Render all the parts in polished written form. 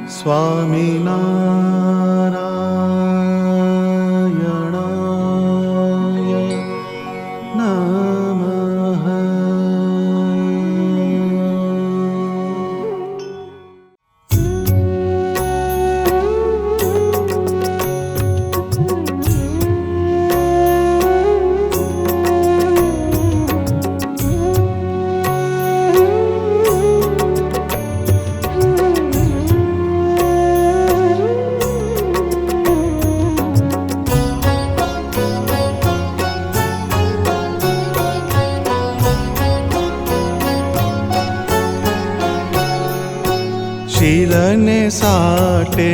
સ્વામિનારાયણાય નમઃ. શિરને સાટે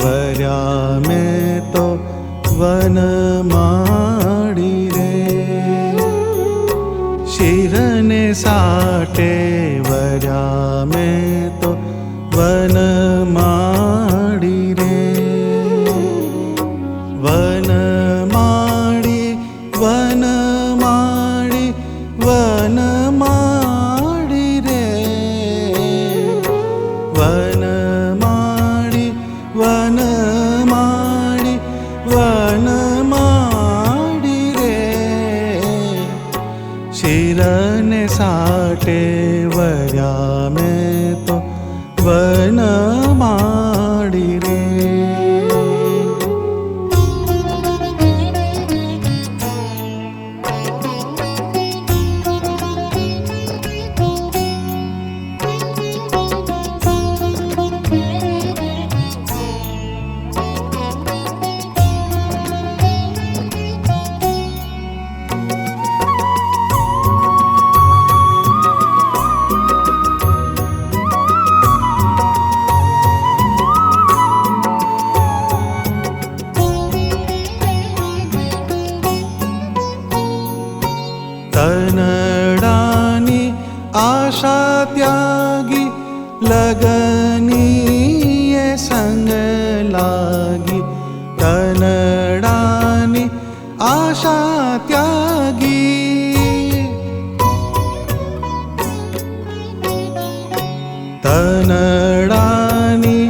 વર્યા મેં તો વનમાળી રે. શિરને સાટે વર્યા મેં તો વનમાળી રે. વનમાળી વનમાળી વનમાળી રે. વનમાળી વનમાળી વનમાળી રે. શિરને સાટે વર્યા મેં તો વનમાળી રે. તનડાની આશા ત્યાગી લગનીએ સંગ લાગી. તનડાની આશા ત્યાગી. તનડાની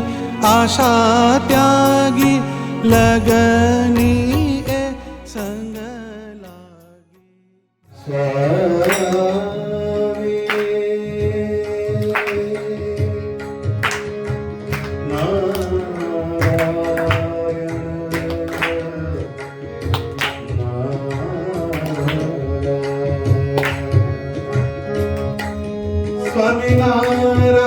આશા ત્યાગી લગનીએ સંગ લાગી. સ્વામિનારાયણ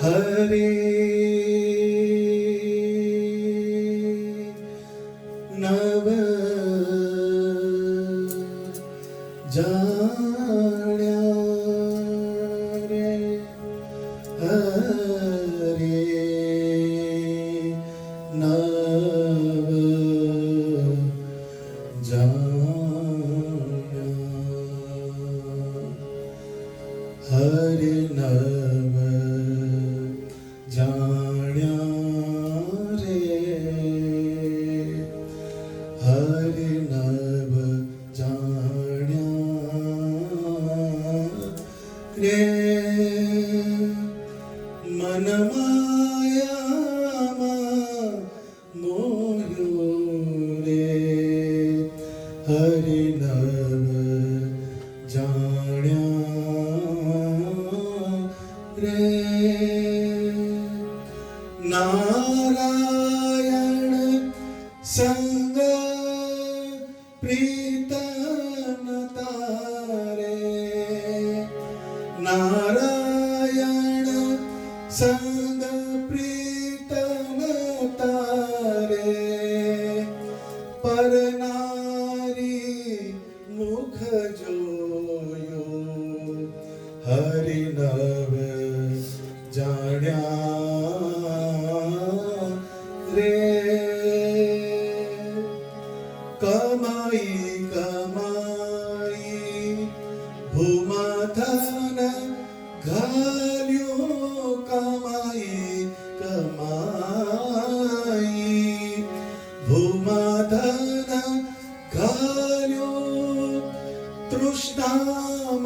હરે નવ જાણ્યા રે હરે નવ જાણ્યા હરે નવ જાણ્યા રે હરે નવ જાણ્યા રે મન માયામાં મોહ્યો રે હરે નવ જાણ્યા રે નારાયણ સંગ પ્રીતન તારે નારાયણ સંગ પ્રીતન તારે પર નારી મુખ જોયો હરિ નવ જાણ્યા રે કમાઈ કમાઈ ભૂમાથન ઘાલ્યો કમાઈ કમાઈ ભૂમાથન ઘાલ્યો તૃષ્ણામાં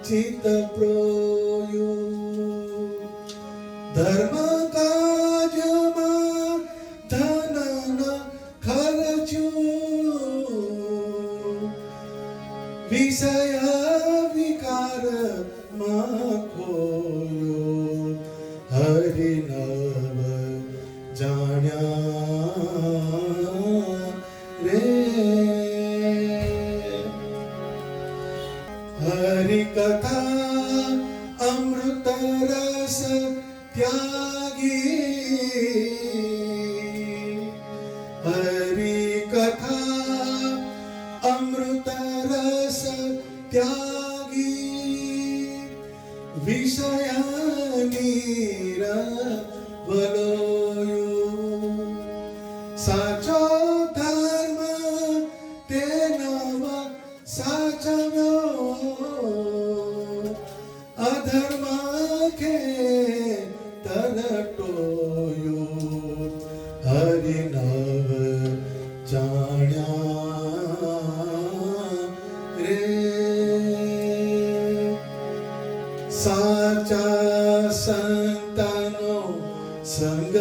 ચિત્ત પ્રોયો ધર્મ કાજમાં ધન ખર્ચ્યું વિષય વિકાર માં ખોયો હરિ નવ જાણ્યા રે હરિ કથા અમૃત રસ ત્યાગી હરિ કથા અમૃત રસ ત્યાગી વિષયાની વલોયું સાચો ધર્મ તે નવ સાચવ્યો અધર્મ કે તરટોયો હરિ નવ જાણ્યા રે સાચા સંતનો સંગ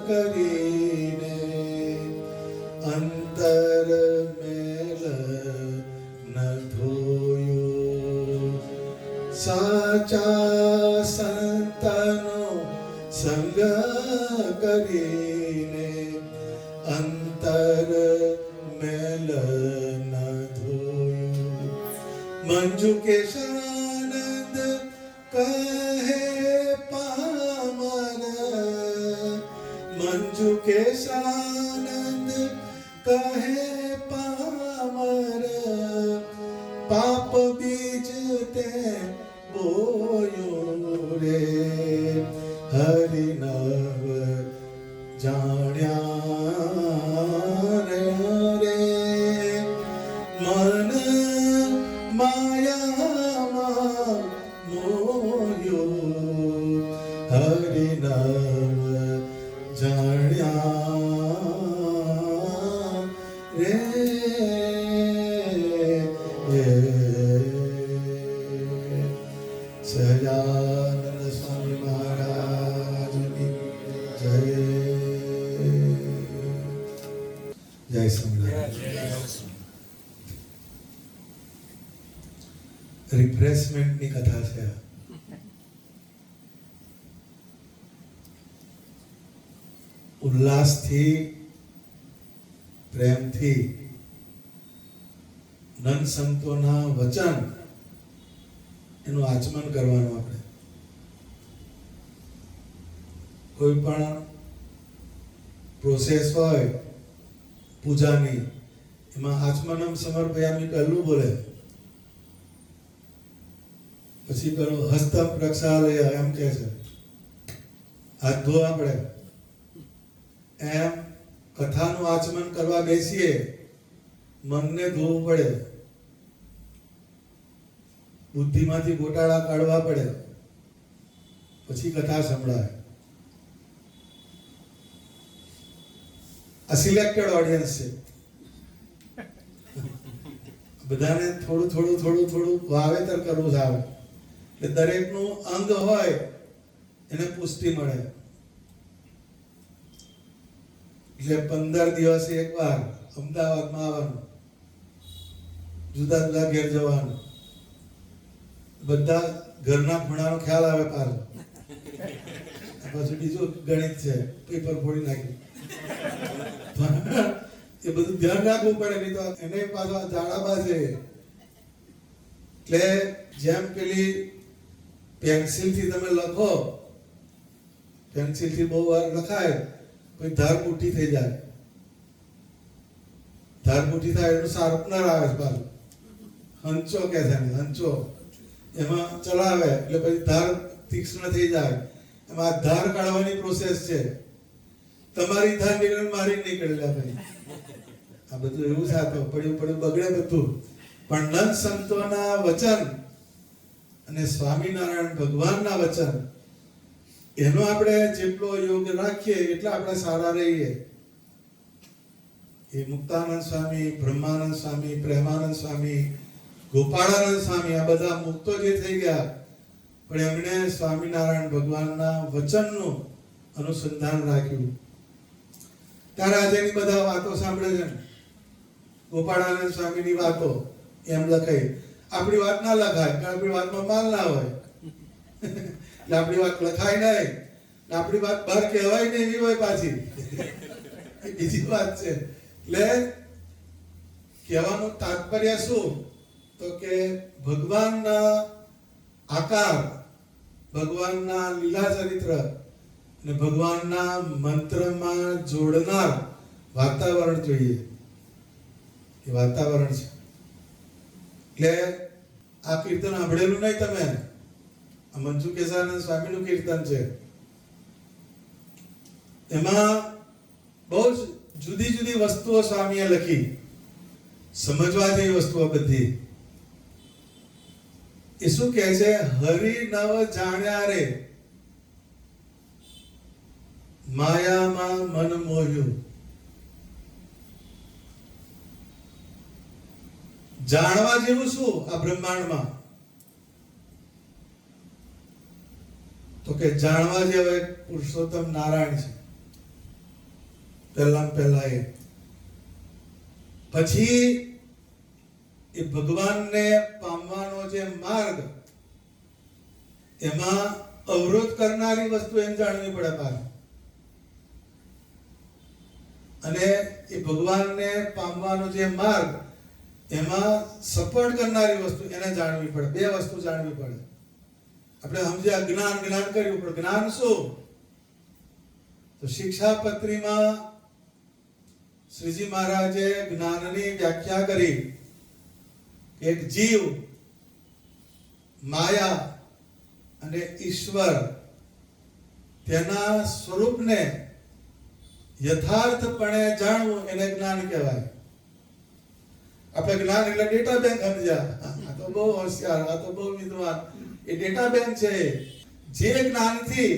કરીને અંતર મેલ ન ધોયો સાચા સંતનો સંગ કરીને અંતર મેલ ન ધોયું મંજુ કેશાનંદ કહે પામર મંજુ કેશાનંદ કહે પામર પાપ બીજ તે બોયો રે હરિ નવ જાણ્યા રે મન માયામાં મોહ્યો હરિ નવ જાણ્યા રે સહજાનંદ સ્વામી મહારાજની જય જય સ્વામિનારાયણ રિફ્રેશમેન્ટની કથા છે ઉલ્લાસથી પ્રેમથી નન સંતોના વચન એનું આચમન કરવાનું આપણે કોઈ પણ પ્રોસેસ હોય પૂજાની, એમાં આચમનમ સમર્પયામિ પહેલું બોલે, પછી પેલું હસ્તમ પ્રક્ષાલય એમ કહે છે, હાથ ધોવા પડે. એમ કથાનું આચમન કરવા બેસીએ, મનને ધોવું પડે, બુદ્ધિમાંથી ગોટાળા કાઢવા પડે, પછી કથા સંભળાય. આ સિલેક્ટેડ ઓડિયન્સ છે. બધાને થોડું થોડું થોડું થોડું વાવેતર કરવું જ આવે, એટલે દરેકનું અંગ હોય એને પુષ્ટિ મળે. એટલે 15 દિવસે એકવાર અમદાવાદમાં આવવાનું, જુદા જુદા ઘેર જવાનું, બધા ઘરના ખૂણાનો ખ્યાલ આવે પાછો. પછી બીજું ગણિત છે, પેપર ફોડી નાખ્યું. એ બધું ધ્યાન રાખવું પડે, નહીં તો એને પાછો જાડાબા છે. એટલે જેમ પેલી પેન્સિલથી તમે લખો, પેન્સિલથી બહુ વાર લખાય, પછી ધાર મોટી થઈ જાય. ધાર મોટી થાય એનું શાર્પનર આવે છે પાછું, હંચો કે છે, હંચો. એમાં ચલાવે એટલે પછી ધાર તીક્ષ્ણ થઈ જાય. એમાં આ ધાર કાઢવાની પ્રોસેસ છે. તમારી ધાર નીકળે, મારી નીકળેલા ભાઈ. આ બધું એવું થતું, પડ્યું પડ્યું બગડે બધું. પણ નંદ સંતોના વચન અને સ્વામિનારાયણ ભગવાનના વચન, એનો આપણે જેટલો યોગ રાખીએ એટલા આપણે સારા રહીએ. એ મુક્તાનંદ સ્વામી, બ્રહ્માનંદ સ્વામી, પ્રેમાનંદ સ્વામી, ગોપાળાનંદ સ્વામી, આ બધા મુક્તો જે થઈ ગયા, પણ એમણે સ્વામિનારાયણ ભગવાનના વચનનું અનુસંધાન રાખ્યું. ત્યારે આજેની બધા વાતો સાંભળે છે, ગોપાળાનંદ સ્વામીની વાતો એમ લખાય. આપણી વાત ના લખાય, કારણ આપણી વાતમાં માલ ના હોય. એટલે આપણી વાત લખાય નહીં, આપણી વાત બહાર કહેવાય નહીં એવી હોય પાછી. બીજી વાત છે. એટલે કહેવાનું તાત્પર્ય શું? તો કે ભગવાનના આકાર, ભગવાનના લીલા ચરિત્ર અને ભગવાનના મંત્રમાં જોડનાર વાતાવરણ જોઈએ. એ વાતાવરણ છે. એટલે આ કીર્તન સાંભળેલું નહીં તમે? આ મંજુ કેશાનંદ સ્વામીનું કીર્તન છે. એમાં બહુ જ જુદી જુદી વસ્તુઓ સ્વામીએ લખી, સમજવા જેવી વસ્તુઓ બધી. એ શું કહે છે? હરિ નવ જાણ્યા રે, માયામાં મન મોહ્યું. જાણવા જેવું શું આ બ્રહ્માંડમાં? તો કે જાણવા જેવા પુરુષોત્તમ નારાયણ છે, પહેલા એ. પછી એ ભગવાનને પામવાનો જે માર્ગ, એમાં અવરોધ કરનારી વસ્તુ એમ જાણવી પડે પાછી. અને એ ભગવાનને પામવાનો જે માર્ગ, એમાં સપોર્ટ કરનારી વસ્તુ એને જાણવી પડે. બે વસ્તુ જાણવી પડે. આપણે સમજ્યા જ્ઞાન, જ્ઞાન કર્યું, પણ જ્ઞાન શું? તો શિક્ષાપત્રીમાં શ્રીજી મહારાજે જ્ઞાનની વ્યાખ્યા કરી. એક જીવ, માયા અને ઈશ્વર, તેના સ્વરૂપને યથાર્થપણે જાણવું એને જ્ઞાન કહેવાય. આપણે જ્ઞાન એટલે ડેટા બેંક સમજ્યા, આ તો બહુ હોશિયાર, આ તો બહુ વિદ્વાન. એ ડેટા બેંક છે. જે જ્ઞાનથી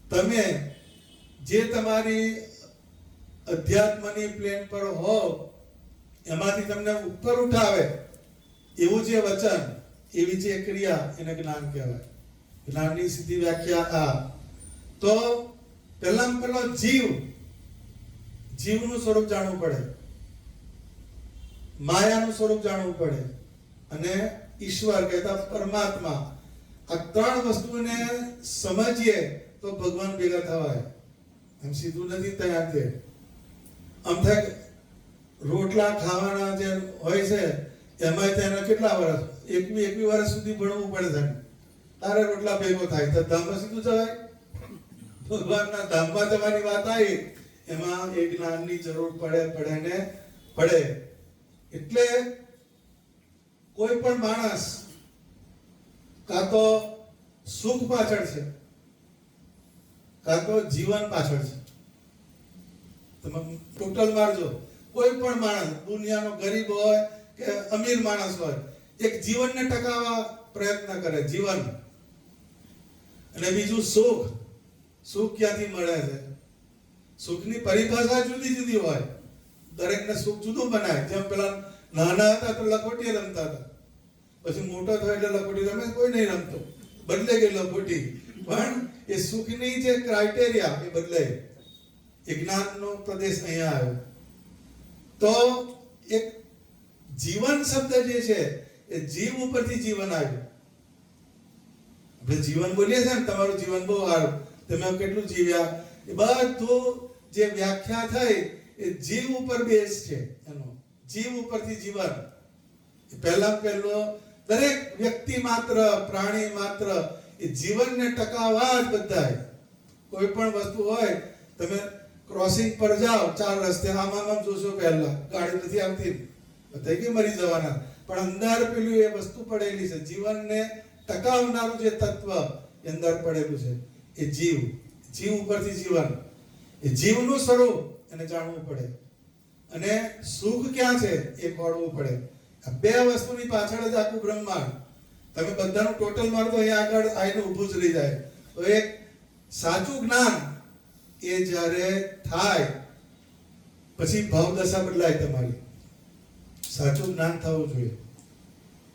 તમે જે તમારી અધ્યાત્મની પ્લેન પર હો, એમાંથી તમને ઉપર ઉઠાવે એવું જે વચન, એવી જે ક્રિયા, એને જ્ઞાન કહેવાય. જ્ઞાનની સીધી વ્યાખ્યા આ. તો પહેલામાં પહેલો જીવ, જીવનું સ્વરૂપ જાણવું પડે, માયાનું સ્વરૂપ જાણવું પડે, અને ઈશ્વર કહેતા પરમાત્મા. આ ત્રણ વસ્તુને સમજીએ તો ભગવાન ભેગા થવાય. એમ સીધું નથી તૈયાર છે. આમ થાય રોટલા ખાવાના જે હોય છે, એમાં તેના કેટલા વર્ષ, 21 વર્ષ સુધી ભણવું પડે છે, તારે રોટલા ભેગો થાય તો ધામમાં સીધું જવાય? ભગવાનના ધામમાં જવાની વાત આવી એમાં એ જ્ઞાનની જરૂર પડે. એટલે કોઈ પણ માણસ કાં તો સુખ પાછળ છે કાં તો જીવન પાછળ છે. તમે ટોટલ મારજો, કોઈ પણ માણસ દુનિયાનો ગરીબ હોય કે અમીર માણસ હોય, એક જીવનને ટકાવવા પ્રયત્ન કરે, જીવન. અને બીજું સુખ. સુખ ક્યાંથી મળે છે? સુખની પરિભાષા જુદી જુદી હોય, દરેકને સુખ જુદું બનાય. જેમ પેલા નાના હતા તો લખોટી રમતા હતા, પછી મોટો થયો એટલે લખોટી રમે કોઈ નહીં રમતો, બદલે ગઈ લખોટી. પણ એ સુખની જે ક્રાઇટેરિયા એ બદલાય. એ જ્ઞાનનો પ્રદેશ અહીંયા આવ્યો. તો એક જીવન શબ્દ જે છે એ જીવ ઉપરથી જીવન આવ્યું. આપણે જીવન બોલીએ છીએ ને, તમારું જીવન બહુ સારું, તમે કેટલું જીવ્યા, એ બધું જે વ્યાખ્યા થઈ એ જીવ ઉપર બેઝ છે. એનો જીવ ઉપરથી જીવન. પહેલો દરેક વ્યક્તિ માત્ર, પ્રાણી માત્ર એ જીવનને ટકાવવા જ બધાય. કોઈ પણ વસ્તુ હોય, તમે ક્રોસિંગ પર જાઓ, 4 રસ્તે આમ જોશો, પહેલા ગાડી નથી આવતી, બધા કે મરી જવાના, પણ અંદર પેલું એ વસ્તુ પડેલી છે, જીવનને ટકાવનારું જે તત્વ એ અંદર પડેલું છે, એ જીવ. જીવ ઉપરથી જીવન. એ જીવનું સ્વરૂપ એને જાણવું પડે. અને સુખ ક્યાં છે એ ખોળવું પડે. આ બે વસ્તુની પાછળ જ આખું બ્રહ્માંડ. તમે બધાનું ટોટલ મારો તો અહીંયા આગળ આવીને ઊભું જ રહી જાય. તો એક સાચું જ્ઞાન એ જ્યારે થાય પછી ભાવદશા બદલાય તમારી. સાચું જ્ઞાન થવું જોઈએ.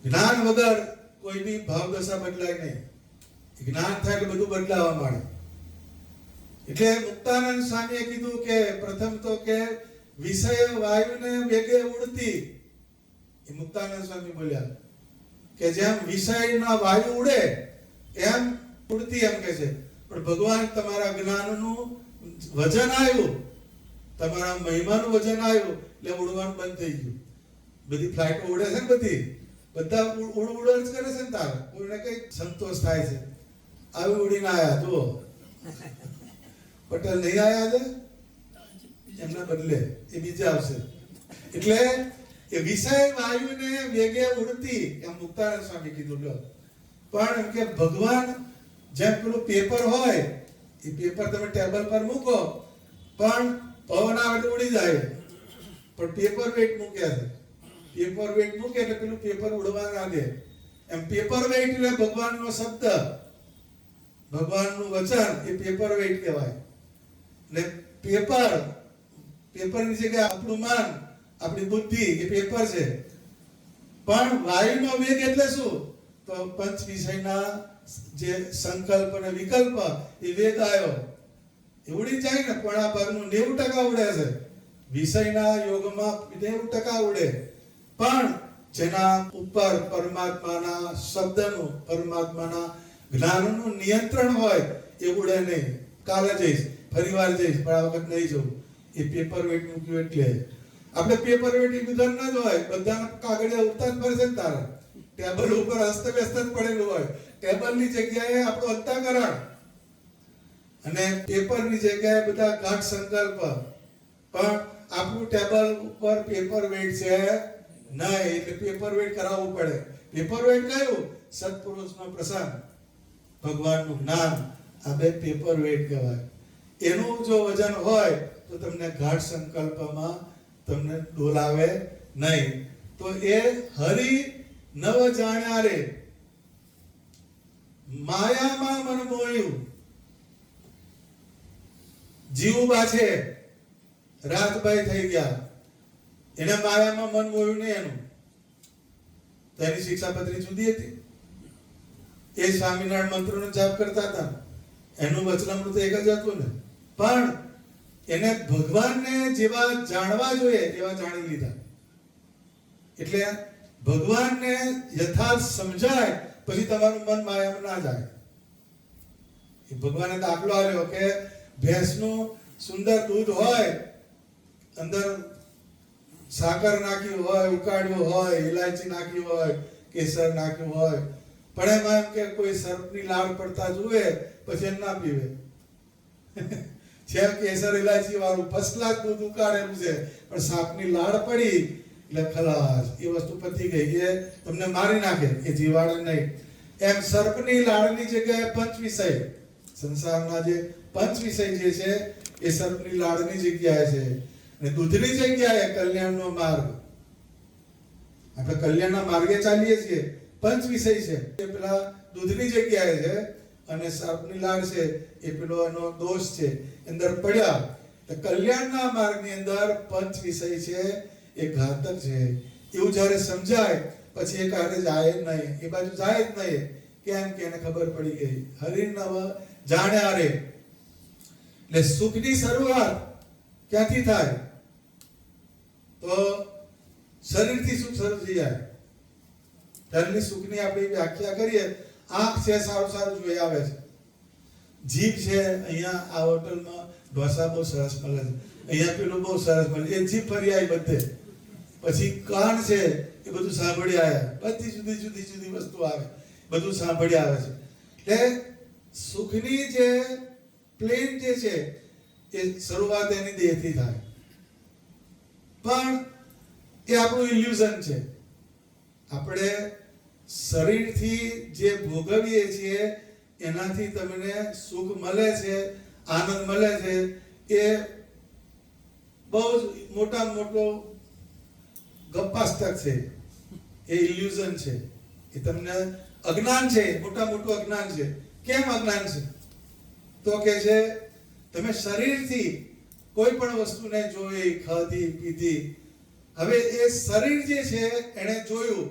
જ્ઞાન વગર કોઈની ભાવદશા બદલાય નહીં. જ્ઞાન થાય એટલે બધું બદલાવા માંડે. એટલે મુક્તાનંદ સ્વામીએ કીધું કે પ્રથમ તો કે વિષય વાયુને વેગે ઉડતી. એ મુક્તાનંદ સ્વામી બોલ્યા કે જેમ વિષયના વાયુ ઉડે એમ ઉડતી, એમ કે છે. પણ ભગવાન તમારા જ્ઞાનનું વજન આવ્યું, તમારા મહિમાનું વજન આવ્યું એટલે ઉડવાનું બંધ થઈ ગયું. બધી ફ્લાઇટો ઉડે છે ને, બધા ઉડ જ કરે છે ને. તારે કોઈને કઈ સંતોષ થાય છે? આવી ઉડીને આયા જુઓ, પટેલ નહીં આયા છે, એમના બદલે એ બીજા આવશે. એટલે એ વિષય વાયુને વેગે ઉડતી, એમ મુક્તાનંદ સ્વામી કીધું. લો પણ એમ કે ભગવાન જેમ પેલું પેપર હોય, એ પેપર તમે ટેબલ પર મૂકો પણ પવન આવે તો ઉડી જાય, પણ પેપર વેઇટ મૂક્યા છે. પેપર વેઇટ મૂકે એટલે પેલું પેપર ઉડવા ના દે. એમ પેપર વેઇટ એટલે ભગવાનનો શબ્દ, ભગવાનનું વચન, એ પેપર વેઇટ કહેવાય. એટલે પેપરની જગ્યાએ આપણું મન, આપણી બુદ્ધિ એ પેપર છે. પણ વાયુનો વેગ એટલે શું? તો પંચ વિષયના જે સંકલ્પ અને વિકલ્પ એ વેગ આવ્યો, એ ઉડી જાય ને. પણ આ ભાગનું 90% ઉડે છે. વિષયના યોગમાં 90% ઉડે. પણ જેના ઉપર પરમાત્માના શબ્દનું, પરમાત્માના જ્ઞાનનું નિયંત્રણ હોય એ ઉડે નહીં. કાલે જઈશ, ફરીવાર જઈશ, પણ આ વખત નહીં જવું. એ પેપર વેટ મૂક્યું એટલે આપણે પેપર વેટ વિધાન ના જ હોય. બધાના કાગળિયા ઉડતા જ ફરે છે ને. તારે ટેબલ ઉપર અસ્તવ્યસ્ત જ પડેલું હોય. ટેબલની જગ્યાએ આપણું અંતઃકરણ અને પેપરની જગ્યાએ બધા ગાઢ સંકલ્પ. પણ આપણું ટેબલ ઉપર પેપર વેટ છે નહીં, એટલે પેપર વેટ કરાવવું પડે. પેપર વેટ કયું? સત્પુરુષનો પ્રસંગ, ભગવાનનું જ્ઞાન, આ બે પેપર વેટ કહેવાય. એનું જો વજન હોય તો તમને ગાઢ સંકલ્પમાં તમને ડોલાવે નહીં. તો એ હરિ નવ જાણ્યા રે, માયામાં મન મોયું. જીવબા છે, રાતબાઈ થઈ ગયા, એને માયામાં મન મોયું નહીં એનું. તો એની શિક્ષાપત્રી જુદી હતી. એ સ્વામિનારાયણ મંત્રનો જાપ કરતા હતા, એનું વચનામૃત એક જ હતું ને. પણ એને ભગવાનને જેવા જાણવા જોઈએ એવા જાણી લીધા. એટલે ભગવાનને યથાર્થ સમજાય પછી તમારું મન માયામાં ના જાય. એ ભગવાને દાખલો આપ્યો કે ભેંસનું સુંદર દૂધ હોય, અંદર સાકર નાખ્યું હોય, ઉકાળ્યું હોય, ઇલાયચી નાખી હોય, કેસર નાખ્યું હોય, પણ એમાં એમ કે કોઈ સર્પની લાળ પડતા જુએ પછી એમ ના પીવે. છે કેસર ઇલાયચી વાળું ફર્સ્ટ ક્લાસ દૂધ ઉકાળેલું છે, પણ સાપની લાળ પડી એટલે ખલાસ, એ વસ્તુ પતી ગઈ, એ તમને મારી નાખે, એ જીવાડે નહીં. એમ સર્પની લાળની જગ્યાએ પંચ વિષય, સંસારના જે પંચ વિષય જે છે એ સર્પની લાળની જગ્યાએ છે, અને દૂધની જગ્યાએ કલ્યાણનો માર્ગ. આપણે કલ્યાણના માર્ગે ચાલીએ છીએ, પંચ વિષય છે એ પેલા દૂધની જગ્યાએ છે, અને સર્પની લાળ છે એ પેલો એનો દોષ છે, અંદર પડ્યા. કલ્યાણના માર્ગની અંદર પંચ વિષય છે એ ઘાતક છે, એવું જ્યારે સમજાય પછી એ કાઢે જાય જ નહીં, એ બાજુ જાય જ નહીં. કેમ કે એને ખબર પડી ગઈ, હરિનવ જાણ્યા રે. એટલે સુખની શરૂઆત ક્યાંથી થાય? તો શરીરથી સુખ શરૂ થઈ જાય. ધરની સુખની આપણે વ્યાખ્યા કરીએ, આંખ છે સારું સારું જોઈ આવે છે, જીભ છે અહીંયા આ હોટલમાં ઢોસા બહુ સરસ મળે છે, અહીંયા પેલું બહુ સરસ મળે, એ જીભ ફરી આવી બધે. પછી કાન છે એ બધું સાંભળી આવ્યા, બધી જુદી જુદી જુદી વસ્તુ આવે, બધું સાંભળી આવે છે. એટલે સુખની જે પ્લેન જે છે એ શરૂઆત એની દેહથી થાય, પણ એ આપણું ઇલ્યુઝન છે. આપણે શરીરથી જે ભોગવીએ છીએ એનાથી તમને સુખ મળે છે, આનંદ મળે છે, એ બહુ જ મોટામાં મોટો ગપ્પાસ્તક છે, એ ઇલ્યુઝન છે, એ તમને અજ્ઞાન છે, મોટા મોટું અજ્ઞાન છે. કેમ અજ્ઞાન છે? તો કે છે તમે શરીરથી કોઈ પણ વસ્તુને જોઈ, ખાધી, પીધી. હવે એ શરીર જે છે એને જોયું,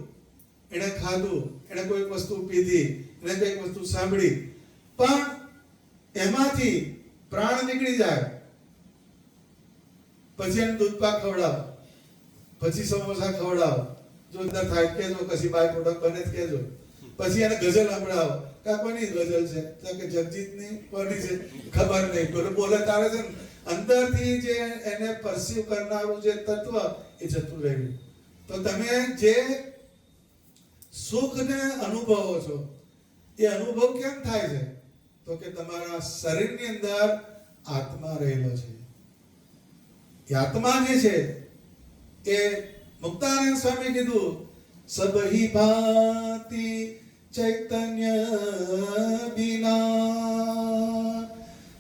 એને ખાધું, એને કોઈ વસ્તુ પીધી, એને કઈક વસ્તુ સાંભળી, પણ એમાંથી પ્રાણ નીકળી જાય, પછી એને દૂધ પાક ખવડાવો, પછી સમોસા ખવડાવો, જોરદાર થાય કેજો, કશી બાય પ્રોડક્ટ બને કેજો, પછી એને ગઝલ સંભળાવો, કોની ગઝલ છે? તો કે જગજીતની, કોની છે ખબર નહીં, બોલે બોલે તારે છે ને અંદરથી જે એને પરસીવ કરનારું જે તત્વ એ જતું રહ્યું. તો તમે જે સુખને અનુભવો છો એ અનુભવ કેમ થાય છે? તો કે તમારા શરીરની અંદર આત્મા રહેલો છે. એ આત્મા જે છે એ મુક્તાનંદ સ્વામી કીધું, સબહી ભાંતિ ચૈતન્ય બિના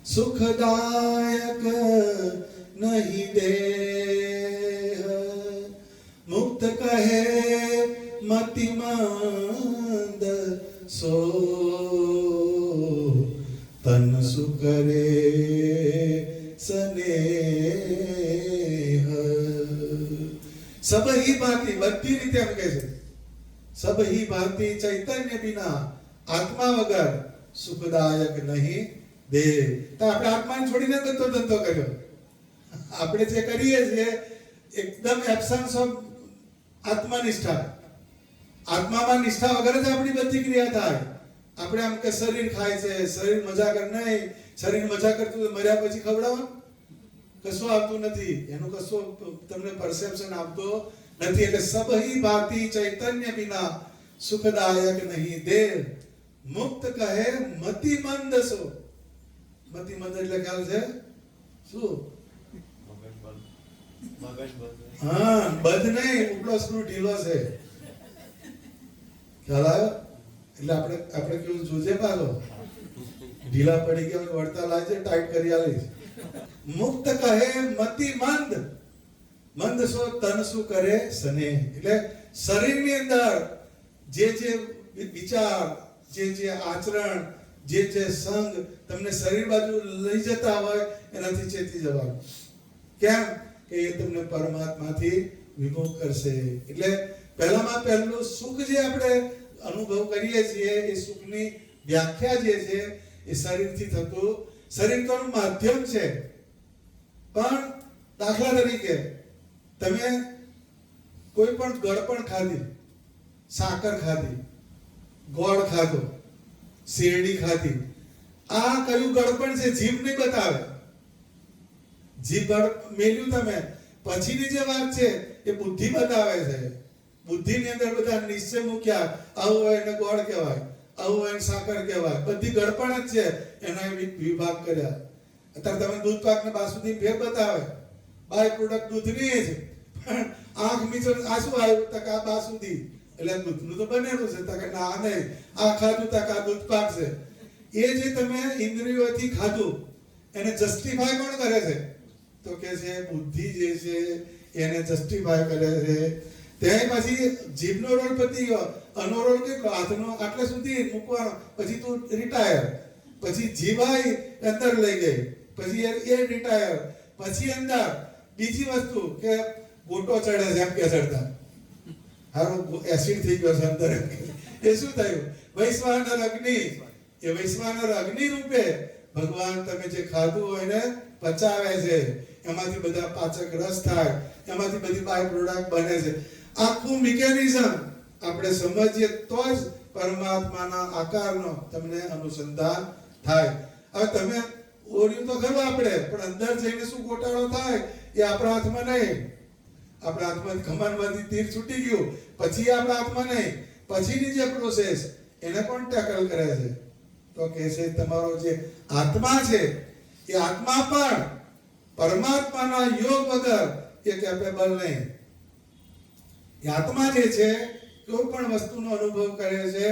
સુખદાયક નહીં દેહ, મુક્ત કહે મતિમંદ સો તન સુકરે સ્નેહ. સબહી ભાંતિ, બધી રીતે એમ કહે છે, સબહી ભાંતિ ચૈતન્ય બિના, આત્મા વગર સુખદાયક નહીં દેહ. તો આપણે આત્માને છોડીને ધંધો કર્યો. આપણે જે કરીએ છીએ એકદમ એબ્સન્સ ઓફ આત્મનિષ્ઠા. આત્મામાં નિષ્ઠા વગર જ આપણી બધી ક્રિયા થાય. આપણે આમ કે શરીર ખાય છે, શરીર મજા કર, નહીં, શરીર મજા કરતું મર્યા પછી ખવડાવવાનું કશું આવતું નથી, એનું કશું તમને પરસેપ્શન આવતો નથી. એટલે સબહી ભાંતિ ચૈતન્ય બિના સુખદાયક નહીં દેહ, મુક્ત કહે મતિમંદ સો. મતિમંદ એટલે ખ્યાલ છે શું? હા, બધ નહીં, ઉપલો સ્ક્રૂ ઢીલો છે, ખ્યાલ આવ્યો? એટલે આપણે કેવું જોજે પાછો, ઢીલા પડી ગયા વળતા લાજે, ટાઈટ કરી આલીશ. મુક્ત કહે મતિમંદ, મંદ સો તન શું કરે સ્નેહ. એટલે શરીરની અંદર જે વિચાર, જે આચરણ, જે સંગ તમને શરીર બાજુ લઈ જતા હોય એનાથી ચેતી જવાનું. કેમ કે એ તમને પરમાત્માથી વિમુખ કરશે. એટલે પહેલામાં પહેલું સુખ જે આપણે અનુભવ કરીએ છીએ એ સુખની વ્યાખ્યા જે છે એ શરીરથી થતું. શરીર તો માધ્યમ છે, પણ દાખલા તરીકે તમે કોઈ પણ ગળપણ ખાધી, સાકર ખાધી, ગોળ ખાધો, શેરડી ખાધી, આ કયું ગળપણ છે? જીભ નહીં બતાવે. જીભ મેલ્યું તમે, પછીની જે વાત છે એ બુદ્ધિ બતાવે છે. બુદ્ધિની અંદર બધા નિશ્ચય મૂક્યા, આવું હોય એને ગોળ કહેવાય, આવું હોય એને સાકર કહેવાય, બધી ગળપણ જ છે, એના વિભાગ કર્યા. અત્યારે તમે દૂધ પાક ને બાસુંદી ફેર બતાવે, બાય પ્રોડક્ટ દૂધની જ, પણ આંખ મીચો આંસુ આવ્યું તક આ બાસુંદી એટલે દૂધનું તો બનેલું છે, તક ના નહીં આ ખાધું તક આ દૂધ પાક છે. એ જે તમે ઇન્દ્રિયોથી ખાધું એને જસ્ટિફાય કોણ કરે છે? તો કે છે બુદ્ધિ જે છે એને જસ્ટિફાય કરે છે. ત્યાં પછી જીભનો રોલ પતી ગયો, અનો રોલ કેટલો? હાથનો આટલે સુધી મૂકવાનો, પછી તું રિટાયર, પછી જીભ આવી અંદર લઈ ગઈ, પછી એ રિટાયર, પછી અંદર બીજી વસ્તુ કે ગોટો ચડે છે એમ કે ચડતા હારું એસિડ થઈ ગયો છે અંદર, એ શું થયું? વૈશ્વાનર અગ્નિ. એ વૈશ્વાનર અગ્નિ રૂપે ભગવાન તમે જે ખાધું હોય ને પચાવે છે, એમાંથી બધા પાચક રસ થાય, એમાંથી બધી બાય પ્રોડક્ટ બને છે. આખું મિકેનિઝમ આપણે સમજીએ તો જ પરમાત્માના આકારનો તમને અનુસંધાન થાય. હવે તમે ઓર્યું તો ખરું આપણે, પણ અંદર જઈને શું ગોટાળો થાય એ આપણા હાથમાં નહીં. આપણા હાથમાં ખમાનમાંથી તીર છૂટી ગયું પછી આપણા હાથમાં નહીં, પછીની જે પ્રોસેસ એને કોણ ટેકલ કરે છે? તો કે છે તમારો જે આત્મા છે એ આત્મા પણ પરમાત્માના યોગ વગર એ કેપેબલ નહીં. એ આત્મા જે છે કોઈ પણ વસ્તુનો અનુભવ કરે છે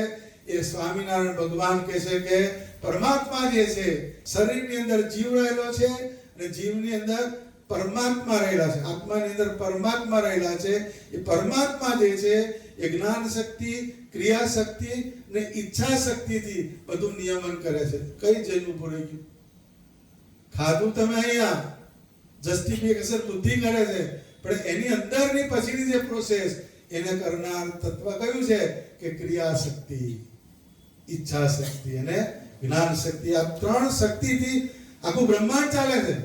એ સ્વામિનારાયણ ભગવાન કહે છે કે પરમાત્મા જે છે શરીરની અંદર જીવ રહેલો છે અને જીવની અંદર પરમાત્મા રહેલા છે, આત્માની અંદર પરમાત્મા રહેલા છે. એ પરમાત્મા જે છે એ જ્ઞાન શક્તિ, ક્રિયા શક્તિ ને ઈચ્છા શક્તિથી બધું નિયમન કરે છે. કઈ જઈને ઉભું રહી ગયું? ખાધું તમે અહીંયા જસ્ટિફિકેશન બુદ્ધિ કરે છે, પણ એની અંદરની પછીની જે પ્રોસેસ એને કરનાર તત્વ કયું છે કે ક્રિયા શક્તિ, ઈચ્છા શક્તિ અને જ્ઞાન શક્તિ. આ ત્રણ શક્તિથી આખું બ્રહ્માંડ ચાલે છે.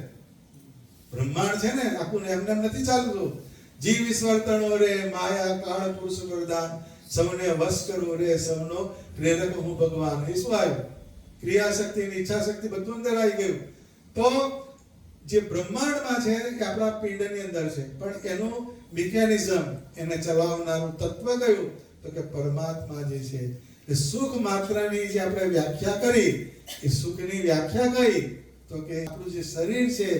બ્રહ્માંડ છે ને આખું એમને નથી ચાલતું. જીવ ઈશ્વર તણો રે માયા કાળ પુરુષ વરદાન, સૌને વશ કરો રે સૌનો પ્રેરક હું ભગવાન. એ શું આવ્યું? ક્રિયા શક્તિ અને ઈચ્છા શક્તિ બધું અંદર આવી ગયું. તો જે બ્રહ્માંડમાં છે એ આપણા પિંડની અંદર છે, પણ એનું મિકેનિઝમ એને ચલાવનારું તત્વ કયું? તો કે પરમાત્મા જે છે. એ સુખ માત્રની જે આપણે વ્યાખ્યા કરી, એ સુખની વ્યાખ્યા કઈ? તો કે આપણું જે શરીર છે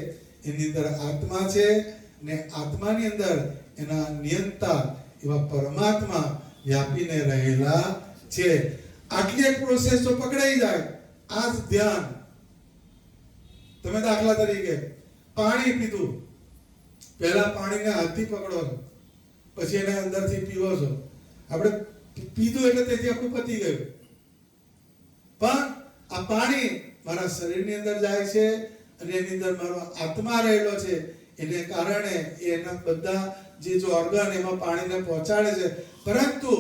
એની અંદર આત્મા છે ને આત્માની અંદર એના નિયંતા એવા પરમાત્મા વ્યાપીને રહેલા છે. આટલી એક પ્રોસેસ જો પકડાઈ જાય, આ જ ધ્યાન. તમે દાખલા તરીકે પાણી પીધું, પહેલા પાણીને હાથથી પકડો છો, પછી એને અંદરથી પીવો છો. આપણે પીધું એટલે તેથી આખું પતી ગયું. પણ આ પાણી મારા શરીરની અંદર જાય છે અને એની અંદર મારો આત્મા રહેલો છે, એને કારણે એના બધા જે ઓર્ગન એમાં પાણીને પહોંચાડે છે. પરંતુ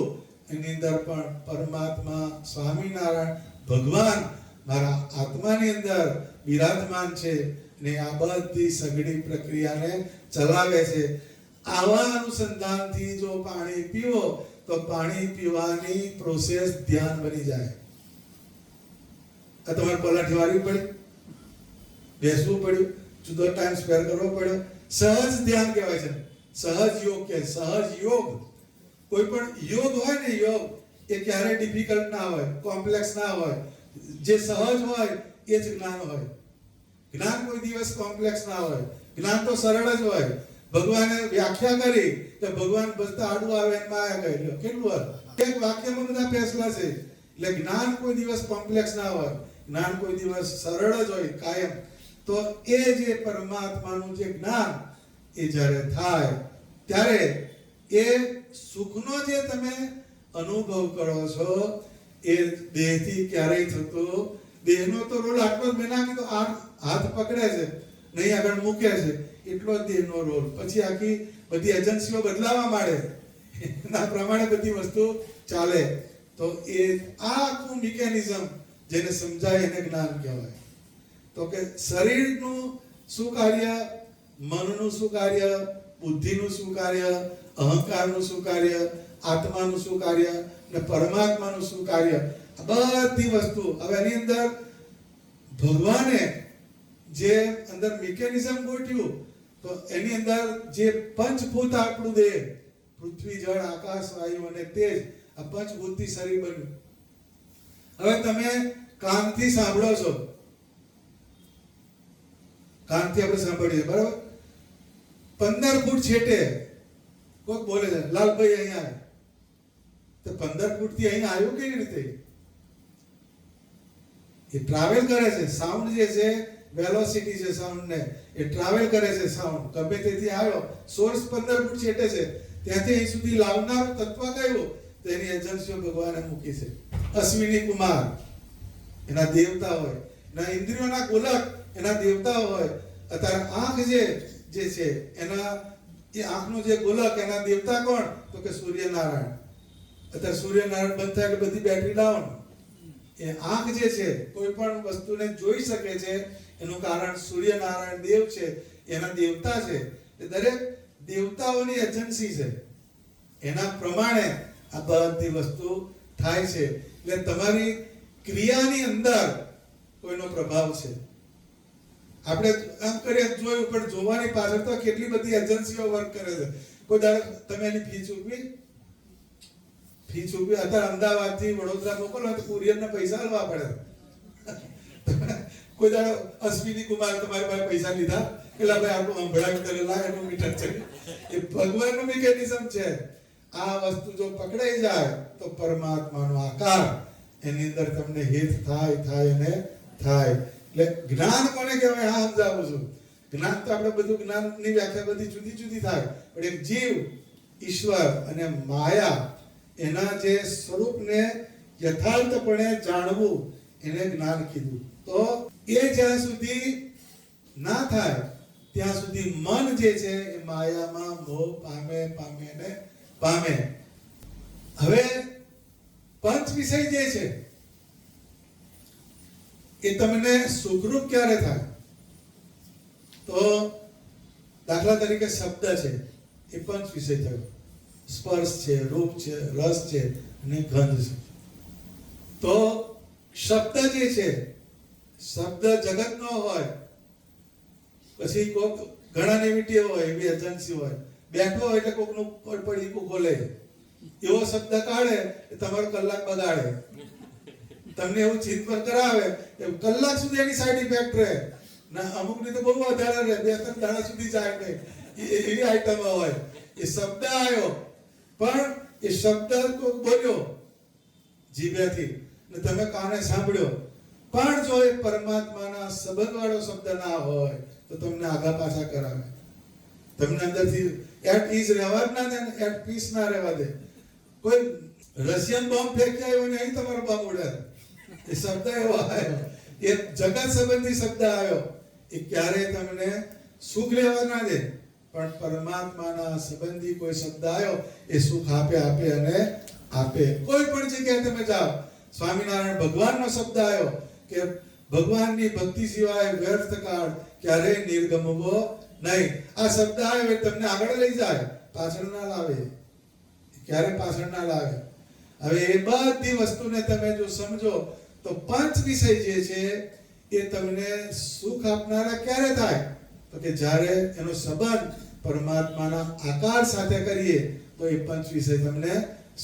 એની અંદર પણ પરમાત્મા સ્વામિનારાયણ ભગવાન મારા આત્માની અંદર વિરાજમાન છે ને આ બધી સઘળી પ્રક્રિયાને ચલાવે છે. આવા અનુસંધાનથી જો પાણી પીવો તો પાણી પીવાની પ્રોસેસ ધ્યાન બની જાય. આ તમારે પલાઠી વાળવી પડી, બેસવું પડ્યું, જુદો ટાઈમ સ્પેર કરવો પડ્યો. સહજ ધ્યાન કહેવાય છે, સહજ યોગ કે સહજ યોગ. કોઈ પણ યોગ હોય ને, યોગ એ ક્યારેય ડિફિકલ્ટ ના હોય, કોમ્પ્લેક્સ ના હોય. જે સહજ હોય એ જ જ્ઞાન હોય. જ્ઞાન કોઈ દિવસ કોમ્પ્લેક્સ ના હોય, જ્ઞાન તો સરળ જ હોય. ભગવાને વ્યાખ્યા કરી કે ભગવાન બસતા આડું આવે એમ માયા કહી, કેટલું એક વાક્યમાં બધા ફેસલા છે. એટલે જ્ઞાન કોઈ દિવસ કોમ્પ્લેક્સ ના હોય, જ્ઞાન કોઈ દિવસ સરળ જ હોય કાયમ. તો એ જે પરમાત્માનું જે જ્ઞાન એ જ્યારે થાય ત્યારે એ સુખનો જે તમે અનુભવ કરો છો એ દેહથી ક્યારેય થતો. દેહનો તો રોલ આટલો જ બનાવી તો હાથ પકડે છે, નહીં આગળ મૂકે છે, એટલો જ દેહનો રોલ. પછી આખી બધી એજન્સીઓ બદલાવા માંડે, એના પ્રમાણે બધી વસ્તુ ચાલે. તો એ આખું મિકેનિઝમ જેને સમજાય એને જ્ઞાન કહેવાય. તો કે શરીરનું શું કાર્ય, મનનું શું કાર્ય, બુદ્ધિનું શું કાર્ય, અહંકારનું શું કાર્ય, આત્માનું શું કાર્ય અને પરમાત્માનું શું કાર્ય, આ બધી વસ્તુ. હવે એની અંદર ભગવાને જે અંદર મિકેનિઝમ ગોઠવ્યું તો એની અંદર જે પંચભૂત આપણું દેહ, પૃથ્વી જળ આકાશ વાયુ અને તેજ, આ પંચભૂતથી શરીર બન્યું. હવે તમે કાનથી સાંભળો છો, કાનથી આપણે સાંભળીએ, બરાબર? 15 ફૂટ છેટે કોઈક બોલે છે, લાલભાઈ અહીંયા આવે, તો 15 ફૂટ થી અહીંયા આવ્યો કેવી રીતે? એ ટ્રાવેલ કરે છે. સાઉન્ડ જે છે, વેલોસિટી છે સાઉન્ડ ને, એ ટ્રાવેલ કરે છે. સાઉન્ડ ગમે તેથી આવ્યો, સોર્સ 15 ફૂટ છેટે છે, ત્યાંથી અહીં સુધી લાવનાર તત્વ કયું? તો એની એજન્સીઓ ભગવાને મૂકી છે. અશ્વિની કુમાર એના દેવતા હોય, એના ઇન્દ્રિયોના ગોલક એના દેવતા હોય. અત્યારે આંખ જે છે એના, એ આંખનો જે ગોલક એના દેવતા કોણ? તો કે સૂર્યનારાયણ. અત્યારે સૂર્યનારાયણ બંધ થાય એટલે બધી બેટરી ડાઉન. એ આંખ જે છે કોઈ પણ વસ્તુને જોઈ શકે છે, એનું કારણ સૂર્યનારાયણ દેવ છે, એના દેવતા છે. એ દરેક દેવતાઓની એજન્સી છે, એના પ્રમાણે આ બધી વસ્તુ થાય છે. એટલે તમારી ક્રિયાની અંદર કોઈનો પ્રભાવ છે. આપણે આમ કરીએ જોયું, પણ જોવાની પાછળ તો કેટલી બધી એજન્સીઓ વર્ક કરે છે. કોઈ દાડો તમે એની ફી ચૂકવી અત્યારે અમદાવાદથી વડોદરા મોકલવા તો કુરિયરને પૈસા આલવા પડે. કોઈ દાડો અશ્વિની કુમાર તમારી પાસે પૈસા લીધા એટલે ભાઈ આપણું સંભળાવી કરેલા એનું મીટર છે. એ ભગવાનનું મિકેનિઝમ છે. આ વસ્તુ જો પકડાઈ જાય તો પરમાત્માનો આકાર એની અંદર તમને હિત થાય અને થાય. એટલે જ્ઞાન કોને કહેવાય? હા, સમજાવું છું. જ્ઞાન તો આપણે બધું, જ્ઞાનની વ્યાખ્યા બધી જુદી જુદી થાય, પણ એક જીવ, ઈશ્વર અને માયા એના જે સ્વરૂપને યથાર્થપણે જાણવું એને જ્ઞાન કીધું. તો એ જ્યાં સુધી ના થાય ત્યાં સુધી મન જે છે એ માયામાં મોહ પામે. હવે પંચ વિષય જે છે એ તમને સુખરૂપ ક્યારે થાય? તો દાખલા તરીકે શબ્દ છે એ પંચ વિષય થયો. સ્પર્શ છે, રૂપ છે, રસ છે અને ગંધ છે. તો શબ્દ જે છે, શબ્દ જગતનો હોય, પછી કોક ઘણા નેવિટી હોય, એવી એજન્સી હોય, બેઠો હોય એટલે કોકનું પડીકું ખોલે, એવો શબ્દ કાઢે એ તમારો કલાક બગાડે. તમને એવું ચિંતન કરાવે કલાક સુધી એની સાઈડ ઇફેક્ટ રહે ના, અમુક ની તો બહુ વધારે રહે, 2-3 દાડા સુધી જાય નહીં, એવી આઈટમ હોય. એ શબ્દ આવ્યો, પણ એ શબ્દ કોઈ બોલ્યો જીભેથી ને તમે કાને સાંભળ્યો, પણ જો એ પરમાત્માના સંબંધ વાળો શબ્દ ના હોય તો તમને આગા પાછા કરાવે. તમને અંદરથી એટ ઈઝ રહેવા જ ના દે, એટ પીસ ના રહેવા દે. કોઈ રશિયન બોમ્બ ફેંકી આવ્યો ને અહીં તમારો બોમ્બ ઉડે. એ શબ્દ એવો આવ્યો, એ જગત સંબંધી શબ્દ આવ્યો, એ ક્યારેય તમને સુખ લેવા ના દે. પણ પરમાત્માના સંબંધી કોઈ શબ્દ આવ્યો એ સુખ આપે અને આપે. કોઈ પણ જગ્યાએ તમે જાઓ, સ્વામિનારાયણ ભગવાનનો શબ્દ આવ્યો કે ભગવાનની ભક્તિ સિવાય વ્યર્થ કાળ ક્યારેય નિર્ગમવો નહીં. આ શબ્દ આવ્યો એ તમને આગળ લઈ જાય, પાછળ ના લાવે, ક્યારે પાછળ ના લાવે. હવે એ બધી વસ્તુને તમે જો સમજો તો પંચ વિષય જે છે એ તમને સુખ આપનારા ક્યારે થાય? તો કે જ્યારે એનો સંબંધ પરમાત્માના આકાર સાથે કરીએ તો એ પંચ વિષય તમને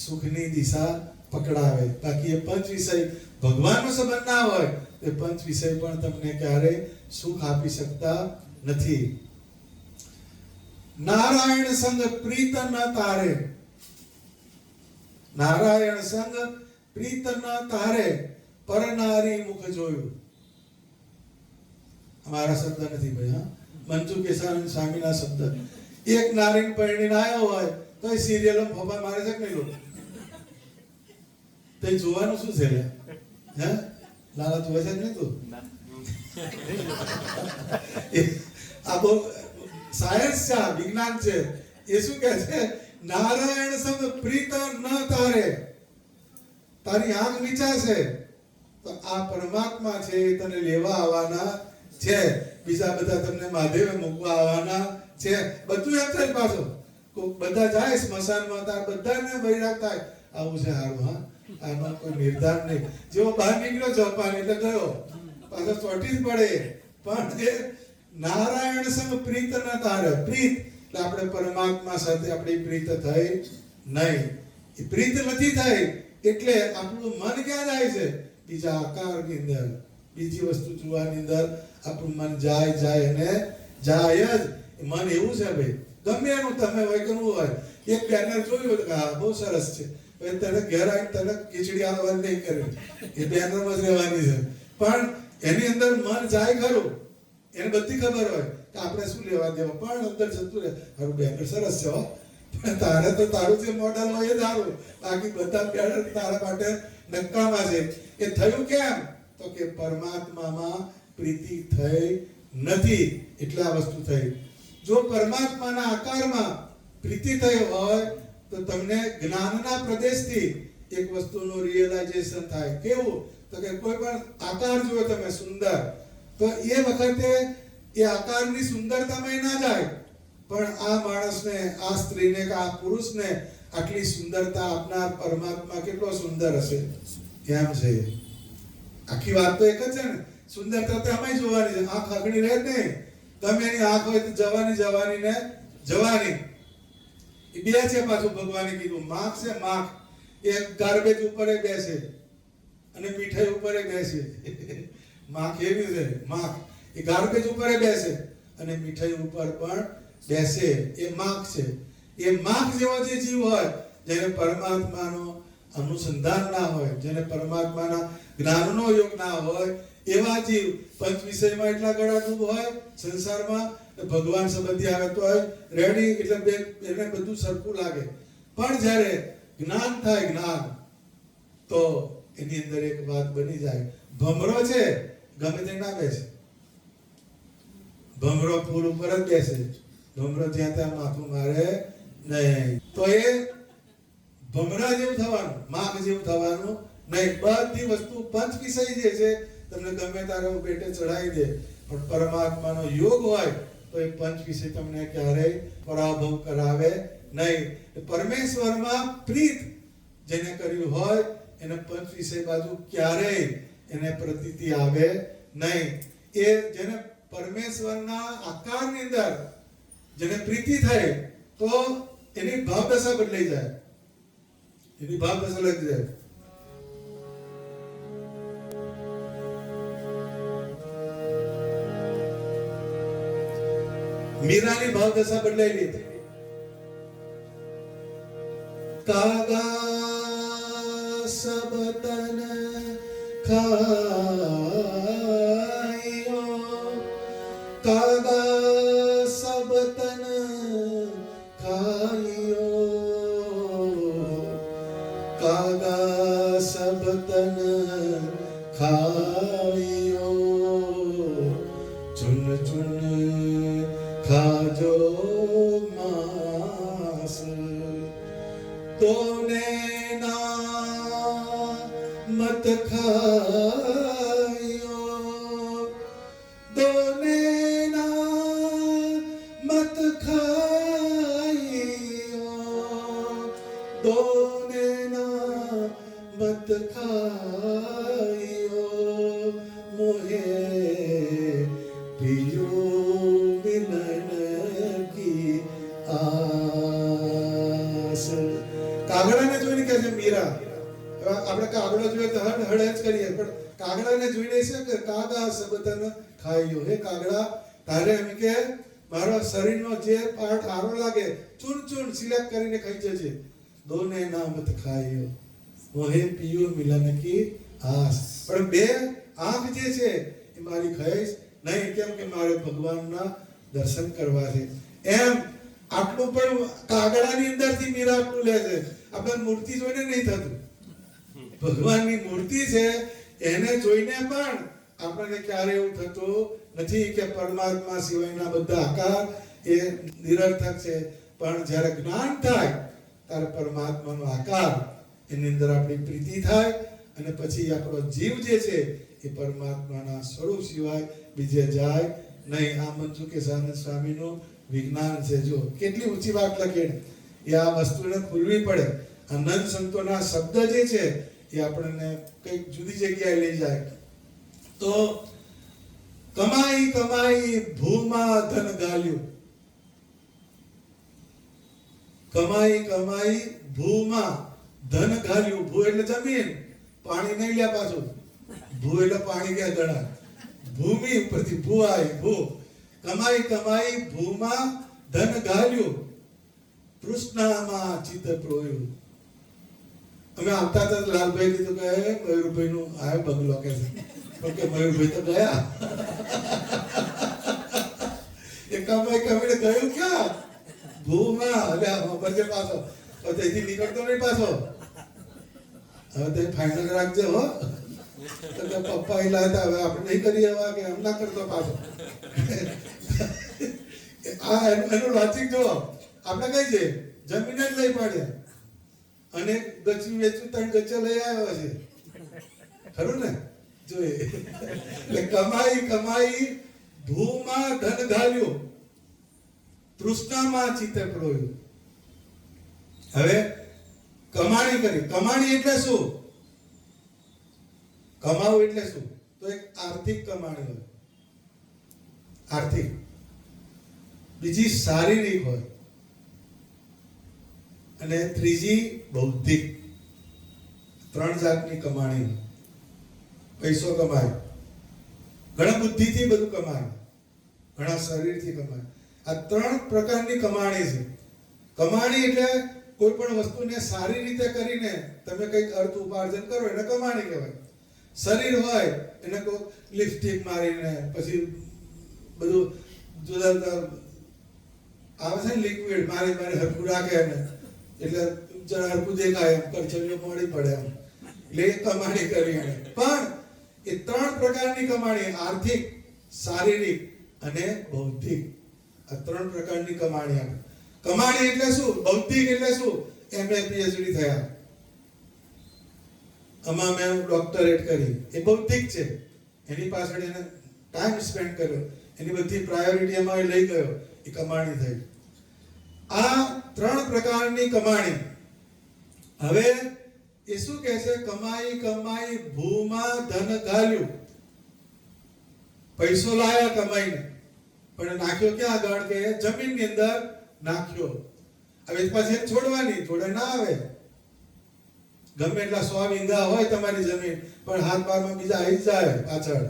સુખની દિશા પકડાવે. બાકી એ પંચ વિષય ભગવાનનો સંબંધ ના હોય એ પંચ વિષય પણ તમને ક્યારેય સુખ આપી શકતા નથી. નારાયણ સંગ પ્રીત ન તારે, નારાયણ સંગ પ્રીત ન તારે, પરનારી મુખ જોયું. અમારા શબ્દ નથી ભાઈ, હા, મંજુ કેસાનંદ સ્વામીના શબ્દ. એક નારીને પરણીને આવ્યો હોય તો એ સિરિયલ ફોફા મારે છે કે નહીં લોકો? તો જોવાનું શું છે? હે લાલા જોવે છે કે નહીં તું? આ બહુ સાયન્સ છે, વિજ્ઞાન છે. એ શું કહે છે? નારાયણ સંગ પ્રીત ન તારે, તારી આંખ વિચારશે તો આ પરમાત્મા છે એ તને લેવા આવવાના છે, બીજા બધા તમને મહાદેવે મૂકવા આવવાના છે. બધું એમ થાય પાછો. બધા જાય સ્મશાનમાં, તાર બધાને વૈરાગ થાય, આવું છે હારું. હા, આમાં કોઈ નિર્ધાર નહીં. જેવો બહાર નીકળ્યો જાપાન એટલે ગયો, પાછો ચોટી જ પડે. પણ એ નારાયણ સંગ પ્રીત ન તારે, પ્રીત એટલે આપણે પરમાત્મા સાથે આપણી પ્રીત થઈ નહીં. એ પ્રીત નથી થઈ એટલે આપણું મન ક્યાં જાય છે? બીજા આકારની અંદર, બીજી વસ્તુ જોવાની અંદર આપણું મન જાય જાય અને જાય જ. મન એવું છે ભાઈ, ગમે એનું તમે હોય કે હોય, એક બેનર જોયું કે હા બહુ સરસ છે, પછી તને ઘેર આવીને તને ખીચડી આવવાની નહીં કરે, એ બેનરમાં જ રહેવાની છે. પણ એની અંદર મન જાય ખરું, એને બધી ખબર હોય કે આપણે શું લેવા દેવા, પણ અંદર જતું રહે હારું બેનર સરસ છે હો, પણ તારે તો તારું જે મોડલ હોય એ સારું, બાકી બધા બેનર તારા માટે નકામા છે. એ થયું કેમ? તો કે પરમાત્મામાં પ્રીતિ થઈ નથી એટલે આ વસ્તુ થઈ. જો પરમાત્માના આકારમાં પ્રીતિ થઈ હોય તો તમને જ્ઞાનના પ્રદેશથી એક વસ્તુનું રિયલાઇઝેશન થાય. કેવું? તો કે કોઈ પણ આકાર જુઓ તમે સુંદર, તો એ વખતે એ આકારની સુંદરતામાં ના જાય, પણ આ માણસને, આ સ્ત્રીને કે આ પુરુષને આટલી સુંદરતા આપનાર પરમાત્મા કેટલો સુંદર હશે એમ છે. આખી વાત તો એક જ છે ને, સુંદરતા તો અમે જોવાની છે, આંખ આગળી રહે જ નહીં. તમે એની આંખ હોય તો જવાની ને જવાની. એ બે છે પાછું ભગવાને કીધું. માખ છે માખ, એ ગાર્બેજ ઉપર બેસે અને મીઠાઈ ઉપર બેસે. માખ એવી છે, માખ એ ગાર્બેજ ઉપર બેસે અને મીઠાઈ ઉપર પણ બેસે, એ માખ છે. એ માખ જેવો જે જીવ હોય, જેને પરમાત્માનો અનુસંધાન ના હોય, જેને પરમાત્માના જ્ઞાનનો યોગ ના હોય, એવા જીવ પંચ વિષયમાં એટલા ગળાડૂબ હોય સંસારમાં, ભગવાન સંબંધી આવે તો રેડી, એટલે એને બધું સરખું લાગે. પણ જ્યારે જ્ઞાન થાય, જ્ઞાન, તો એની અંદર એક વાત બની જાય. ભમરો છે ગમે તે ના બેસે, ભમરો ફૂલ ઉપર જ બેસે, ભમરો જ્યાં ત્યાં માથું મારે નહીં. તો એ ભમરા જેવું થવાનું, માખ જેવું થવાનું નહીં. બધી વસ્તુ પંચ વિષય જે છે તમને ગમે તારે પેટે ચડાવી દે, પણ પરમાત્માનો યોગ હોય તો એ પંચ વિષય તમને ક્યારેય પરાભવ કરાવે નહીં. પરમેશ્વરમાં પ્રીત જેને કર્યું હોય એને પંચ વિષય બાજુ ક્યારેય એને પ્રતીતિ આવે નહીં. એ જેને પરમેશ્વરના આકારની અંદર જેને પ્રીતિ થાય તો એની ભાવદશા બદલાઈ જાય, એની ભાવદશા લઈ જાય. મીરાની ભાવદશા બદલાયેલી હતી. કાગા સબ તન ખાયો, કાગા સબ તન ખાયો, કાગા સબ તન ખાયો, ચુન ચુન ખાજો માસ, તોને ના મત ખાયો, તોને ના મત ખાયો, તોને ના મત ખાયો, મોહે પિયો કાગડાને જોઈને કહે છે મીરા. આપણે કાગડો જોઈએ તો હડ હડ જ કરીએ, પણ કાગડાને જોઈને છે કે કાગા સબતન ખાયો, હે કાગડા તારે એમ કે મારો શરીરનો જે પાર્ટ સારો લાગે ચૂન ચૂન સિલેક્ટ કરીને ખાઈ જજે. દોને ના મત ખાયો, મોહે પિયો મિલન કી આસ. પણ બે આંખ જે છે એ મારી ખાઈશ નહીં, કેમ કે મારે ભગવાનના દર્શન કરવા છે. એમ આટલું પણ કાગડાની અંદરથી મીરા આટલું લે છે. આપણે મૂર્તિ જોઈને નહીં થતું, ભગવાનની મૂર્તિ છે એને જોઈને પણ આપણને ક્યારે એવું થતું નથી કે પરમાત્મા સિવાયના બધા આકાર એ નિરર્થક છે. પણ જ્યારે જ્ઞાન થાય ત્યારે પરમાત્માનો આકાર એની અંદર આપણી પ્રીતિ થાય, અને પછી આપણો જીવ જે છે એ પરમાત્માના સ્વરૂપ સિવાય બીજે જાય નહીં. આ મંજુકેશાનંદ સ્વામીનું વિજ્ઞાન છે. જો કેટલી ઊંચી વાત લખી, એ આ વસ્તુને ખુલવી પડે. અનંત સંતોના શબ્દ જે છે એ આપણને કઈક જુદી જગ્યાએ લઈ જાય. તો કમાઈ કમાઈ ભૂમાં ધન ગાલ્યું, કમાઈ કમાઈ ભૂમાં ધન ગાલ્યું. ભૂ એટલે જમીન, પાણી નહીં લ્યા પાછું, ભૂ એટલે પાણી કે ગણા, ભૂમિ ઉપરથી ભૂ આવી, ભૂ કમાઈ કમાઈ ભૂમાં ધન ગાલ્યું, તૃષ્ણામાં ચિત્ત પ્રોયું. અમે આવતા હતા લાલભાઈ કીધું કે મયુરભાઈ નું આવ્યો બંગલો કે છે, મયુરભાઈ તો ગયા. એ કમાઈ કમાઈને ગયું ક્યાં? ભૂમાં. એટલે બરજે પાછો તો તેથી નીકળતો નહીં પાછો. હવે તે ફાઇનલ રાખજે હો. તો પપ્પા એ લાવ્યા હવે આપણે નહીં કરીએ હવે કે એમ ના કરતો પાછો. આ એનું લોજિક જો આપણે કઈ છે જમીન જ લઈ પાડ્યા અને ગચ્યું વેચું 3 ગચ્ચા લઈ આવ્યો છે, ખરું ને? જોઈએ એટલે કમાઈ કમાઈ ભૂમાં ધન ગાલ્યું, તૃષ્ણામાં ચિત્તે પ્રોયું. હવે કમાણી કરી. કમાણી એટલે શું? કમાવું એટલે શું? તો એક આર્થિક કમાણી હોય, આર્થિક. બીજી શારીરિક હોય અને ત્રીજી બૌદ્ધિક. 3 જાતની કમાણી હોય. પૈસો કમાય, ઘણા બુદ્ધિથી બધું કમાય, ઘણા શરીરથી કમાય. આ 3 પ્રકારની કમાણી છે. કમાણી એટલે કોઈ પણ વસ્તુને સારી રીતે કરીને તમે કંઈક અર્થ ઉપાર્જન કરો એને કમાણી કહેવાય. શરીર હોય એને કોઈ લિપસ્ટિક મારીને પછી બધું જુદા જુદા આવે છે ને લિક્વિડ મારી હરખું રાખે એને એટલે જરા હરખું દેખાય એમ, કરચલીઓ મોડી પડે એમ, એટલે એ કમાણી કરી એને. પણ એ 3 પ્રકારની કમાણી, આર્થિક, શારીરિક અને બૌદ્ધિક, આ 3 પ્રકારની કમાણી આવે. કમાણી એટલે શું? બૌદ્ધિક એટલે શું? એમએ પીએચડી થયા, આમાં મેં ડોક્ટરેટ કરી, એ બૌદ્ધિક છે. એની પાછળ એને ટાઈમ સ્પેન્ડ કર્યો, એની બધી પ્રાયોરિટી એમાં લઈ ગયો, એ કમાણી થઈ. આ 3 પ્રકારની કમાણી. હવે એ શું કહે છે? કમાઈ કમાઈ ભૂમાં ધન ગાલ્યું. પૈસો લાયા કમાઈને, પણ નાખ્યો ક્યાં આગળ? કે જમીનની અંદર નાખ્યો. હવે પાછી છોડવાની, છોડે ના આવે. ગમે એટલા 100 વીંગા હોય તમારી જમીન, પણ હાથ બારમાં બીજા આવી જાય પાછળ,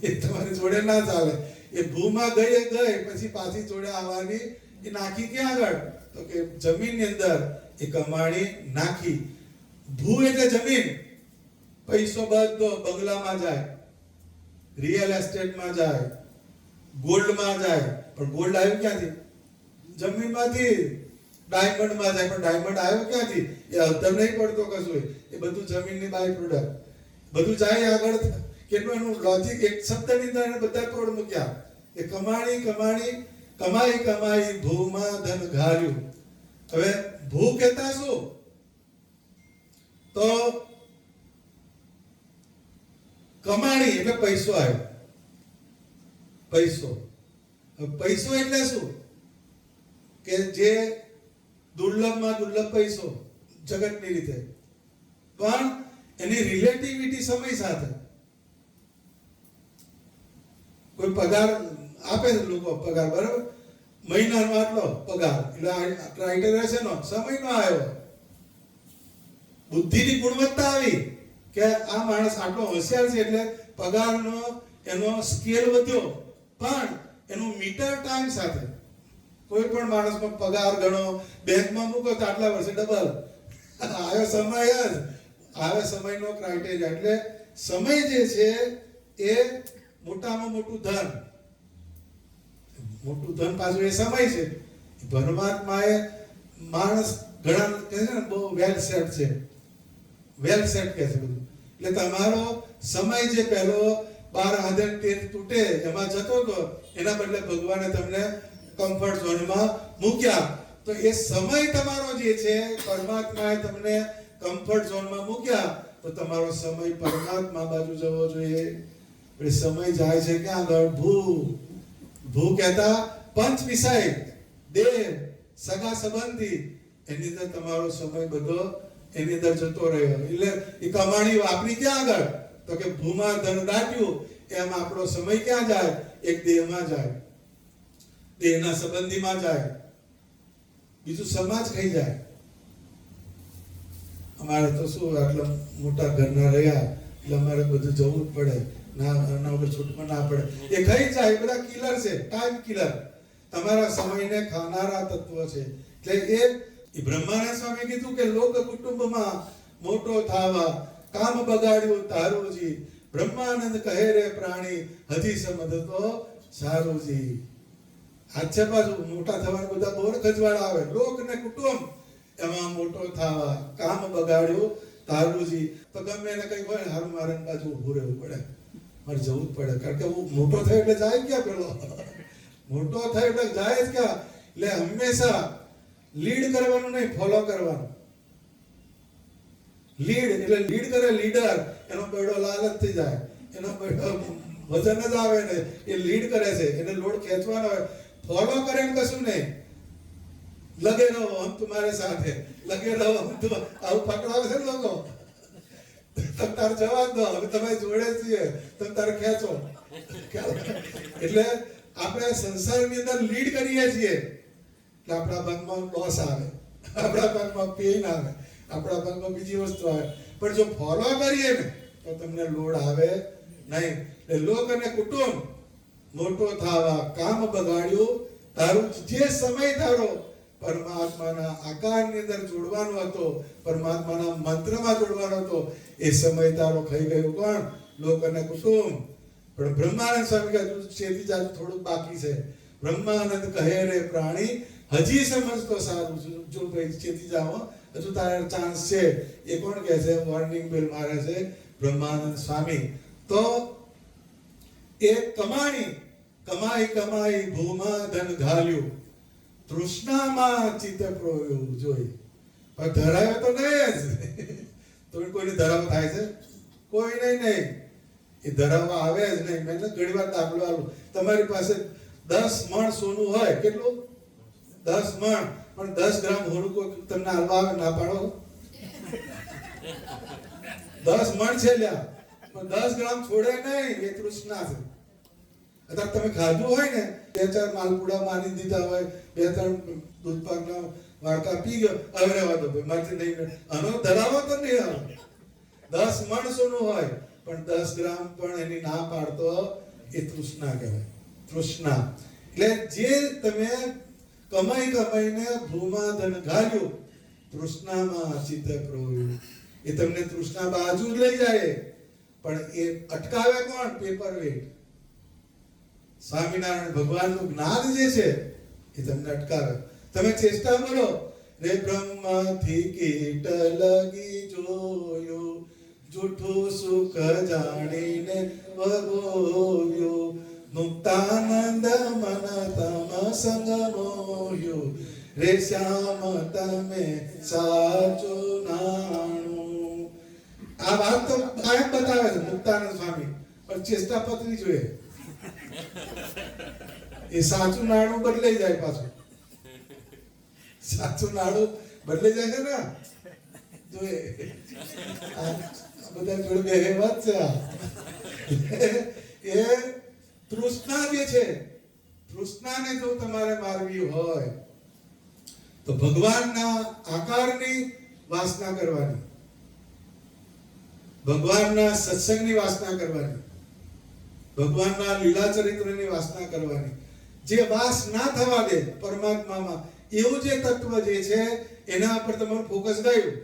એ તમારી જોડે ના ચાલે. એ ભૂમાં ગઈ પછી પાછી જોડે આવવાની. એ નાખી ક્યાં આગળ? તો કે જમીનની અંદર એ કમાણી નાખી. ભૂ એટલે જમીન. પૈસો બધો બંગલામાં જાય, રિયલ એસ્ટેટમાં જાય, ગોલ્ડમાં જાય. પણ ગોલ્ડ આવ્યું ક્યાંથી? જમીનમાંથી. ડાયમંડમાં જાય, પણ ડાયમંડ આવ્યો ક્યાંથી? એ અવતર નહીં પડતો કશું, એ બધું જમીનની બાય પ્રોડક્ટ. બધું જાય આગળ. કેટલું એનું લોજિક એક શબ્દની અંદર એને બધા તોડ મૂક્યા. એ કમાણી કમાણી કમાઈ કમાઈ ભૂમાં ધન ગાલ્યું. હવે ભૂ કહેતા શું? તો કમાણી એટલે પૈસો આવ્યો. પૈસો. પૈસો એટલે શું? કે જે દુર્લભમાં દુર્લભ પૈસો જગતની રીતે, પણ એની રિલેટિવિટી સમય સાથે. કોઈ પગાર આપે છે લોકો, પગાર બરાબર, મહિનાનો આટલો પગાર, એટલે ક્રાઇટેરિયા છે નો સમયનો આવ્યો. બુદ્ધિની ગુણવત્તા આવી કે આ માણસ આટલો હોશિયાર છે એટલે પગારનો એનો સ્કેલ વધ્યો, પણ એનું મીટર ટાઈમ સાથે. કોઈ પણ માણસનો પગાર ગણો, બેંકમાં મૂકો તો આટલા વર્ષે ડબલ આવ્યો સમય જ આવે. સમયનો ક્રાઇટેરિયા એટલે સમય જે છે એ મોટામાં મોટું ધન. મોટું ધન પાછું એ સમય છે. પરમાત્માએ માણસ ઘણા કહે છે ને બહુ વેલ સેટ છે, વેલ સેટ કહે છે બધું. એટલે તમારો સમય જે પહેલો 12 હાથે 13 તૂટે એમાં જતો હતો, એના બદલે ભગવાને તમને કમ્ફર્ટ ઝોનમાં મૂક્યા. તો એ સમય તમારો જે છે પરમાત્માએ તમને કમ્ફર્ટ ઝોનમાં મૂક્યા, તો તમારો સમય પરમાત્મા બાજુ જવો જોઈએ. એટલે સમય જાય છે ક્યાં આગળ? ભૂ. ભૂ કહેતા પંચ વિષય, દેહ, સગા સંબંધી, એની અંદર તમારો સમય બધો એની અંદર જતો રહ્યો. એટલે એ કમાણી વાપરી ક્યાં આગળ? તો કે ભૂમાં ધન દાટ્યું. એમ આપણો સમય ક્યાં જાય? એક દેહમાં જાય, દેહના સંબંધીમાં જાય, બીજું સમાજ ખાઈ જાય. અમારે તો શું આટલા મોટા ઘરના રહ્યા, એટલે અમારે બધું જવું જ પડે, ના એના વગર છૂટમાં ના પડે. એ ખાઈ જાય, બધા કિલર છે, ટાઈમ કિલર, તમારા સમયને ખાનારા તત્વ છે. એટલે એ બ્રહ્માનંદ સ્વામી કીધું કે લોક કુટુંબમાં મોટો થાવા કામ બગાડ્યું તારુજી, બ્રહ્માનંદ કહે રે પ્રાણી હજી સમજ તો સારુજી. આછે પાછું મોટા થવાના બધા બોર ખજવાડા આવે, લોક ને કુટુંબ એમાં મોટો થાવા કામ બગાડ્યું તારુજી. તો ગમે એને કઈ હોય હારું મારે બાજુ ઊભું રહેવું પડે, મારે જવું જ પડે, કારણ કે હું મોટો થયો એટલે જાય ક્યાં પેલો, મોટો થયો એટલે જાય જ ક્યાં. એટલે હંમેશા લીડ કરવાનું નહીં, ફોલો કરવાનું. લીડ એટલે લીડ કરે લીડર, એનો બેડો લાલ જ થઈ જાય, એનો બેડો વજન જ આવે ને, એ લીડ કરે છે, એને લોડ ખેંચવાનો હોય. ફોલો કરે એમ કશું નહીં, લગે રહો હમ તુમારે સાથે, લગે રહો હમ તુમ, આવું પકડાવે છે લોકો. તમે તાર જવા દો, હવે તમે જોડે છીએ, તમે તારે ખેંચો. એટલે આપણે સંસારની અંદર લીડ કરીએ છીએ એટલે આપણા ભાગમાં લોસ આવે, આપણા ભાગમાં પેઇન આવે, આપણા ભાગમાં બીજી વસ્તુ આવે. પણ જો ફોલો કરીએ ને તો તમને લોડ આવે નહીં. એટલે લોક અને કુટુંબ મોટો થાવા કામ બગાડ્યું તારું, જે સમય તારો પરમાત્માના આકારની અંદર જોડવાનો હતો, પરમાત્માના મંત્રમાં જોડવાનો હતો, એ સમય તારો ખાઈ ગયું કોણ? લોક અને કુટુંબ. પણ બ્રહ્માનંદ સ્વામી કહે ચેતી જાતું થોડુંક બાકી છે. બ્રહ્માનંદ કહે રે પ્રાણી હજી સમજતો સારું, જો ભાઈ ચેતી જાઓ, હજુ તારે ચાન્સ છે. એ કોણ કહે છે? વોર્નિંગ બેલ મારે છે બ્રહ્માનંદ સ્વામી. તો એ કમાઈ કમાઈ ભૂમા ધન ઘાલ્યું, તૃષ્ણામાં ચિત્ત પ્રોયું જોઈ, પણ ધરાયો તો નહીં જ. તો કોઈને ધરાવો થાય છે? કોઈ નહીં. એ ધરાવવા આવે જ નહીં. મેં ઘણી વાર દાખલો આલું, તમારી પાસે 10 મણ સોનું હોય, કેટલું? 10 મણ, પણ 10 ગ્રામ હોનું કોઈ તમને હાલવા આવે? ના પાડો. 10 મણ છે લ્યા, પણ 10 ગ્રામ છોડે નહીં, એ તૃષ્ણા છે. અત્યારે તમે ખાધું હોય ને, 2-4 માલપુડા મારી દીધા હોય, 2-3 દૂધપાકના વાડકા પી ગયો, હવે રહેવા દો ભાઈ, મારથી નહીં, આનો ધરાવો તો નહીં આવે. 10 મણ સોનું હોય પણ 10 ગ્રામ પણ એની ના પાડતો, એ તૃષ્ણા કહેવાય. તૃષ્ણા એટલે જે તમે કમાઈને ભૂમા ધન ઘાલ્યું, તૃષ્ણામાં ચિત્ત પ્રોયું, એ તમને તૃષ્ણા બાજુ જ લઈ જાય. પણ એ અટકાવે કોણ? Paper wet. સ્વામિનારાયણ ભગવાનનું જ્ઞાન જે છે એ તમને અટકાવે. તમે ચેષ્ટા કરો, રે બ્રહ્મથી કીટ લગી જોયું, જૂઠું સુખ જાણીને વગોયું, મુક્તાનંદ મન તમ સંગ મોયું, રે શ્યામ તમે સાચું નાણું. આ વાત તો કાયમ બતાવે છે મુક્તાનંદ સ્વામી, પણ ચેષ્ટા પત્રી જોઈએ. એ સાચું નાણું બદલાઈ જાય, પાછું સાચું નાણું બદલાઈ જાય છે ને. જોઈએ બધા જોડે બે વાત છે. એ તૃષ્ણા જે છે, તૃષ્ણાને જો તમારે મારવી હોય તો ભગવાનના આકારની વાસના કરવાની, ભગવાનના સત્સંગની વાસના કરવાની, ભગવાનના લીલા ચરિત્રની વાસના કરવાની. જે વાસ ના થવા દે પરમાત્મામાં, એવું જે તત્વ જે છે એના પર તમારું ફોકસ ગયું.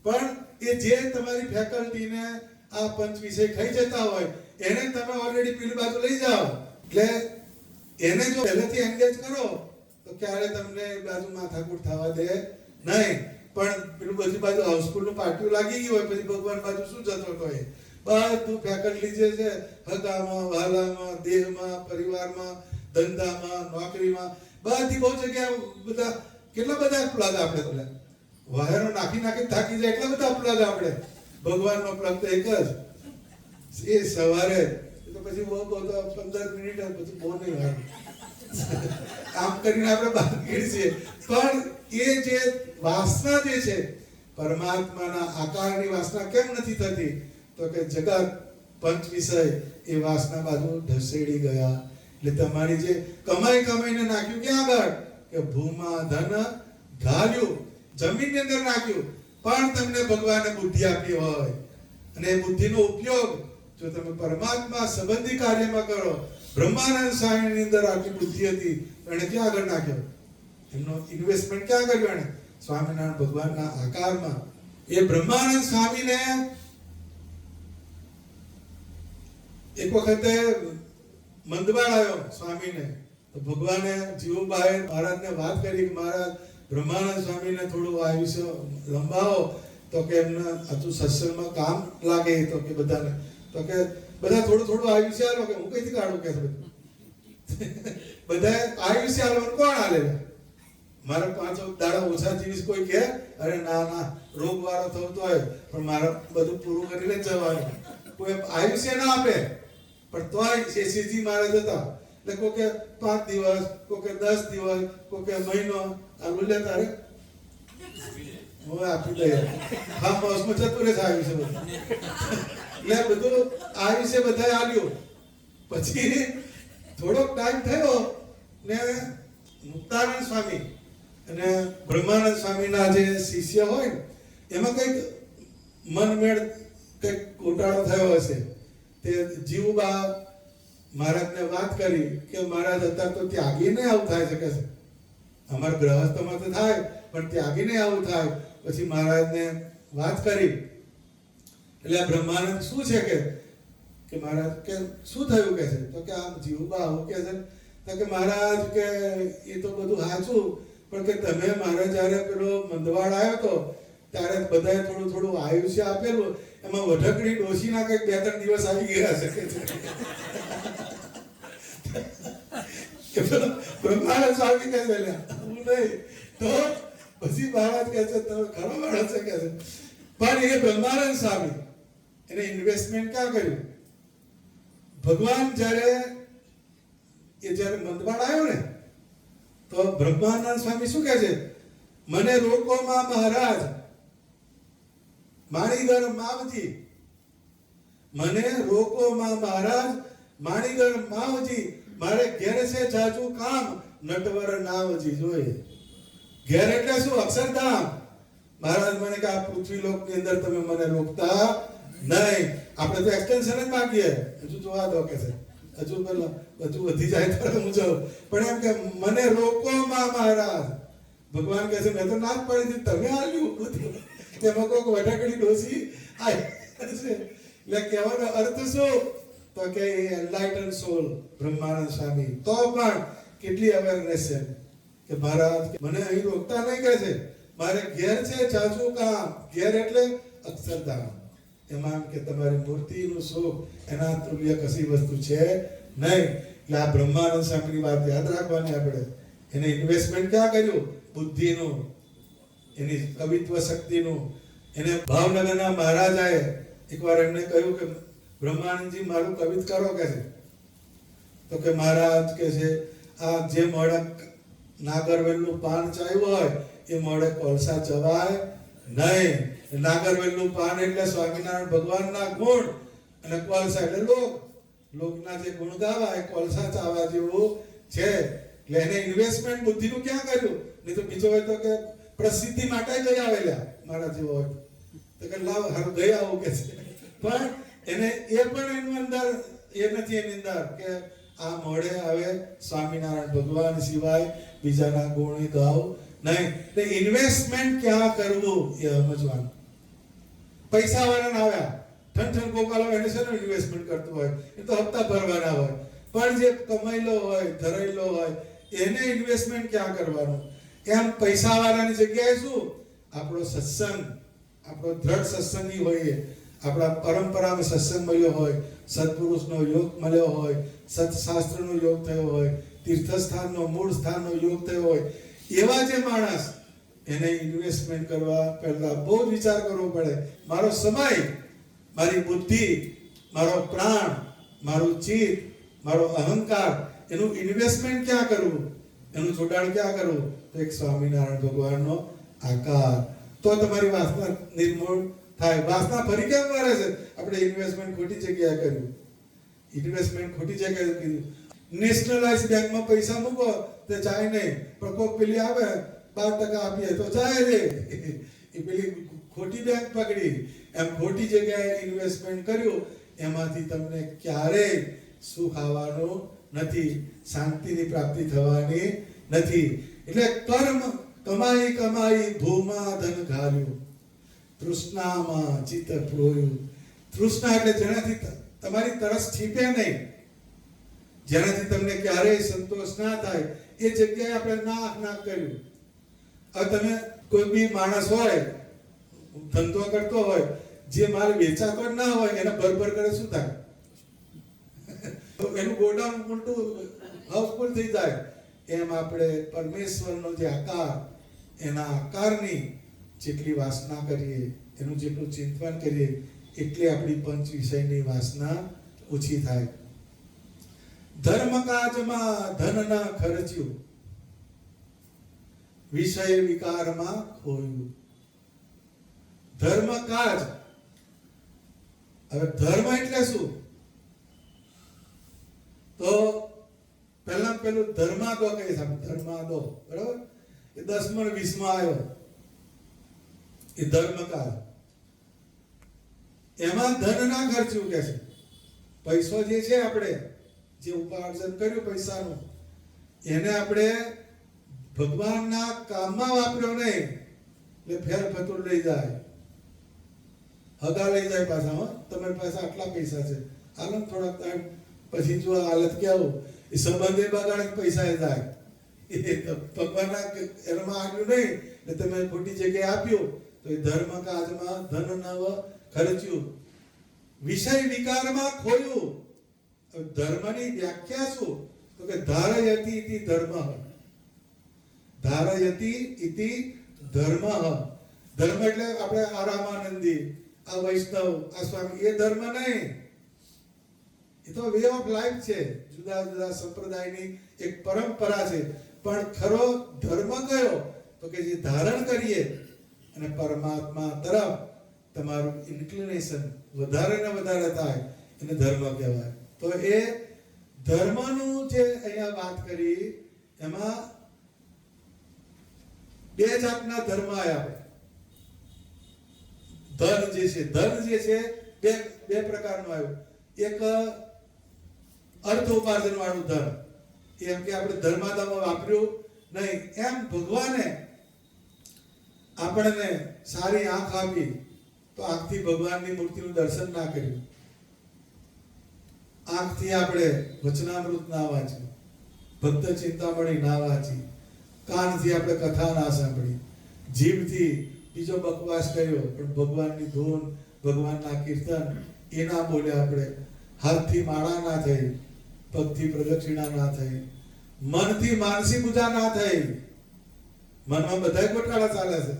પણ એ જે તમારી ફેકલ્ટીને આ પંચ વિષય ખાઈ જતા હોય, એને તમે ઓલરેડી પેલી બાજુ લઈ જાઓ. એટલે એને જો પહેલેથી એન્ગેજ કરો તો ક્યારે તમને એ બાજુ માથાકૂટ થવા દે નહીં. પણ પેલું બધી બાજુ હાઉસફુલનું પાટિયું લાગી ગયું હોય, પછી ભગવાન બાજુ શું જતો હોય? બધું ફેકલ્ટી જે છે, હગામાં, વહાલામાં, દેહમાં, પરિવારમાં, ધંધામાં, નોકરીમાં, બધી બહુ જગ્યાએ બધા કેટલા બધા પ્લગ આપણે તો વાયરો નાખી થાકી જાય, એટલા બધા પ્લગ આપણે. ભગવાનનો પ્લગ તો એક જ, એ સવારે તો પછી બહુ 15 મિનિટ પછી બહુ નહીં હોય, આમ કરીને આપણે બહાર નીકળીએ. પણ એ જે વાસના જે છે, પરમાત્માના આકારની વાસના કેમ નથી થતી? તો કે જગત પંચ વિષય એ વાસના બાજુ ઢસેડી ગયા. એટલે તમારી જે કમાઈને નાખ્યું ક્યાં આગળ? કે ભૂમા ધન ઘાલ્યું, જમીનની અંદર નાખ્યું. પણ તમને ભગવાને બુદ્ધિ આપી હોય અને એ બુદ્ધિનો ઉપયોગ જો તમે પરમાત્મા સંબંધી કાર્યમાં કરો, બ્રહ્માનંદ સ્વામીની અંદર આટલી બુદ્ધિ હતી તો એને ક્યાં આગળ નાખ્યો? એમનો ઇન્વેસ્ટમેન્ટ ક્યાં કર્યું એને? સ્વામિનારાયણ ભગવાનના આકારમાં. એ બ્રહ્માનંદ સ્વામીને એક વખતે મંદવાડ આવ્યો સ્વામીને, તો ભગવાને જીવુબાઈ મહારાજને વાત કરી કે મહારાજ બ્રહ્માનંદ સ્વામીને થોડું આયુષ્ય લંબાવો, તો કે એમને હજુ સત્સંગમાં કામ લાગે, તો કે બધાને, તો કે બધા થોડું થોડું આયુષ્ય આલો. કે હું કઈથી કાઢું કે બધા આયુષ્ય આલવાનું કોણ આલે? મારે 5 દાડા ઓછા જીવીશ કોઈ કે? અરે ના ના, રોગ વાળો થતો હોય પણ મારે બધું પૂરું કરીને જ જવાનું. કોઈ આયુષ્ય ના આપે પણ તોય એ સીધી મારે જતા. એટલે કોઈ કે 5 દિવસ, કોઈ કે 10 દિવસ, કોઈ કે મહિનો, આ બોલે તારે હું આપી દઈએ. હા, મોસમાં જતું રહે આયુષ્ય બધું. એટલે બધું આયુષ્ય બધાએ આલ્યું. પછી થોડોક ટાઈમ થયો ને મુક્તાનંદ સ્વામી અને બ્રહ્માનંદ સ્વામીના જે શિષ્ય હોય ને એમાં કંઈક મનમેળ કંઈક ઘોટાળો થયો હશે. તે જીવુબા મહારાજને વાત કરી કે મહારાજ અત્યારે તો ત્યાગીને આવું થાય શકે છે. અમારા ગ્રહસ્થમાં તો થાય પણ ત્યાગીને આવું થાય. પછી મહારાજને વાત કરી એટલે બ્રહ્માનંદ શું છે કે મહારાજ કે શું થયું કે છે? તો કે આમ જીવુબા આવું કે છે. તો કે મહારાજ કે એ તો બધું સાચું, પણ કે તમે મારે જ્યારે પેલો મંદવાડ આવ્યો તો ત્યારે બધાએ થોડું થોડું આયુષ્ય આપેલું, એમાં વઢકડી ડોશીના કંઈક 2-3 દિવસ આવી ગયા છે કે પેલો બ્રહ્માનંદ સ્વામી કહે છે હું નહીં. તો પછી મહારાજ કહે છે તમે ખરો માણસ છે કે છે. પણ એ બ્રહ્માનંદ સ્વામી એને ઇન્વેસ્ટમેન્ટ ક્યાં કર્યું? ભગવાન જ્યારે મંદવાડ આવ્યો ને તો બ્રહ્માનંદ સ્વામી શું કહે છે? મને રોકોમાં મહારાજ માણીગર માવજી, મને રોકોમાં મહારાજ માણીગર માવજી, મારે ઘેર છે જાજુ કામ નટવર નાવજી જોઈએ. ઘેર એટલે શું? અક્ષરધામ. મહારાજ મને કે આ પૃથ્વીલોકની અંદર તમે મને રોકતા નહીં. આપણે તો એક્સટેન્શન જ માંગીએ, હજુ જોવા દો કે છે, હજુ પેલા બધું વધી જાય તો હું જાઉં. પણ એમ કે મને રોકોમાં મહારાજ. ભગવાન કહે છે મેં તો ના જ પડી હતી, તમે આવ્યું બધું. તેમાં કોઈક વઢકડી ડોસી આવી છે. એટલે કહેવાનો અર્થ શું? તો કે એનલાઇટન સોલ બ્રહ્માનંદ સ્વામી તો પણ કેટલી અવેરનેસ છે કે મહારાજ મને અહીં રોકતા નહીં કહે છે. મારે ઘેર છે જાજુ કામ. ઘેર એટલે અક્ષરધામ. એમાં કે તમારી મૂર્તિનું સુખ એના તુલ્ય કશી વસ્તુ છે નહીં. એટલે આ બ્રહ્માનંદ સ્વામીની વાત યાદ રાખવાની આપણે. એને ઇન્વેસ્ટમેન્ટ ક્યાં કર્યું? બુદ્ધિનું, એની કવિત્વ શક્તિનું. એને ભાવનગરના મહારાજાએ એકવાર એમને કહ્યું કે બ્રહ્માનંદજી મારું કવિત કરો કે છે. તો કે મહારાજ કે છે આ જે મોડે નાગરવેલનું પાન ચાવ્યું હોય એ મોડે કોલસા ચવાય નહીં. નાગરવેલનું પાન એટલે સ્વામિનારાયણ ભગવાનના ગુણ અને કોલસા એટલે લોકના જે ગુણ ગાવા એ કોલસા ચાવા જેવું છે. એટલે એને ઇન્વેસ્ટમેન્ટ બુદ્ધિનું ક્યાં કર્યું? નહીં તો બીજો હોય તો કે પ્રસિદ્ધિ માટે જઈ આવેલા મારા જેવો હોય તો કે લાવ હારું ગઈ આવું કે છે. પણ એને એ પણ એની અંદર એ નથી એની અંદર કે આ મોડે આવે સ્વામિનારાયણ ભગવાન સિવાય બીજાના ગુણ ગાવ નહીં. એટલે ઇન્વેસ્ટમેન્ટ ક્યાં કરવું એ સમજવાનું. પૈસા વાળાને આવ્યા ઠન ગોપાલ એને છે ને ઇન્વેસ્ટમેન્ટ કરતું હોય એ તો હપ્તા ભરવાના હોય. પણ જે કમાયેલો હોય ધરાયેલો હોય એને ઇન્વેસ્ટમેન્ટ ક્યાં કરવાનું? એમ પૈસા વાળાની જગ્યાએ શું આપણો સત્સંગ, આપણો દ્રઢ સત્સંગી હોઈએ, આપણા પરંપરામાં સત્સંગ મળ્યો હોય, સત્પુરુષનો યોગ મળ્યો હોય, સત્શાસ્ત્રનો યોગ થયો હોય, તીર્થસ્થાનનો મૂળ સ્થાનનો યોગ થયો હોય, એવા જે માણસ એને ઇન્વેસ્ટમેન્ટ કરવા પહેલા બહુ વિચાર કરવો પડે. મારો સમય, મારી બુદ્ધિ, મારો પ્રાણ, મારું ચિત્ત, મારો અહંકાર, એનું ઇન્વેસ્ટમેન્ટ ક્યાં કરવું? એનું જોડાણ ક્યાં કરવું? તો એક સ્વામિનારાયણ ભગવાનનો આકાર. તો તમારી વાસના નિર્મૂળ થાય. વાસના ફરી કેમ કરે છે? આપણે ઇન્વેસ્ટમેન્ટ ખોટી જગ્યાએ કર્યું. ઇન્વેસ્ટમેન્ટ ખોટી જગ્યાએ કર્યું. નેશનલાઇઝ બેંકમાં પૈસા મૂકો તો જાય નહીં, પણ કોક પેલી આવે 12% આપીએ તો જાય રે. એ પેલી ખોટી બેંક પકડી. એમ ખોટી જગ્યાએ ઇન્વેસ્ટમેન્ટ કર્યું એમાંથી તમને ક્યારેય સુખ આવવાનું નથી, શાંતિની પ્રાપ્તિ થવાની નથી. એટલે કર્મ કમાઈ કમાઈ ભૂમાં ધન ઘાલ્યું, તૃષ્ણામાં ચિત્ત પ્રોયું. તૃષ્ણા એટલે જેનાથી તમારી તરસ છીપે નહીં, જેનાથી તમને ક્યારેય સંતોષ ના થાય એ જગ્યાએ આપણે ના કર્યું. હવે તમે કોઈ બી માણસ હોય, ધંધો કરતો હોય, જે માલ વેચાતો ના હોય એને ભરભર કરે શું થાય? એનું ગોડાઉન મોટું હાઉસફુલ થઈ જાય. એમ આપણે પરમેશ્વરનો જે આકાર, એના આકારની જેટલી વાસના કરીએ, એનું જેટલું ચિંતન કરીએ, એટલી આપણી પંચ વિષયની વાસના ઓછી થાય. ધર્મ કાજમાં ધન ન ખર્ચ્યું, વિષય વિકારમાં ખોયું. ધર્મ કાજ, હવે ધર્મ એટલે શું? તો પેલું ધર્માદો કહે છે, ધર્માદો, બરાબર? એ 10મા 20મા આવ્યો, એ ધર્મ કાજ. એમાં ધન ના ખર્ચ્યું કે છે. પૈસો જે છે આપણે જે ઉપાર્જન કર્યું પૈસાનું, એને આપણે ભગવાનના કામમાં વાપર્યો નહીં, એટલે ફેર ફતુર લઈ જાય, હગા લઈ જાય પાછા. તમારી પાસે આટલા પૈસા છે, હાલો થોડાક ટાઈમ પછી જો હાલત કેવું, એ સંબંધે બગાડે પૈસા એ જાય. એ ભગવાનના એમાં આવ્યું નહીં એટલે તમે ખોટી જગ્યાએ આપ્યું, તો એ ધર્મ કાજમાં ધન નવ ખર્ચ્યું, વિષય વિકારમાં ખોયું. ધર્મની વ્યાખ્યા શું? તો કે ધારયતિ ઇતિ ધર્મ, ધારયતિ ઇતિ ધર્મ. ધર્મ એટલે આપણે આ રામાનંદી, આ વૈષ્ણવ, આ સ્વામી, એ ધર્મ નહીં. એ તો વે ઓફ લાઈફ છે, જુદા જુદા સંપ્રદાયની એક પરંપરા છે. પણ ખરો ધર્મ કયો? તો કે જે ધારણ કરીએ અને પરમાત્મા તરફ તમારું ઇન્ક્લિનેશન વધારે ને વધારે થાય એને ધર્મ કહેવાય. તો એ ધર્મનું જે અહીંયા વાત કરી, એમાં બે જાતના ધર્મ આવ્યા. ધન જે છે બે પ્રકારનું આવ્યું. એક અર્થ ઉપાર્જન વાળું ધન, એમ કે આપણે ધર્માદામાં વાપર્યું નહીં. એમ ભગવાને આપણને સારી આંખ આપી, તો આંખથી ભગવાનની મૂર્તિનું દર્શન ના કર્યું, આંખથી આપણે વચનામૃત ના વાંચ્યું, ભક્ત ચિંતામણી ના વાંચી, કાનથી આપણે કથા ના સાંભળી, જીભથી બીજો બકવાસ કર્યો, પણ ભગવાનની ધૂન, ભગવાનના કીર્તન એ ના બોલ્યા આપણે, હાથથી માળા ના થઈ, પગથી પ્રદક્ષિણા ના થઈ, મનથી માનસી પૂજા ના થઈ. મનમાં બધાય ગોટાળા ચાલે છે,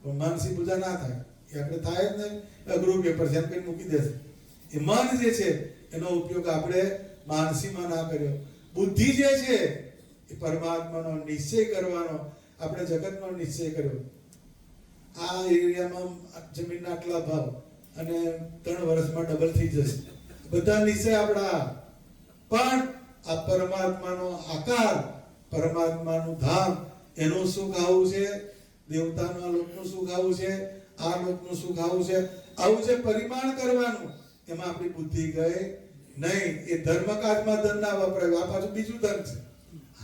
પણ માનસી પૂજા ના થાય. એ આપણે થાય જ નહીં, અઘરું પેપર છે એમ કઈ મૂકી દેશે. એ મન જે છે એનો ઉપયોગ આપણે માનસીમાં ના કર્યો. બુદ્ધિ જે છે એ પરમાત્માનો નિશ્ચય કરવાનો આપણે જગતનો નિશ્ચય કર્યો. આ એરિયામાં જમીનના આટલા ભાવ અને 3 વર્ષમાં ડબલ થઈ જશે, બધા નિશ્ચય આપણા. પણ આ પરમાત્માનો આકાર, પરમાત્માનું ધામ, એનું સુખ આવું છે, દેવતાના લોકનું સુખ આવું છે, આ લોકનું સુખ આવું છે, આવું છે પરિમાણ કરવાનું. એમાં આપણી બુદ્ધિ ગઈ નહીં. એ ધર્મકાજમાં ધન ના વપરાયું, આ પાછું બીજું ધન છે.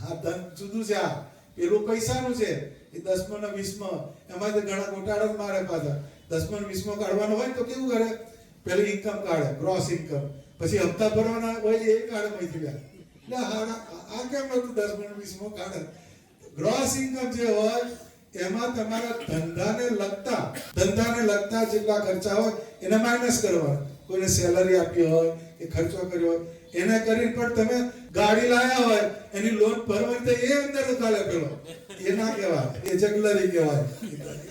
આ ધન જુદું છે. આ પેલું પૈસાનું છે, એ 10મો ને 20મો, એમાં તો ઘણા ગોટાળા જ મારે પાછા. 10મો ને 20મો કાઢવાનો હોય તો કેવું કરે? પેલી ઇન્કમ કાઢે, ગ્રોસ ઇન્કમ, પછી હપ્તા ભરવાના હોય એ કાઢે મહિથી. એટલે આ કેમ હતું? 10મો ને 20મો કાઢે. ગ્રોસ ઇન્કમ જે હોય એમાં તમારા ધંધાને લગતા જેટલા ખર્ચા હોય એને માઇનસ કરવાના. કોઈને સેલરી આપી હોય કે ખર્ચો કર્યો હોય એને કરીને, પણ તમે ગાડી લાયા હોય એની લોન ભરવાની તો એ અંદર ઉતારે પેલો, એ ના કહેવાય, એ જગલરી કહેવાય.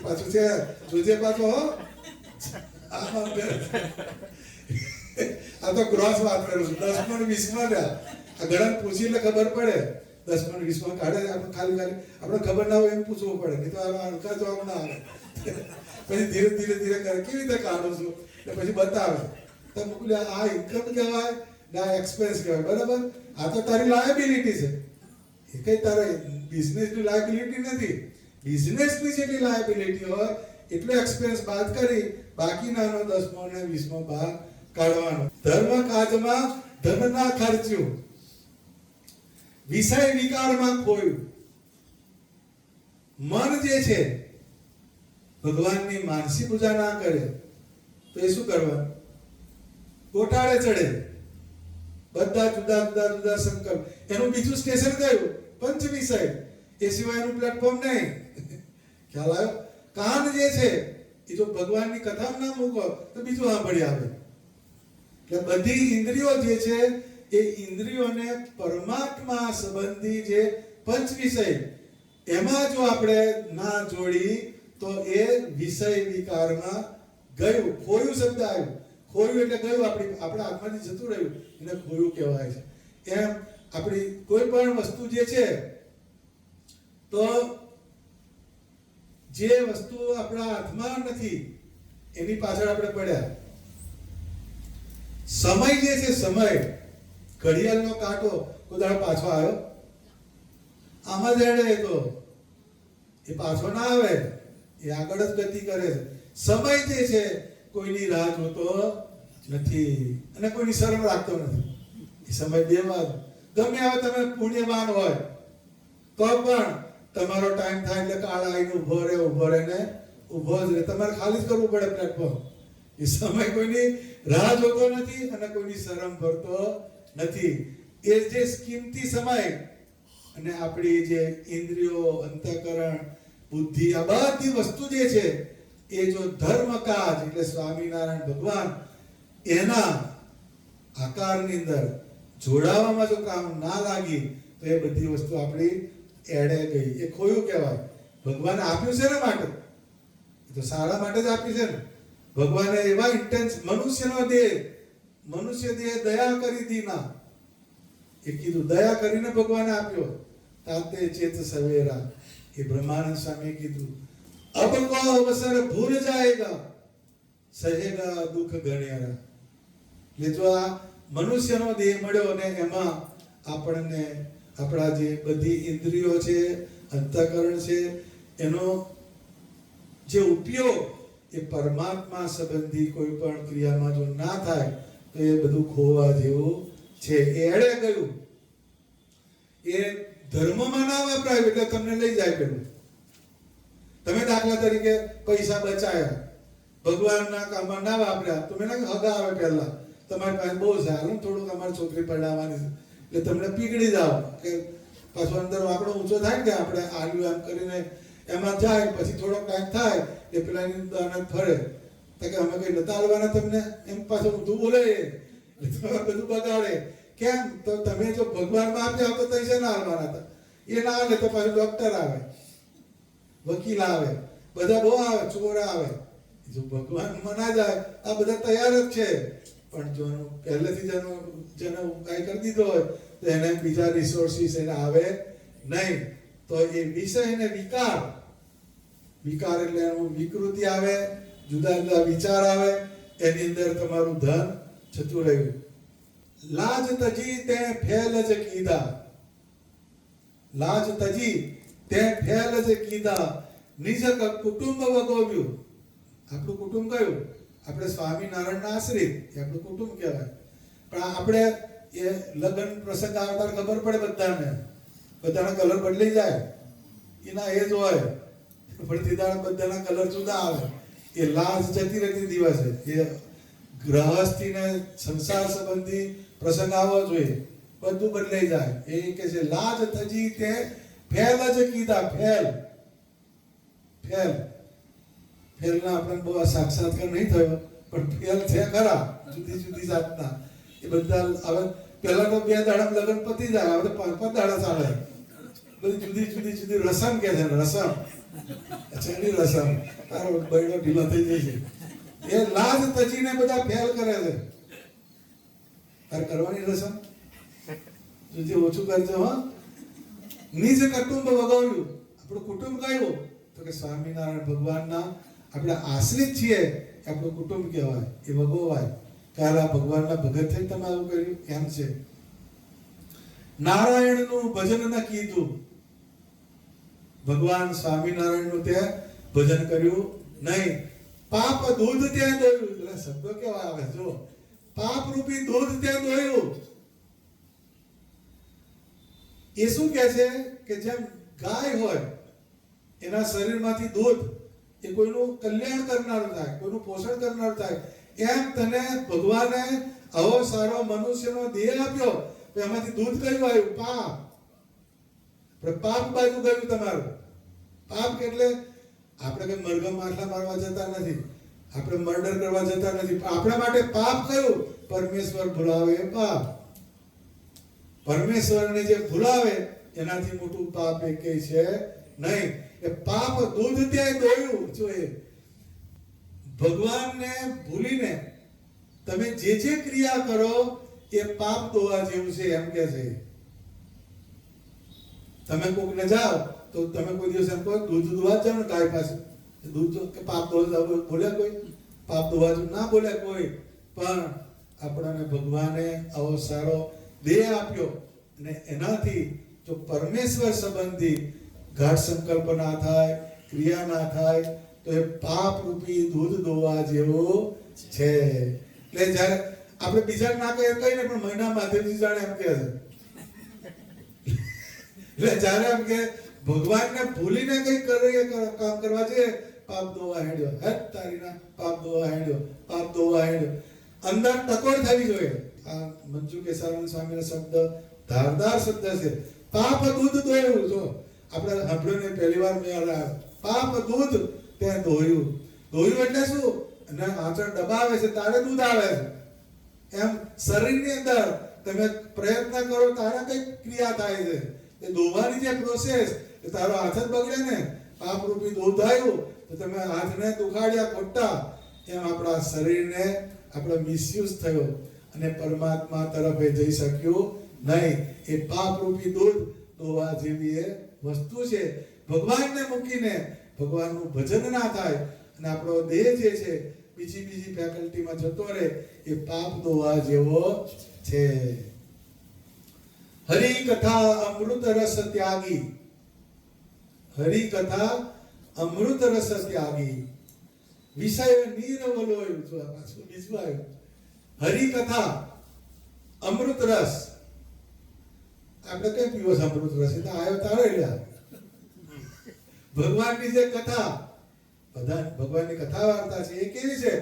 પાછું છે જોજે પાછો હો. આ તો ગ્રોસ વાત કરું છું. 10મો ને 20મો આ ઘણા પૂછી એટલે ખબર પડે. 10મો ને 20મો કાઢે આપણે ખાલી આપણે ખબર ના હોય એમ પૂછવું પડે, નહીં તો હલકા જવાબ ના આવે. પછી ધીરે ધીરે કરે, કેવી રીતે કાઢું છું એટલે પછી બતાવે. તો મોકલે આ ઇન્કમ કહેવાય ને આ એક્સપેન્સ કહેવાય, બરાબર? આ તો તારી લાયબિલિટી છે, એ કઈ તારે બિઝનેસની લાયબિલિટી નથી. બિઝનેસની જેટલી લાયબિલિટી હોય એટલો એક્સપેન્સ બાદ કરી બાકીનાનો 10મો ને 20મો ભાગ કાઢવાનો. ધર્મ કાજમાં ધન ના ખર્ચ્યું, વિષય વિકારમાં ખોયું. મન જે છે ભગવાનની માનસી પૂજા ના કરે તો એ શું કરવાનું? ગોટાળે ચડે. બધા જુદા જુદા જુદા સંકલ્પ. એનું બીજું સ્ટેશન કયું? પંચ વિષય. એ સિવાયનું પ્લેટફોર્મ નહીં. ખ્યાલ આવ્યો? કાન જે છે એ જો ભગવાનની કથામાં ના મૂકો તો બીજું સાંભળી આવે. કે બધી ઇન્દ્રિયો જે છે એ ઇન્દ્રિયોને પરમાત્મા સંબંધી જે પંચ વિષય એમાં જો આપણે ના જોડી તો એ વિષય વિકારમાં ગયું. ખોયું શબ્દ આવ્યો. ખોયું એટલે ગયું, આપણા હાથમાંથી જતું રહ્યું, એને ખોયું કહેવાય છે. એમ આપણી કોઈ પણ વસ્તુ જે છે તો જે વસ્તુ આપણા હાથમાં નથી એની પાછળ આપણે પડ્યા. સમય જે છે, સમય ઘડિયાળનો કાંટો કોઈ દાડો પાછો આવ્યો? આમાં જ એડે તો એ પાછો ના આવે, એ આગળ જ ગતિ કરે છે. સમય જે છે કોઈની રાહ જોતો નથી અને કોઈની શરમ રાખતો નથી. એ સમય બેમાં ગમે આવે. તમે પુણ્યવાન હોય તો પણ તમારો ટાઈમ થાય એટલે કાળ આવીને ઉભો રહે ને ઉભો જ રહે. તમારે ખાલી જ કરવું પડે પ્લેટફોર્મ. એ સમય કોઈની રાહ જોતો નથી અને કોઈની શરમ ભરતો નથી. એ જે કિંમતી સમય અને આપણી જે ઇન્દ્રિયો, અંતઃકરણ, બુદ્ધિ, આ બધી વસ્તુ જે છે એ જો ધર્મ કાજ એટલે સ્વામિનારાયણ ભગવાન એના આકારની અંદર જોડાવામાં જો કામ ના લાગી તો એ બધી વસ્તુ આપણી એડે ગઈ. એ ખોયું કહેવાય. ભગવાને આપ્યું છે ને માટે, એ તો સારા માટે જ આપ્યું છે ને. ભગવાને એવા ઇન્ટેન્સ મનુષ્ય દેહ દયા કરી દીના. એ કીધું દયા કરીને ભગવાને આપ્યો. તાતે ચેત સવેરા. એ બ્રહ્માનંદ સ્વામીએ કીધું અબ કો અવસર ભૂલ જાયેગા સહેગા દુઃખ ગણ્યારા. એટલે જો આ મનુષ્યનો દેહ મળ્યો ને એમાં આપણને આપણા જે બધી ઇન્દ્રિયો છે, અંતઃકરણ છે, એનો જે ઉપયોગ એ પરમાત્મા સંબંધી કોઈ પણ ક્રિયામાં જો ના થાય તો એ બધું ખોવા જેવું છે. એ એડે ગયું. એ ધર્મમાં ના વપરાય એટલે તમને લઈ જાય પેલું. તમે દાખલા તરીકે પૈસા બચાયા, ભગવાનના કામમાં ના વાપર્યા, તમે ના હગા આવે પહેલા તમારી પાસે બહુ છે, હાલો થોડુંક અમારી છોકરી પરણાવવાની છે એટલે તમને પીગળી જાવ કે પાછો અંદર વાંકડો ઊંચો થાય કે આપણે આલ્યું એમ કરીને એમાં જાય. પછી થોડોક ટાઈમ થાય એ પેલાની દાનત ફરે તો કે અમે કઈ નતા હાલવાના તમને, એમ પાછું ઊંધું બોલે, બધું બગાડે. કેમ? તો તમે જો ભગવાનમાં આપ્યા તો તૈસે ના હાલવાના હતા. એ ના હાલે તો પાછું ડોક્ટર આવે, વકીલ આવે, બધા બહુ આવે, ચોર આવે. જો ભગવાનમાં ના જાય આ બધા તૈયાર જ છે. પણ જો પહેલેથી જેનો ઉપાય કરી દીધો હોય તો એને બીજા રિસોર્સિસ એને આવે નહીં. તો એ વિષય ને વિકાર એટલે એનું વિકૃતિ આવે, જુદા જુદા વિચાર આવે, એની અંદર તમારું ધન જતું રહ્યું. લાજ તજી તે ફેલ જ કીધા. લાજ તજી તે ફેલ જ કીધા. નિજ કુટુંબ વગોવ્યું. આપણું કુટુંબ કયું? આપણે સ્વામિનારાયણના આશ્રિત, એ આપણું કુટુંબ કહેવાય. પણ આપણે એ લગ્ન પ્રસંગ આવતા ખબર પડે બધાના કલર બદલાઈ જાય. એના એ જ હોય પણ બધાના કલર જુદા આવે. એ લાજ જતી રહેતી દિવસે. એ ગ્રહસ્થીને સંસાર સંબંધી પ્રસંગ આવવો જોઈએ, બધું બદલાઈ જાય. એ કે છે લાજ તજી તે ફેલ જ કીધા. ફેલના આપણને બહુ સાક્ષાત્કાર નહીં થયો પણ ફેલ છે ખરા જુદી જુદી જાતના. એ બધા હવે પહેલા તો 2 દાડા લગ્ન પતી જાય, હવે 5 દાડા ચાલે. બધી જુદી રસમ કે છે, રસમ છેલ્લી રસમ. તારો બૈડો ઢીલો થઈ જશે. એ લાજ તજીને બધા ફેલ કરે છે. તારે કરવાની રસમ જે ઓછું કરજો. હા, નિજ કુટુંબ વગાવ્યું. આપણું કુટુંબ કયું? તો કે સ્વામિનારાયણ ભગવાનના આપણે આશ્રિત છીએ, આપણું કુટુંબ કહેવાય. એ ભગવાય કાલા ભગવાનના ભગત થઈ તમે આવું કર્યું એમ છે. નારાયણનું ભજન ન કીધું. ભગવાન સ્વામિનારાયણનું તે ભજન કર્યું નહીં. પાપ દૂધ ત્યાં દોયું. એટલે શબ્દો કેવા આવે જો, પાપ રૂપી દૂધ ત્યાં દોયું. એ શું કહે છે કે જેમ ગાય હોય એના શરીરમાંથી દૂધ એ કોઈનું કલ્યાણ કરનારું થાય, કોઈનું પોષણ કરનારું થાય, એમ તને ભગવાને આવો સારો મનુષ્યનો દેહ આપ્યો. એમાંથી દૂધ કયું આવ્યું? પાપ. પણ પાપ બાજુ ગયું તમારું. પાપ એટલે આપણે કઈ મરઘમ માછલા મારવા જતા નથી, આપણે મર્ડર કરવા જતા નથી. આપણા માટે પાપ કયું? પરમેશ્વર ભૂલાવે એ પાપ. પરમેશ્વરને જે ભૂલાવે એનાથી મોટું પાપ એ કઈ છે નહીં. એ પાપ દૂધ ત્યાં દોયું. જો એ ભગવાનને ભૂલીને તમે જે ક્રિયા કરો એ પાપ દોવા જેવું છે એમ કે છે. તમે કોકને જાઓ તો તમે કોઈ દિવસ એમ કહો દૂધ દોવા જાવ ને ગાય પાસે, દૂધ કે પાપ દોવા બોલ્યા કોઈ? પાપ દોવા ના બોલ્યા કોઈ. પણ આપણને ભગવાને આવો સારો દેહ આપ્યો અને એનાથી જો પરમેશ્વર સંબંધી ગાઢ સંકલ્પ ના થાય, ક્રિયા ના થાય તો એ પાપ રૂપી દૂધ દોવા જેવો છે. એટલે જ્યારે આપણે બીજા ના કહીને પણ મહિના માધ્યમથી જાણે એમ કહે છે. એટલે જ્યારે એમ કે ભગવાનને ભૂલીને કઈ કામ કરવા છે, પાપ દોવા હેડ્યો, હે તારીના પાપ દોવા હેડ્યો, પાપ દોવા હેડ્યો. અંદર ટકોર થવી જોઈએ. આ મંજુ કેસારામ સ્વામીનો શબ્દ ધારદાર શબ્દ છે. પાપ દૂધ દોયું. જો આપણે સાંભળ્યું ને પહેલી વાર મેં આવ્યા, પાપ દૂધ ત્યાં દોયું. દોયું એટલે શું? અને આંચળ દબાવે છે તારે દૂધ આવે છે. એમ શરીરની અંદર તમે પ્રયત્ન કરો તારે કઈ ક્રિયા થાય છે. એ દોવાની જે પ્રોસેસ, એ તારો હાથ જ બગડે ને. પાપ રૂપી દૂધ આવ્યું તો તમે હાથને દુખાડ્યા ખોટા. એમ આપણા શરીરને આપણો મિસયુઝ થયો અને પરમાત્મા તરફ એ જઈ શક્યું નહીં. એ પાપ રૂપી દૂધ દોવા જેવી એ વસ્તુ છે. ભગવાનને મૂકીને ભગવાનનું ભજન ના થાય અને આપણો દેહ જે છે બીજી ફેકલ્ટીમાં જતો રહે, એ પાપ દોવા જેવો છે. હરિ કથા અમૃત રસ ત્યાગી. હરિ કથા અમૃત રસ ત્યાગી. વિષય નિરવલોય. જો પાછું બીજું આવ્યું. હરિ કથા અમૃત રસ. આપણે કઈ પીવો છે અમૃત રસ? એટલે આવ્યો તારો લ્યા. ભગવાનની જે કથા, બધા ભગવાનની કથા વાર્તા છે એ કેવી છે?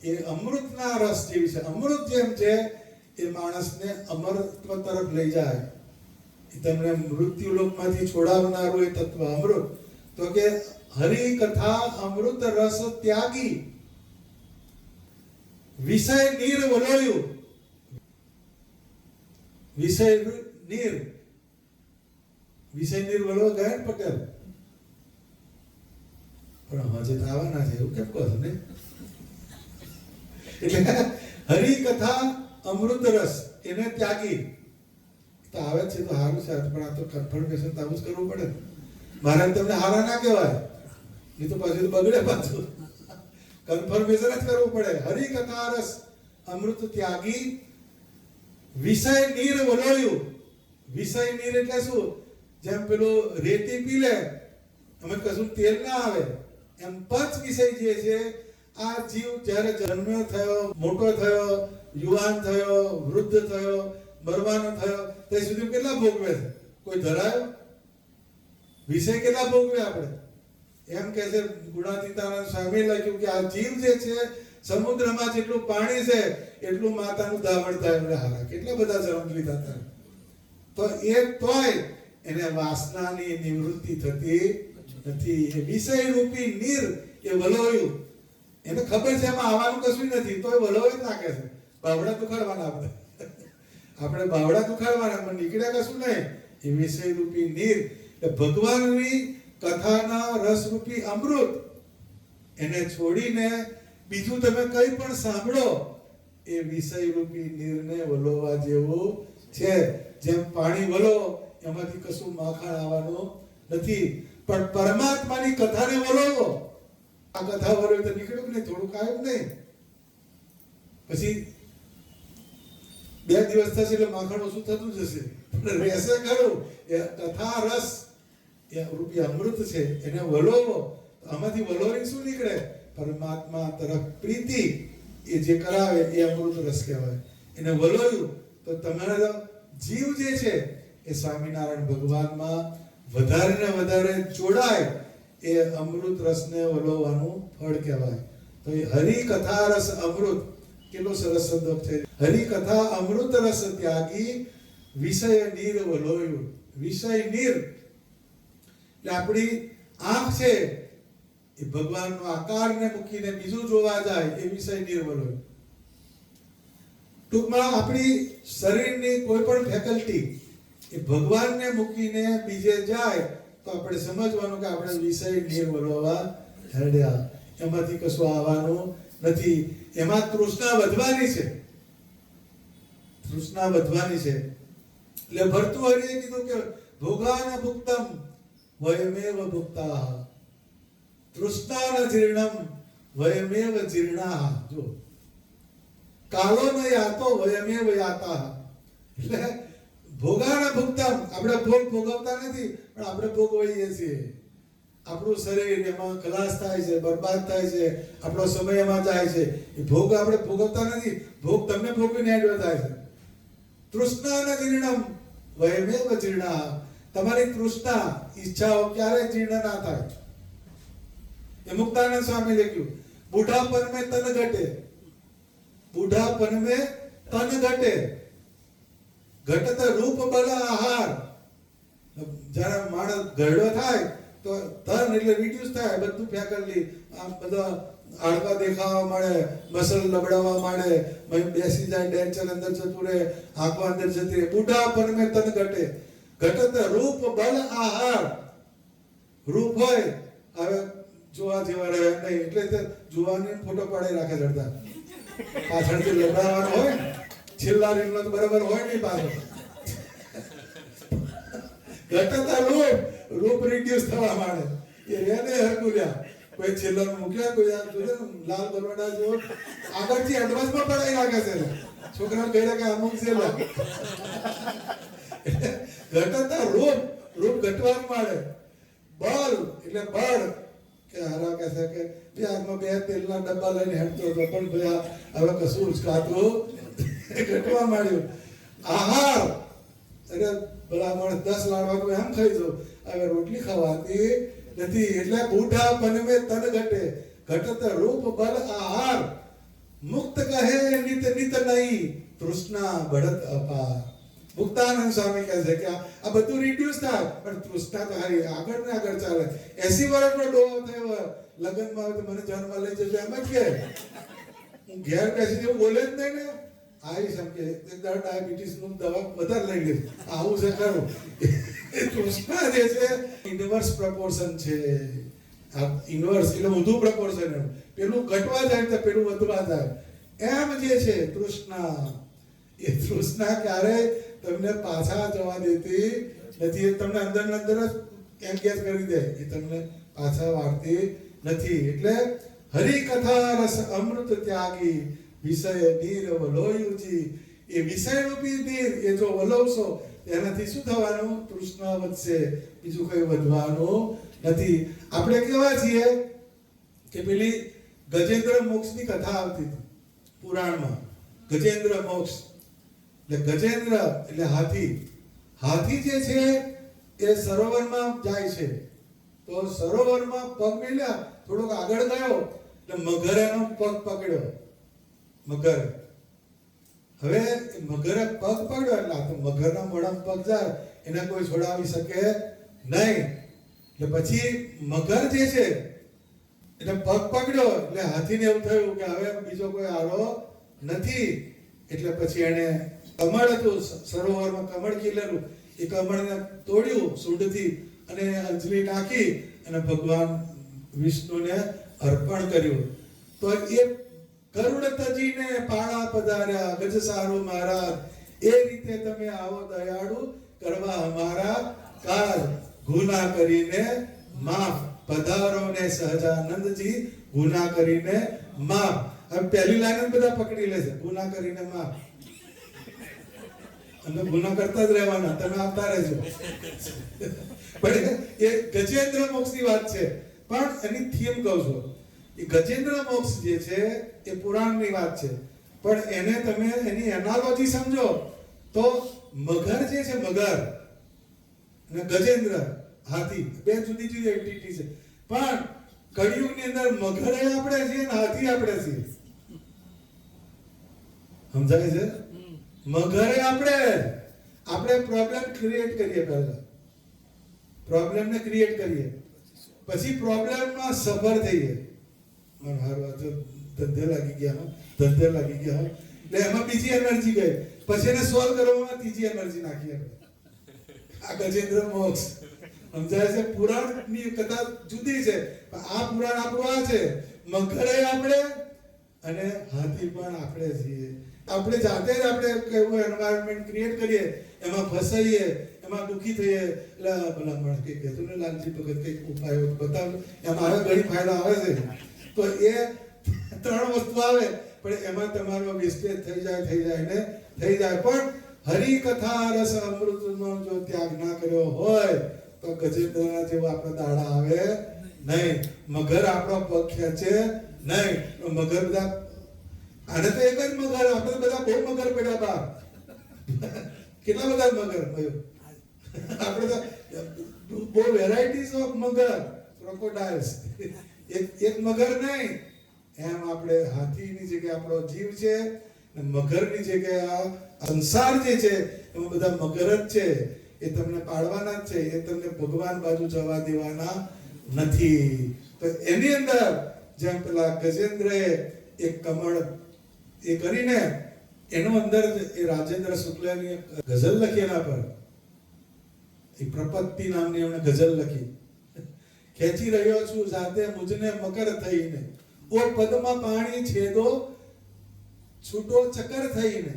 એ અમૃતના રસ જેવી છે. અમૃત જેમ છે એ માણસને અમરત્વ તરફ લઈ જાય. એ તમને મૃત્યુ લોકમાંથી છોડાવનારું એ તત્વ અમૃત. તો કે હરિ કથા અમૃત રસ ત્યાગી. વિષય નીર વલોયું. વિષય નીર વલો ગયા પટેલ. પણ હજે આવવાના છે એવું કેમ કહો છો ને? એટલે હરિ કથા અમૃત રસ એને ત્યાગી. તો આવે છે તો સારું છે, પણ આ તો કન્ફર્મેશન તો આવું જ કરવું પડે. મારે તમને હારા ના કહેવાય, એ તો પાછું બગડે. પાછું કન્ફર્મેશન જ કરવું પડે. હરિ કથા રસ અમૃત ત્યાગી. વિષય નીર વલોયું. વિષય નીર એટલે શું? જેમ પેલું રેતી પી લે અમે કશું તેલ ના આવે, એમ પંચ વિષય જે છે આ જીવ જ્યારે જન્મ્યો થયો, મોટો થયો, યુવાન થયો, વૃદ્ધ થયો, મરવાનો થયો, તે સુધી કેટલા ભોગવે છે? કોઈ ધરાયો? વિષય કેટલા ભોગવે આપણે? એમ કે છે ગુણાતીતાનંદ સ્વામી લખ્યું કે આ જીવ જે છે સમુદ્રમાં જેટલું પાણી છે એટલું માતાનું ધાવણ થાય. હારા કેટલા બધા જન્મ લીધા હતા. તો એ તોય એને વાસનાની નિવૃત્તિ થતી નથી. એ વિષય રૂપી નીર એ વલોયું. એને ખબર છે એમાં આવવાનું કશું નથી, તોય વલોય જ નાખે છે. બાવડા દુખાડવાના આપણે બાવડા દુખાડવાના, પણ નીકળ્યા કશું નહીં. એ વિષય રૂપી નીર ભગવાનની કથાના રસ રૂપી અમૃત. એને છોડીને બીજું તમે કઈ પણ સાંભળો એ વિષય રૂપી નીરને વલોવા જેવું છે. જેમ પાણી વલો એમાંથી કશું માખણ આવવાનું નથી, પણ પરમાત્માની કથાને વલોવો. આ કથા વલોવી તો નીકળ્યું કે નહીં? થોડુંક આવ્યું નહીં? પછી 2 દિવસ થશે એટલે માખણ ઓછું થતું જશે, પણ રહેશે ખરું. એ કથા રસ એ રૂપી અમૃત છે, એને વલોવો. આમાંથી વલોવી શું નીકળે? પરમાત્મા તરફ પ્રીતિ એ જે કરાવે એ અમૃત રસ કહેવાય. એને વલોયું તો તમારો જીવ જે છે એ સ્વામિનારાયણ ભગવાનમાં વધારે ને વધારે જોડાય, એ અમૃત રસને વલોવાનું ફળ કહેવાય. તો એ હરિ કથા રસ અમૃત, કેટલો સરસ શબ્દ છે. હરિ કથા અમૃત રસ ત્યાગી વિષય નીર વલોયું. વિષય નીર એટલે આપણી આંખ છે એ ભગવાનનો આકારને મૂકીને બીજું જોવા જાય, એ વિષય નીર વલોયું. ટૂંકમાં આપણી શરીરની કોઈ પણ ફેકલ્ટી એ ભગવાનને મૂકીને બીજે જાય તો આપણે સમજવાનું કે આપણે વિષય નીર વલોવા હેડ્યા, એમાંથી કશું આવવાનું નથી. એમાં તૃષ્ણા વધવાની છે, તૃષ્ણા વધવાની છે. એટલે ભર્તૃહરિએ કીધું કે ભોગાન ભુક્તમ વયમેવ ભુક્તા, તૃષ્ણાન જીર્ણમ વયમેવ જીર્ણા. જો કાલો ન યાતો વયમેવ યાતા, એટલે ભોગાન ભુક્તમ, આપણે ભોગ ભોગવતા નથી પણ આપણે ભોગવીએ છીએ. આપણું શરીર એમાં ખલાસ થાય છે, બરબાદ થાય છે, આપણો સમય એમાં જાય છે. એ ભોગ આપણે ભોગવતા નથી, ભોગ તમને ભોગવીને એડવા થાય છે. તૃષ્ણાન જીર્ણમ વયમેવ જીર્ણા, તમારી તૃષ્ણા ઈચ્છાઓ ક્યારે જીર્ણ ના થાય. એ મુક્તાનંદ સ્વામી લખ્યું, બુઢાપન में तन घटे, બુઢાપન में तन घटे, ઘટત રૂપ બલ આહાર. જ્યારે માણસ ઘરડો થાય તો ધન એટલે રિડ્યુસ થાય, બધું ફેકલ્ટી આમ બધા હાડકા દેખાવા મળે, મસલ લબડાવા મળે, બેસી જાય, ડેન્ચર અંદર જતું રહે, આંખો અંદર જતી રહે. બુઢાપન में तन घटे, ઘટત રૂપ બલ આહાર. રૂપ હોય હવે જોવા જેવા રહે નહીં, એટલે તે જોવાની ફોટો પાડી રાખે ચડતા, પાછળથી લબડાવવાનો હોય, છેલ્લા રીંગનો તો બરાબર હોય નહીં પાછળ. ઘટતા રૂપ રિડ્યુસ થવા માંડે, એ રેને હરકુલ્યા. કોઈ છેલ્લો મૂક્યા, કોઈ લાલ બરવાડા જો આગળથી એડવાન્સમાં પડાઈ રાખે છે. છોકરા કહે કે અમુક છેલ્લા ઘટતા રૂપ ઘટવા માંડે. બળ એટલે બળ કે હારા કહે છે કે બે હાથમાં બે તેલના ડબ્બા લઈને હેડતો હતો, પણ ભાઈ હવે કશું ઉચકાતું ઘટવા માંડ્યું. આહાર અરે ભલા માણસ 10 લાડવા તો એમ ખાઈ જાવ, હવે રોટલી ખાવાતી નથી. એટલે બુઢાપન में तन घटे, घटत रूप बल आहार. मुक्त कहे नित नित नहीं, तृष्णा बढ़त अपार. મુક્તાનંદ સ્વામી કહે છે કે આ બધું રિડ્યુસ થાય પણ તૃષ્ણા તો હારી આગળ ને આગળ ચાલે. 80 વર્ષનો ડોહો થયો લગ્નમાં આવે તો મને જન્મ લઈ જજો એમ જ કે હું ઘેર બેસી જેવું બોલે જ નહીં ને. આવીશ એમ કે ડાયાબિટીસ નું દવા વધારે લઈ લઈશ, આવું છે ખરું. તૃષ્ણા જે છે ઇન્વર્સ પ્રપોર્શન છે. આ ઇન્વર્સ એટલે ઊંધું પ્રપોર્શન, પેલું ઘટવા જાય તો પેલું વધવા જાય. એમ જે છે તૃષ્ણા, એ તૃષ્ણા ક્યારેય તમને પાછા જવા દેતી નથી. એ તમને અંદર ને અંદર જ એન્ગેજ કરી દે, એ તમને પાછા વાળતી નથી. એટલે હરિ કથા રસ અમૃત ત્યાગી વિષય નીર વલોયુજી. એ વિષય રૂપી નીર એ જો વલોવશો એનાથી શું થવાનું? તૃષ્ણા વધશે, બીજું કઈ વધવાનું નથી. આપણે કેવા છીએ કે પેલી ગજેન્દ્ર મોક્ષની કથા આવતી હતી પુરાણમાં. ગજેન્દ્ર મોક્ષ એટલે ગજેન્દ્ર એટલે હાથી. હાથી જે છે એ સરોવરમાં જાય છે, તો સરોવરમાં પગ મેલ્યા, થોડોક આગળ ગયો એટલે મગરે એનો પગ પકડ્યો. મગર હવે મગરે પગ પકડ્યો એટલે આ તો મગરના મોઢામાં પગ જાય, એને કોઈ છોડાવી શકે નહીં. એટલે પછી મગર જે છે એટલે પગ પકડ્યો એટલે હાથીને એવું થયું કે હવે બીજો કોઈ આરો નથી. એટલે પછી એને કમળ હતું સરોવરમાં, કમળ ખીલેલું, એ કમળને તોડ્યું સૂંઢથી અને અંજલિ નાખી અને ભગવાન વિષ્ણુને અર્પણ કર્યું. તો એ કરુણતજીને પાળા પધાર્યા ગજ સારું મહારાજ, એ રીતે તમે આવો દયાળુ કરવા અમારા કાજ, ગુના કરીને માફ પધારો ને સહજાનંદજી, ગુના કરીને માફ. હવે પહેલી લાઈન બધા પકડી લે છે, ગુના કરીને માફ. અમે ગુના કરતા જ રહેવાના, તમે આવતા રહેજો. પણ એ ગજેન્દ્ર મોક્ષની વાત છે, પણ એની થીમ કહું છું. એ ગજેન્દ્ર મોક્ષ જે છે એ પુરાણની વાત છે, પણ એને તમે એની એનાલોજી સમજો તો મગર જે છે, મગર અને ગજેન્દ્ર હાથી બે જુદી જુદી એન્ટિટી છે, પણ કળિયુગની અંદર મગર આપણે છીએ ને હાથી આપણે છીએ. સમજાય છે? મગરે આપણે પ્રોબ્લેમ ક્રિએટ કરીએ, પહેલા પ્રોબ્લેમને ક્રિએટ કરીએ, પછી પ્રોબ્લેમમાં સફર થઈએ. મને હારું તો ધંધે લાગી ગયા એટલે એમાં બીજી એનર્જી ગઈ, પછી એને સોલ્વ કરવામાં ત્રીજી એનર્જી નાખી આપણે. આ ગજેન્દ્ર મોક્ષ. સમજાય છે? પુરાણની કથા જુદી છે, પણ આ પુરાણ આપણું આ છે. મગરે આપણે અને હાથી પણ આપણે છીએ. આપણે જાતે જ આપણે કેવું એન્વાયરમેન્ટ ક્રિએટ કરીએ, એમાં ફસાઈએ, એમાં દુખી થઈએ. એટલે ભલા કે કહેતું ને લાલજી ભગત કંઈક ઉપાયો બતાવ, એમાં હવે ઘણી ફાયદા આવે છે. તો એ 3 વસ્તુ આવે, પણ એમાં તમારો વેસ્ટેજ થઈ જાય પણ હરિ કથા રસ અમૃતનો જો ત્યાગ ના કર્યો હોય તો ગજેન્દ્રના જેવો આપણે દાડા આવે નહીં. મગર આપણો પગ ખેંચે નહીં. મગર બધા આને તો એક જ મગર, આપણે બધા બહુ મગર પડ્યા બહાર. કેટલા બધા મગર આપણે તો બહુ વેરાયટીઝ ઓફ મગર, ક્રોકોડાઇલ્સ. એક મગર નહીં, એમ આપણે હાથીની જગ્યાએ આપણો જીવ છે, અને મગરની જગ્યાએ આ સંસાર જે છે એમાં બધા મગર જ છે. એ તમને પાડવાના જ છે, એ તમને ભગવાન બાજુ જવા દેવાના નથી. તો એની અંદર જેમ પેલા ગજેન્દ્રએ એક કમળ એ કરીને એનો અંદર એ રાજેન્દ્ર શુક્લની ગઝલ લખી, એના પર એ પ્રપત્તિ નામની એમણે ગઝલ લખી. ખેંચી રહ્યો છું જાતે મુજને મકર થઈને, ઓ પદ્મ પાણી છેદો છૂટો ચકર થઈને.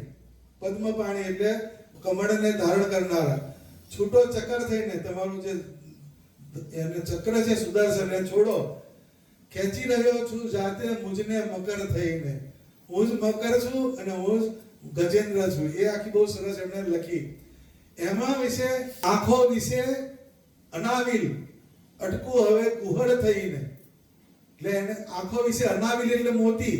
પદ્મ પાણી એટલે કમળને ધારણ કરનારા, છૂટો ચકર થઈને તમારું જે એને ચક્ર છે સુદર્શનને છોડો. ખેંચી રહ્યો છું જાતે મુજને મકર થઈને, હું જ મકર છું અને હું જ ગજેન્દ્ર છું. એ આખી બહુ સરસ એમણે લખી. એમાં વિશે આંખો વિશે અનાવિલ અટકું હવે કુહળ થઈને, એટલે એને આંખો વિશે અનાવિલ એટલે મોતી.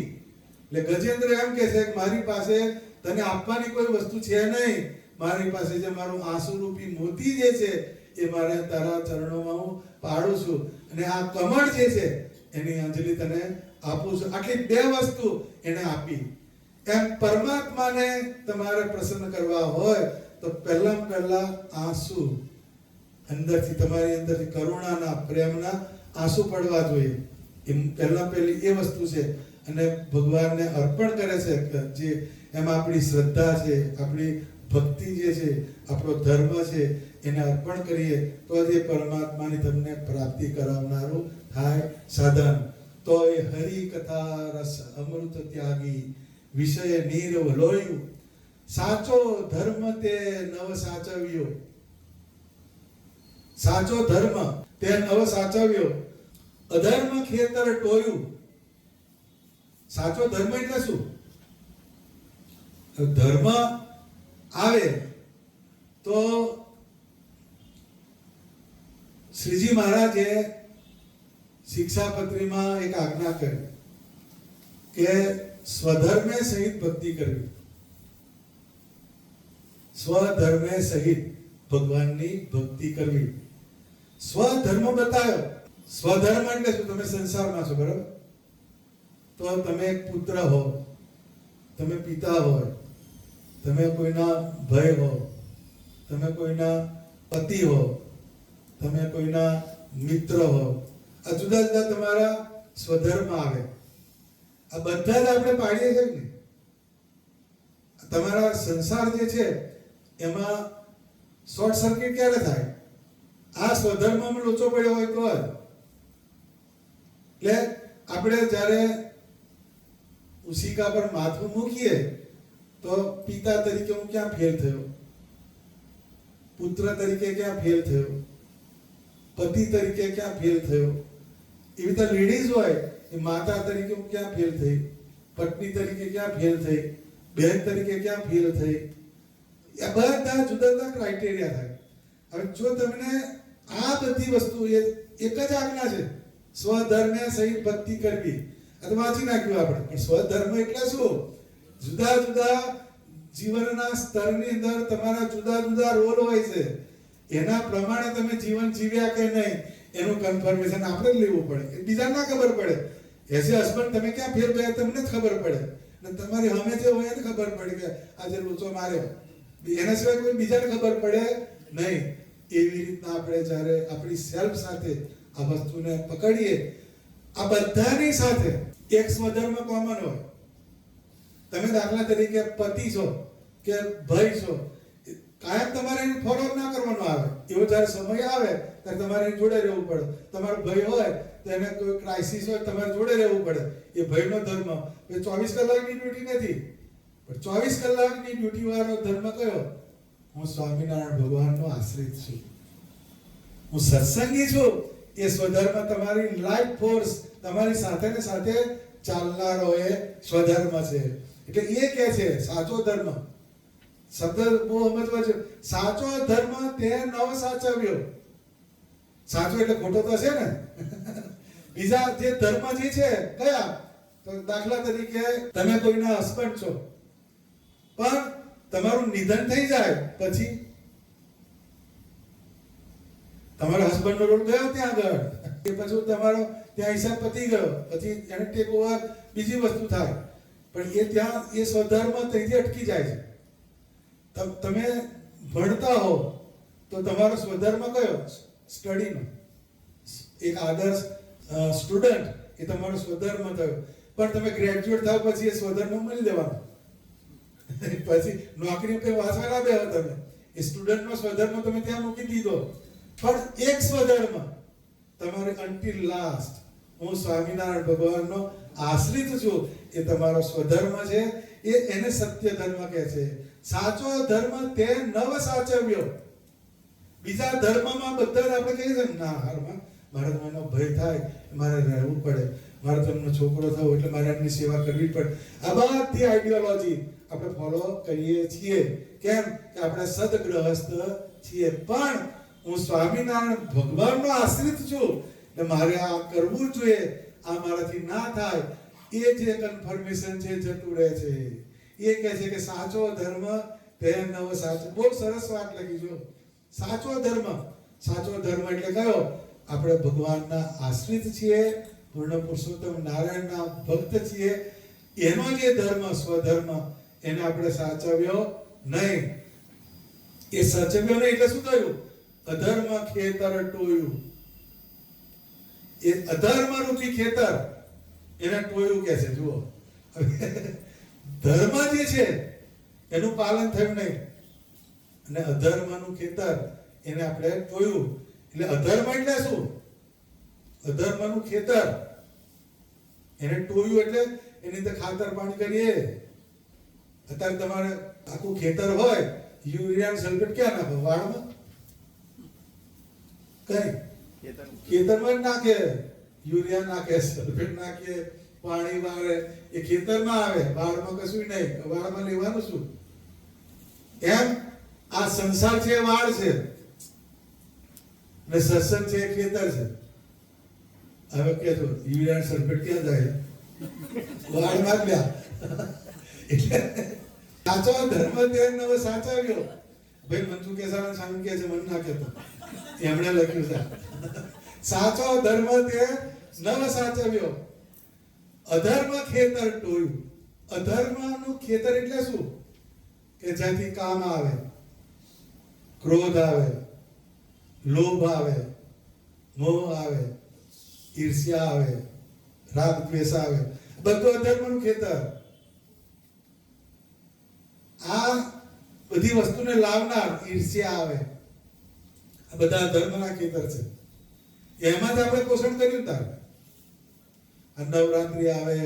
એટલે ગજેન્દ્ર એમ કહે છે કે મારી પાસે તને આપવાની કોઈ વસ્તુ છે નહીં, મારી પાસે જે મારું આંસુ રૂપી મોતી જે છે એ મારે તારા ચરણોમાં હું પાડું છું, અને આ કમળ જે છે એની અંજલિ તને આપું છું. આટલી 2 વસ્તુ એને આપી. એમ પરમાત્માને તમારે પ્રસન્ન કરવા હોય તો પહેલા આંસુ અંદરથી, તમારી અંદરથી કરુણાના, પ્રેમના આંસુ પડવા જોઈએ. એમ પહેલી એ વસ્તુ છે. અને ભગવાનને અર્પણ કરે છે, જે એમાં આપણી શ્રદ્ધા છે, આપણી ભક્તિ જે છે, આપણો ધર્મ છે, એને અર્પણ કરીએ તો જ એ પરમાત્માની તમને પ્રાપ્તિ કરાવનારું થાય સાધન. તો એ હરિ કથા રસ અમૃત ત્યાગી વિષય નીરવ લોયું, સાચો ધર્મ તે નવ સાચવ્યો. સાચો ધર્મ તે નવ સાચવ્યો, અધર્મ ખેતર ટોયું. સાચો ધર્મ એટલે શું? ધર્મ આવે તો શ્રીજી મહારાજે શિક્ષાપત્રીમાં એક આજ્ઞા કરી કે સ્વધર્મે સહિત ભક્તિ કરવી. સ્વધર્મે સહિત ભગવાનની ભક્તિ કરવી. સ્વધર્મ બતાવ્યો. સ્વધર્મ એટલે શું? તમે સંસારમાં છો, બરાબર? તો તમે એક પુત્ર હો, તમે પિતા હોય, તમે કોઈના ભાઈ હો, તમે કોઈના પતિ હો, તમે કોઈના મિત્ર હો. આ જુદા જુદા તમારા સ્વધર્મ આવે. આ બધા જ આપણે પાડીએ છીએ ને. તમારા સંસાર જે છે એમાં શોર્ટ સર્કિટ ક્યારે થાય? આ સ્વધર્મમાં લોચો પડ્યો હોય તો જ. એટલે આપણે જ્યારે ઉસિકા પર માથું મૂકીએ તો પિતા તરીકે હું ક્યાં ફેલ થયો, પુત્ર તરીકે ક્યાં ફેલ થયો, પતિ તરીકે ક્યાં ફેલ થયો. એવી રીતે લેડીઝ હોય એ માતા તરીકે હું ક્યાં ફેલ થઈ, પત્ની તરીકે ક્યાં ફેલ થઈ, બહેન તરીકે ક્યાં ફેલ થઈ. એ બધા જુદા જુદા ક્રાઇટેરિયા થાય. હવે જો તમને આ બધી વસ્તુ એક જ આજ્ઞા છે, સ્વધર્મે સહિત ભક્તિ કરવી. આ તો વાંચી નાખ્યું આપણે. પણ સ્વધર્મ એટલે શું? જુદા જુદા જીવનના સ્તરની અંદર તમારા જુદા જુદા રોલ હોય છે, એના પ્રમાણે તમે જીવન જીવ્યા કે નહીં એનું કન્ફર્મેશન આપણે જ લેવું પડે. એ બીજા ના ખબર પડે. એઝ એ હસબન્ડ તમે ક્યાં ફેર ગયા તમને જ ખબર પડે, અને તમારી સામે જે હોય એને ખબર પડે કે આજે લોચો માર્યો, એના સિવાય કોઈ બીજાને ખબર પડે નહીં. એવી રીતના આપણે જ્યારે આપણી સેલ્ફ સાથે આ વસ્તુને પકડીએ, આ બધાની સાથે એક સ્વધર્મ કોમન હોય. તમે દાખલા તરીકે પતિ છો કે ભાઈ છો, કાયમ તમારે એને ફોલો ના કરવાનો આવે. એવો જ્યારે સમય આવે ત્યારે તમારે એની જોડે રહેવું પડે. તમારો ભાઈ હોય તો એને કોઈ ક્રાઇસિસ હોય તમારે જોડે રહેવું પડે. એ ભાઈનો ધર્મ એ 24 કલાકની ડ્યુટી નથી, પણ 24 કલાકની ડ્યુટી વાળો ધર્મ કયો? હું સ્વામિનારાયણ ભગવાનનો આશ્રિત છું, હું સત્સંગી છું. એ સ્વધર્મ તમારી લાઈફ ફોર્સ, તમારી સાથે ને સાથે ચાલનારો એ સ્વધર્મ છે. એટલે એ કે છે સાચો ધર્મ. શબ્દ બહુ સમજવા છે. સાચો ધર્મ તે નવ સાચવ્યો. સાચો એટલે ખોટો તો છે ને. બીજા જે ધર્મ જે છે કયા? તો દાખલા તરીકે તમે કોઈના હસબન્ડ છો, પણ તમારું નિધન થઈ જાય પછી તમારા હસબન્ડ નો રોલ ગયો ત્યાં આગળ, એ પછી તમારો ત્યાં હિસાબ પતી ગયો, પછી એને ટેક ઓવર બીજી વસ્તુ થાય. પણ એ ત્યાં એ સ્વધર્મ ત્યાંથી અટકી જાય છે. તમે ભણતા હો તો તમારો સ્વધર્મ કયો? સ્ટડીનો. એક આદર્શ સ્ટુડન્ટ એ તમારો સ્વધર્મ થયો. પણ તમે ગ્રેજ્યુએટ થાવ પછી એ સ્વધર્મ મળી દેવાનો. પછી નોકરી પર વાંચવા ના બેહો તમે, એ સ્ટુડન્ટનો સ્વધર્મ તમે ત્યાં મૂકી દીધો. પણ એક સ્વધર્મ તમારે અન્ટિલ લાસ્ટ, હું સ્વામિનારાયણ ભગવાનનો આશ્રિત છું, એ તમારો સ્વધર્મ છે. એને સત્ય ધર્મ કહે છે. સાચો ધર્મ તે નવ સાચવ્યો. બીજા ધર્મમાં બધા આપણે કહીએ છીએ ના હારમાં મારે તો એનો ભય થાય, મારે રહેવું પડે, મારે તો એમનો છોકરો થવો એટલે મારે એમની સેવા કરવી પડે. આ બધી આઈડિયોલોજી આપણે ફોલો કરીએ છીએ. કેમ કે આપણે સદગ્રહસ્થ છીએ. પણ હું સ્વામિનારાયણ ભગવાનનો આશ્રિત છું એટલે મારે આ કરવું જોઈએ, આ મારાથી ના થાય. એ જે કન્ફર્મેશન છે જતું રહે છે. એ કહે છે કે સાચો ધર્મ તે નવ સાચો. બહુ સરસ વાત લખી જો. સાચો ધર્મ. સાચો ધર્મ એટલે કયો? આપણે ભગવાનના આશ્રિત છીએ, પૂર્ણ પુરુષોત્તમ નારાયણના ભક્ત છીએ. એનો જે ધર્મ સ્વધર્મ એને આપણે સાચવ્યો નહીં. એ સાચવ્યો નહીં એટલે શું થયું? અધર્મ ખેતર ટોયું. એ અધર્મ રૂપી ખેતર એને ટોયું કે છે. જુઓ, ધર્મ જે છે એનું પાલન થયું નહીં અને અધર્મનું ખેતર એને આપણે ટોયું. એટલે અધર્મ એટલે શું? અધર્મનું ખેતર એને ટોયું એટલે એની અંદર ખાતર પાણી કરીએ. અત્યારે તમારે આખું ખેતર હોય, યુરિયા સલ્ફેટ ક્યાં નાખો? વાળમાં? કઈ ખેતરમાં જ નાખે. યુરિયા નાખે, સલ્ફેટ નાખે, પાણી વાળે, એ ખેતરમાં આવે. વાળમાં કશું નહીં. વાળમાં લેવાનું શું? એમ આ સંસાર છે વાળ છે ને સત્સંગ છે ખેતર છે. હવે કેજો યુરિયા સલ્ફેટ ક્યાં જાય? વાળમાં જ ગયા. એટલે સાચો ધર્મ તે નવ સાચવ્યો. ભાઈ મંજુ કેસારા સ્વામી કહે છે, મન ના કહેતો, એમણે લખ્યું છે. સાચો ધર્મ તે નવ સાચવ્યો, અધર્મ ખેતર ટોયું. અધર્મનું ખેતર એટલે શું? કે જ્યાંથી કામ આવે, ક્રોધ આવે, લોભ આવે, મોહ આવે, ઈર્ષ્યા આવે, રાગ દ્વેષ આવે, બધું અધર્મનું ખેતર. આ બધી વસ્તુને લાવનાર ઈર્ષ્યા આવે, આ બધા ધર્મના ખેતર છે. એમાં જ આપણે પોષણ કર્યું. તાર આ નવરાત્રી આવે,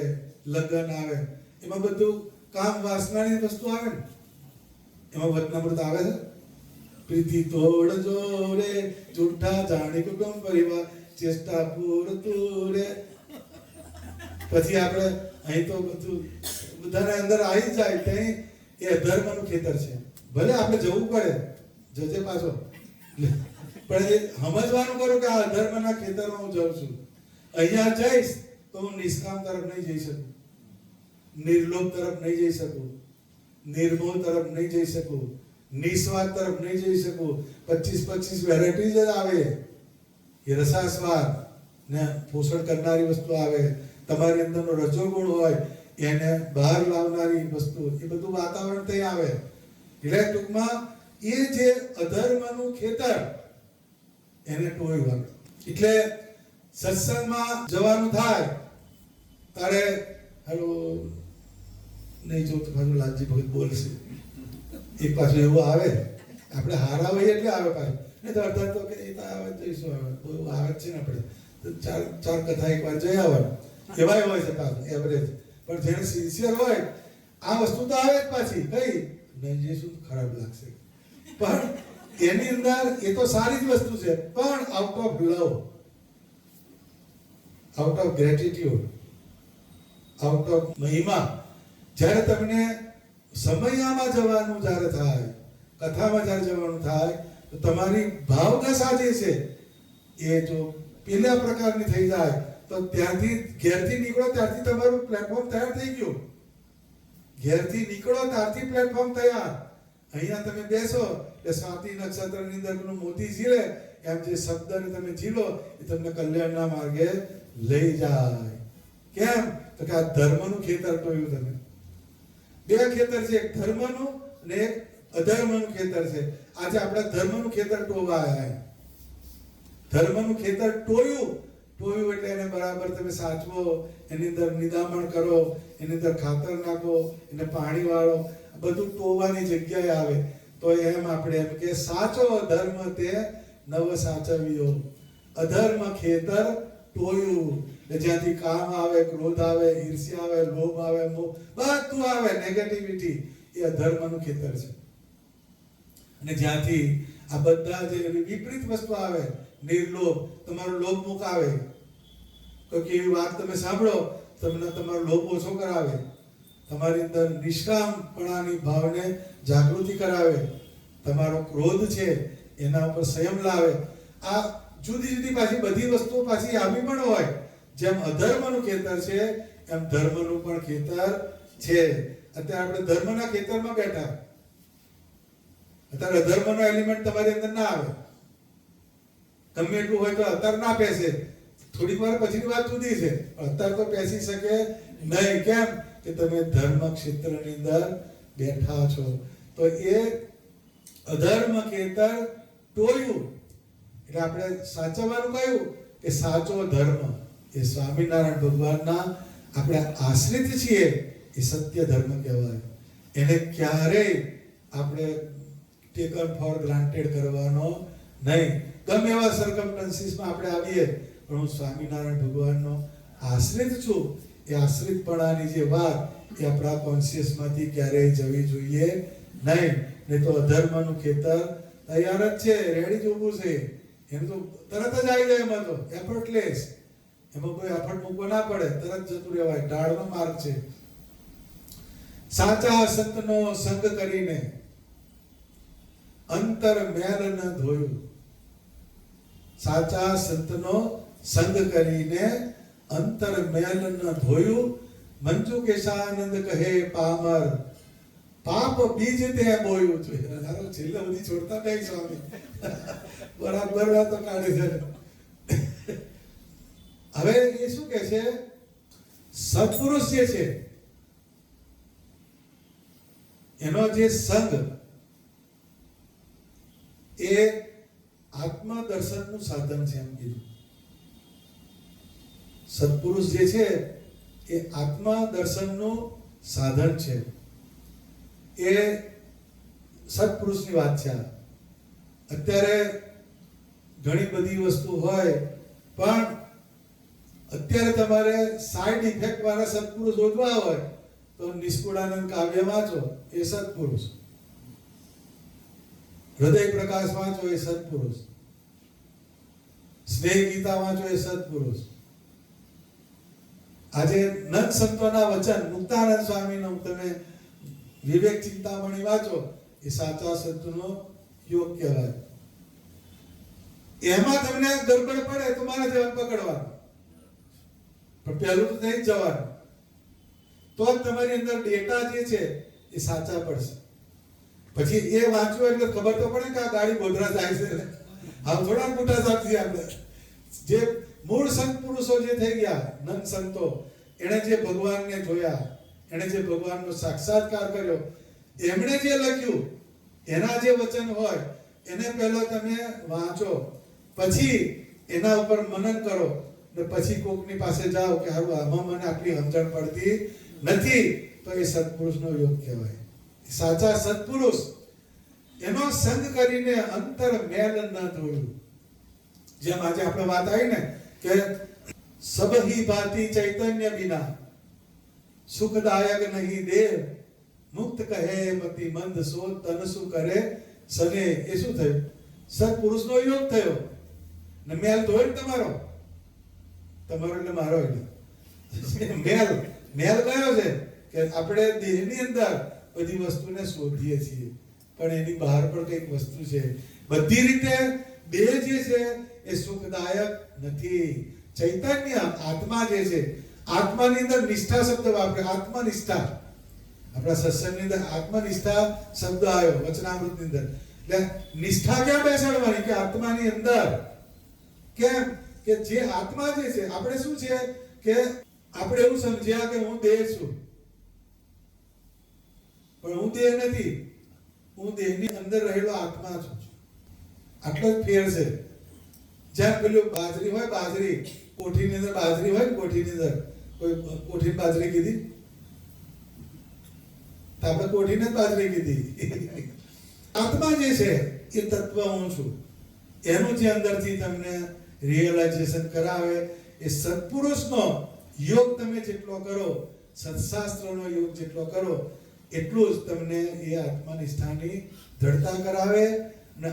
લગ્ન આવે, એમાં બધું કામ વાસનાની વસ્તુ આવે ને. એમાં વચનામૃત આવે છે. પ્રીતિ તોડજો રે જૂઠા જાણી કુટુંબ પરિવાર ચેષ્ટા પૂરતું રે. પછી આપણે અહીં તો બધું બધાને અંદર આવી જાય ત્યાં એ અધર્મનું ખેતર છે. ભલે આપણે જવું પડે જજે પાછો, પણ એ સમજવાનું કરું કે આ અધર્મના ખેતરમાં હું જાઉં છું. અહીંયા જઈશ તો હું નિષ્કામ તરફ નહીં જઈ શકું, નિર્લોભ તરફ નહીં જઈ શકું, નિર્મોહ તરફ નહીં જઈ શકું, નિસ્વાર્થ તરફ નહીં જઈ શકું. 25 વેરાયટી જ આવે. એ રસાસ્વાદ ને પોષણ કરનારી વસ્તુ આવે, તમારી અંદરનો રજોગુણ હોય એને બહાર લાવનારી વસ્તુ, એ બધું વાતાવરણ થઈ આવે. એટલે ટૂંકમાં એ જે અધર્મનું ખેતર એને ટોયવાનું. એટલે સત્સંગમાં જવાનું થાય તારે હાલો નહીં જો તો પાછું લાલજી ભગત બોલશે, એક પાછું એવું આવે, આપણે હારા હોઈએ એટલે આવે પાછું, નહીં તો અડધા તો કે એ તો આવે જઈશું, આવે બહુ આવે જ છે ને આપણે તો ચાર કથા એક વાર જઈ આવવાનું એવાય હોય છે પાછું એવરેજ. પણ જેને સિન્સિયર હોય આ વસ્તુ તો આવે જ પાછી, કઈ નહીં જઈશું તો ખરાબ લાગશે, પણ એની અંદર એ તો સારી જ વસ્તુ છે, પણ out of love, out of gratitude, out of મહિમા. જ્યારે તમને સમયામાં જવાનું જ્યારે થાય, કથામાં જ્યારે જવાનું થાય તો તમારી ભાવદશા જે છે એ જો પેલા પ્રકારની થઈ જાય તો ત્યાંથી ઘેરથી નીકળો ત્યારથી તમારું પ્લેટફોર્મ તૈયાર થઈ ગયું. ઘેરથી નીકળો ત્યારથી પ્લેટફોર્મ તૈયાર. અહીંયા તમે બેસો એટલે સ્વાતિ નક્ષત્રની અંદર મોતી ઝીલે એમ જે શબ્દને તમે ઝીલો એ તમને કલ્યાણના માર્ગે લઈ જાય. કેમ? તો કે આ ધર્મનું ખેતર ટોયું તમે. બે ખેતર છે, એક ધર્મનું અને એક અધર્મનું ખેતર છે. આજે આપણે ધર્મનું ખેતર ટોવા આવ્યા. ધર્મનું ખેતર ટોયું એટલે એને બરાબર તમે સાચવો, એની અંદર નિદામણ કરો, એની અંદર ખાતર નાખો, એને પાણી વાળો, બધું ટોવાની જગ્યાએ આવે. તો એમ આપણે એમ કે સાચો ધર્મ તે નવ સાચવ્યો, અધર્મ ખેતર ટોયું. જ્યાંથી કામ આવે, ક્રોધ આવે, ઈર્ષ્યા આવે, લોભ આવે, મોહ બધું આવે, નેગેટિવિટી, એ અધર્મનું ખેતર છે. અને જ્યાંથી આ બધા જે વિપરીત વસ્તુ આવે, નિર્લોભ, તમારો લોભ મુકાવે. કોઈ એવી વાત તમે સાંભળો તમને તમારો લોભ ઓછો કરાવે, તમારી અંદર નિષ્કામપણાની ભાવને જાગૃતિ કરાવે, તમારો ક્રોધ છે એના ઉપર સંયમ લાવે. આ જુદી જુદી પાછી બધી વસ્તુઓ પાછી આવી પણ હોય. જેમ અધર્મનું ખેતર છે એમ ધર્મનું પણ ખેતર છે. અત્યારે આપણે ધર્મના ખેતરમાં બેઠા, અત્યારે અધર્મનો એલિમેન્ટ તમારી અંદર ના આવે. ગમે એટલું હોય તો અત્યારે ના પેસે, થોડીક વાર પછીની વાત જુદી છે, અત્યારે તો પેસી શકે નહીં. કેમ? કે તમે ધર્મ ક્ષેત્રની અંદર બેઠા છો. તો એ અધર્મ ખેતર ટોયું એટલે આપણે સાચવવાનું કયું કે સાચો ધર્મ એ સ્વામિનારાયણ ભગવાનના આપણે આશ્રિત છીએ, એ સત્ય ધર્મ કહેવાય. એને ક્યારેય આપણે ટેકન ફોર ગ્રાન્ટેડ કરવાનો નહીં. ગમે એવા સર્કમસ્ટન્સીસમાં આપણે આવીએ પણ હું સ્વામિનારાયણ ભગવાનનો આશ્રિત છું. એ આશ્રિતપણાની જે વાત એ આપણા કોન્શિયસમાંથી ક્યારેય જવી જોઈએ નહીં. નહીં તો અધર્મનું ખેતર તૈયાર જ છે, રેડી જ ઊભું છે. એમ તો તરત જ આવી જાય, એમાં તો એફર્ટલેસ, એમાં કોઈ એફર્ટ મૂકવો ના પડે, તરત જતું રહેવાય. ઢાળનો માર્ગ છે. સાચા સંતનો સંગ કરીને અંતર મેલ ન ધોયું. સાચા સંતનો સંગ કરીને અંતર મેલ ન ધોયું. મંજુ કેશાનંદ કહે પામર પાપ બીજ તે બોયું. છેલ્લે બધી છોડતા નહીં સ્વામી, બરાબર વાતો કાઢી છે. હવે એ શું કે છે? સત્પુરુષ જે છે એનો જે સંગ એ આત્મદર્શનનું સાધન છે એમ કીધું. સત્પુરુષ જે છે એ આત્મદર્શનનું સાધન છે. એ સત્પુરુષની વાત છે. અત્યારે ઘણી બધી વસ્તુ હોય પણ અત્યારે તમારે સાઈડ ઇફેક્ટ વાળા સત્પુરુષ શોધવા હોય તો નિષ્કુળાનંદ કાવ્ય વાંચો, એ સત્પુરુષ. હૃદય પ્રકાશ વાંચો, એ સત્પુરુષ. સ્નેહ ગીતા વાંચો, એ સત્પુરુષ. આજે નંદ સંતોના વચન, મુક્તાનંદ સ્વામીનું તમે વિવેક ચિંતામણી વાંચો, એ સાચા સંતનો યોગ કહેવાય. એમાં તમને ગડબડ પડે તો મારા જેવા પકડવાનું. પણ પહેલું તો થઈ જ જવાનું, તો જ તમારી અંદર ડેટા જે છે એ સાચા પડશે. પછી એ વાંચવું એટલે ખબર તો પડે કે આ ગાડી ગોધરા જાય છે. આમ થોડા મોટા સાક્ષી આપણે જે મૂળ સંત પુરુષો જે થઈ ગયા, નંદ સંતો, એણે જે ભગવાનને જોયા, એણે જે ભગવાનનો સાક્ષાત્કાર કર્યો, એમણે જે લખ્યું, એના જે વચન હોય એને પહેલો તમે વાંચો, પછી એના ઉપર મનન કરો, ને પછી કોકની પાસે જાઓ કે હારું આમાં મને આટલી સમજણ પડતી નથી, તો એ સત્પુરુષનો યોગ કહેવાય. સાચા સત્પુરુષ એનો સંગ કરીને અંતર મેલ ન ધોયું. જેમ આજે આપણે વાત આવી ને કે સબહી ભાતી ચૈતન્ય બિના સુખદાયક નહીં દેવ, મુક્ત કહે મતિ મંદ સો તન શું કરે સને. એ શું થયું? સત્પુરુષનો યોગ થયો ને મેલ ધોયો તમારો એટલે મારો મેલ કયો છે કે આપણે દેહની અંદર બધી વસ્તુને શોધીએ છીએ, પણ એની બહાર પણ કંઈક વસ્તુ છે. બધી રીતે દેહ જે છે એ સુખદાયક નથી. ચૈતન્ય આત્મા જે છે, આત્માની અંદર નિષ્ઠા શબ્દ વાપરે, આત્મનિષ્ઠા. આપણા સત્સંગની અંદર આત્મનિષ્ઠા શબ્દ આવ્યો વચનામૃતની અંદર. એટલે નિષ્ઠા ક્યાં બેસાડવાની? કે આત્માની અંદર. કેમ કે જે આત્મા જે છે, આપણે શું છે કે આપણે એવું સમજ્યા કે હું દેહ છું, પણ હું દેહ નથી, હું દેહની અંદર રહેલો આત્મા છું. આટલો જ ફેર છે. જેમ પેલું બાજરી હોય, બાજરી કોઠીની અંદર બાજરી હોય, કોઠીની અંદર કોઈ કોઠી બાજરી કીધી, આપણે કોઠીને જ બાજરી કીધી. આત્મા જે છે એ તત્વ હું છું, એનું જે અંદરથી તમને રિયલાઇઝેશન કરાવે, એ સત્પુરુષનો યોગ તમે જેટલો કરો, સત્શાસ્ત્રનો યોગ જેટલો કરો, એટલું જ તમને એ આત્મનિષ્ઠાની દ્રઢતા કરાવે. અને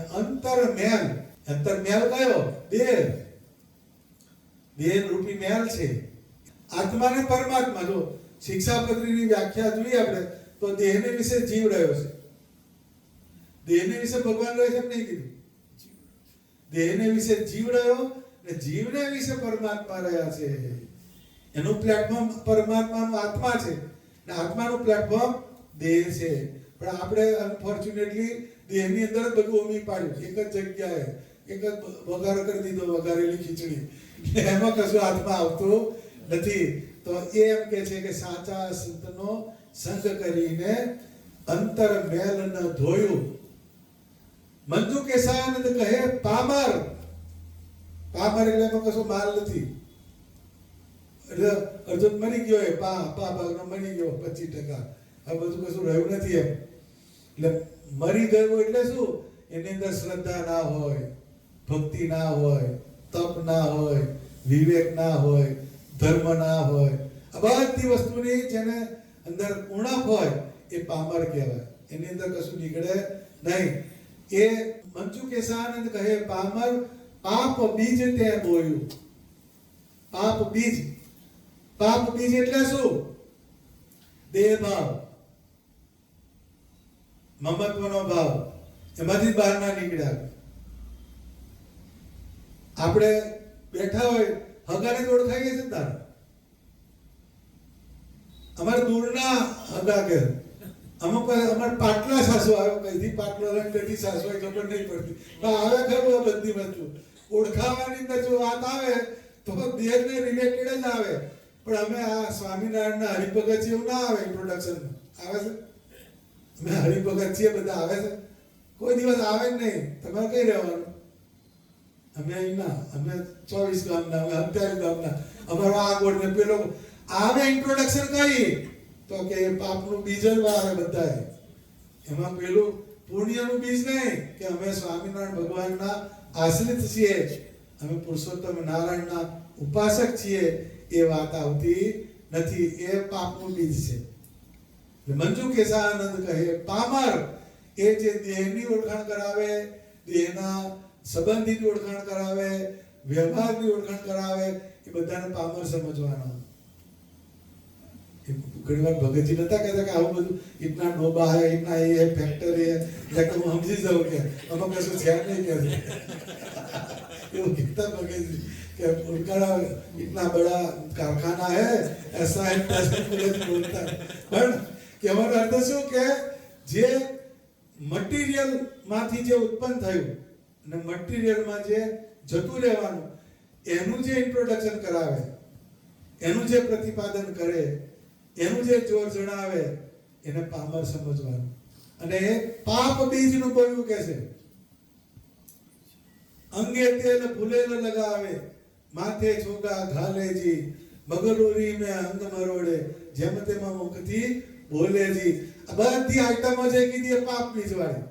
અંતરમેલ કયો? દેહ રૂપી મેલ છે. આત્માને પરમાત્મા, જો શિક્ષાપત્રીની વ્યાખ્યા જોઈએ આપણે તો દેહને વિશે જીવ રહ્યો છે. દેહને વિશે ભગવાન રહે છે, નહીં કીધું? દેહને વિશે જીવ રહ્યો ને જીવને વિશે પરમાત્મા રહ્યા છે. એનું પ્લેટફોર્મ પરમાત્માનો આત્મા છે ને આત્માનું પ્લેટફોર્મ દેહ છે. પણ આપણે અનફોર્ચ્યુનેટલી દેહની અંદર જ બધું ઉમી પાડ્યું, એક જ જગ્યાએ એક જ વઘાર કરી દીધો, વઘારેલી ખીચડી. એમાં કશું આત્મા આવતું નથી. તો એ એમ કે છે કે સાચા સંતનો સંગ કરીને અંતર મેલ ન ધોયું. મંજુ કેશાનંદ કહે પામર. પામર એટલે એમાં કશો માલ નથી, એટલે અર્જુન મરી ગયો, એ ભાગનો મરી ગયો 25%. આ બધું કશું રહ્યું નથી એમ. એટલે મરી ગયું એટલે શું? એની અંદર શ્રદ્ધા ના હોય, ભક્તિ ના હોય, તપ ના હોય, વિવેક ના હોય, ધર્મ ના હોય. આ બધી વસ્તુની જેને અંદર ઉણપ હોય એ પામર કહેવાય. એની અંદર કશું નીકળે નહીં. એ મંજુ કેશાનંદ કહે પામર પાપ બીજ તે બોયું. પાપ બીજ એટલે શું? દેહ ભાવ, મમત્વનો ભાવ, એમાંથી બહાર ના નીકળ્યા. આપણે બેઠા હોય, હગાને જ ઓળખાઈએ છે તાર. અમારે દૂરના હગા કે અમુક અમારે પાટલા સાસુ આવ્યો, કઈથી પાટલો લઈને કઈથી સાસુ હોય ખબર નહીં પડતી, પણ આવે ખરું આ બધી વસ્તુ ઓળખાવાની અંદર જો વાત આવે તો દેહને રિલેટેડ જ આવે. પણ અમે આ સ્વામિનારાયણના હરિભગત છે એવું ના આવે. ઇન્ટ્રોડક્શનમાં આવે છે, અમે હરિભગત છીએ બધા આવે છે, કોઈ દિવસ આવે જ નહીં. તમારે કઈ રહેવાનું? અમે અહીં ના, અમે 24 ગામના, અમે 27 ગામના, અમારો આ ગોળ ને પેલો આવે. ઇન્ટ્રોડક્શન કઈ તો કે પાપનું બીજ જ આવે બધાએ. એમાં પેલું પુણ્યનું બીજ નહીં કે અમે સ્વામિનારાયણ ભગવાનના આશ્રિત છીએ, અમે પુરુષોત્તમ નારાયણના ઉપાસક છીએ, એ વાત આવતી નથી. એ પાપનું બીજ છે. મંજુ કેશાનંદ કહે પામર એ જે દેહની ઓળખાણ કરાવે, દેહના સંબંધીની ઓળખાણ કરાવે, વ્યવહારની ઓળખાણ કરાવે, એ બધાને પામર સમજવાનો. ઘણી વાર ભગતજી નતા કહેતા કે આવું બધું ઇતના ડોબા હે, ઇતના એ ફેક્ટરી હે, એટલે હું સમજી જાઉં કે આમાં કશું છે નહીં કે એવું કહેતા ભગતજી. कि उनका इतना बड़ा कारखाना है ऐसा है बोलता है પણ કહેવાનો અર્થ શું કે જે મટીરિયલ માંથી જે ઉત્પન્ન થયું અને મટીરિયલ માં જે જતું રહેવાનું એનું જે ઇન્ટ્રોડક્શન કરાવે, એનું જે પ્રતિપાદન કરે, એનું જે જોર જણાવે એને પામર સમજવાનું. અને એ પાપ બીજનું બોલવું કે છે. અંગે તેલ ભૂલેલ લગાવે, માથે છોગા ઘાલેજી, મગલુરી મે અંગ મરોડે, જેમ તેમાં મુખથી બોલેજી. આ બધી આઈટમો જે કીધી એ પાપ બીજ વાળી.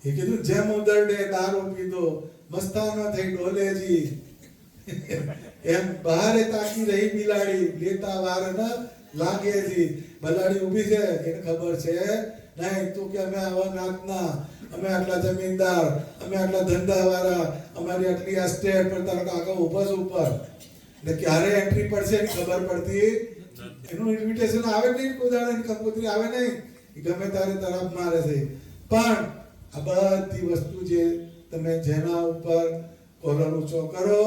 એ કીધું જેમ ઉદરડે દારૂ પીધો, મસ્તાનો થઈ ડોલેજી. એમ બહારે તાકી રહી બિલાડી, લેતા વાર ન લાગેજી. બલાડી ઊભી છે, એને ખબર છે નહીં તું કે અમે આવા નાતના, અમે આટલા જમીનદાર, અમે આટલા ધંધાવાળા, અમારી આટલી આ સ્ટેટ પર તારા કાકા ઊભા છે ઉપર. એટલે ક્યારે એન્ટ્રી પડશે એની ખબર પડતી, એનું ઇન્વિટેશન આવે નહીં, ઉદાહરણ કંકોત્રી આવે નહીં, ગમે તારે તરફ મારે છે. પણ આ બધી વસ્તુ જે તમે જેના ઉપર કોલર ઊંચો કરો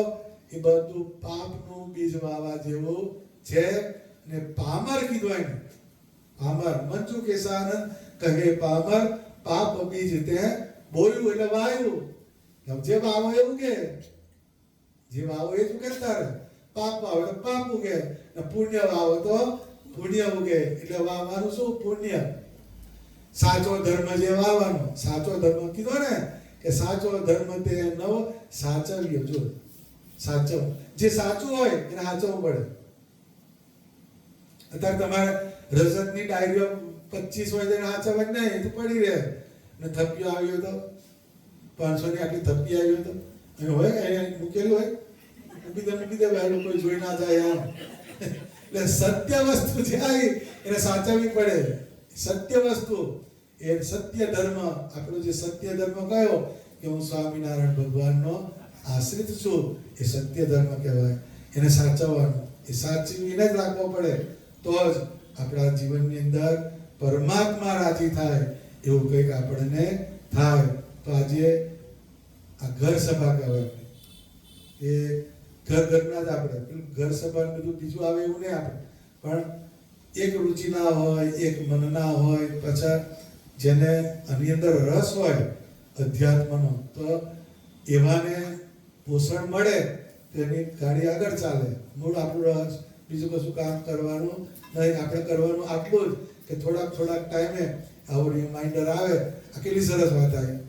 એ બધું પાપનું બીજ વાવા જેવું છે. ને પામર કીધું એને, પામર મંજુ કેસાનંદ કહે પામર પાપ બીજ તે બોલ્યું એટલે વાયું. જે વાવો એવું કે, જે વાવો એ તું કહેતા રહે. પાપ વાવો એટલે પાપ ઉગે, ને પુણ્ય વાવો તો પુણ્ય ઉગે. એટલે વાવવાનું શું? પુણ્ય. સાચો ધર્મ જે વાવવાનો, સાચો ધર્મ કીધો ને કે સાચો ધર્મ તે નવ સાચવ્ય. જો સાચવ, જે સાચું હોય એને સાચવવું પડે. અત્યારે તમારે રજતની ડાયરીઓ 25 હોય તો સાચવવા જ નહીં, તો પડી રહે. ને થપ્પીઓ આવ્યો તો 500 ની આટલી થપ્પી આવ્યો તો એ હોય અહીંયા મૂકેલું હોય, મૂકી દે ભાઈ, કોઈ જોઈ ના જાય એમ. એટલે સત્ય વસ્તુ જે આવી એને સાચવવી પડે. સત્ય વસ્તુ એ સત્ય ધર્મ. આપણો જે સત્ય ધર્મ કયો કે હું સ્વામિનારાયણ ભગવાનનો આશ્રિત છું, એ સત્ય ધર્મ કહેવાય. એને સાચવવાનું, એ સાચવીને જ રાખવો પડે, તો જ આપણા જીવનની અંદર પરમાત્મા રાજી થાય એવું કંઈક આપણને થાય. તો આજે આ ઘર સભા કહેવાય. એ ઘરના જ આપણે પેલું ઘર સભા બધું બીજું આવે એવું નહીં. આપણે પણ એક રુચિ ના હોય, એક મન ના હોય, પછી જેને આની અંદર રસ હોય અધ્યાત્મનો, તો એવાને પોષણ મળે તો એની ગાડી આગળ ચાલે. મૂળ આપણું રસ, બીજું કશું કામ કરવાનું નહીં. આપણે કરવાનું આટલું જ કે થોડાક ટાઈમે આવું રિમાઇન્ડર આવે. આ કેટલી સરસ વાત આવી.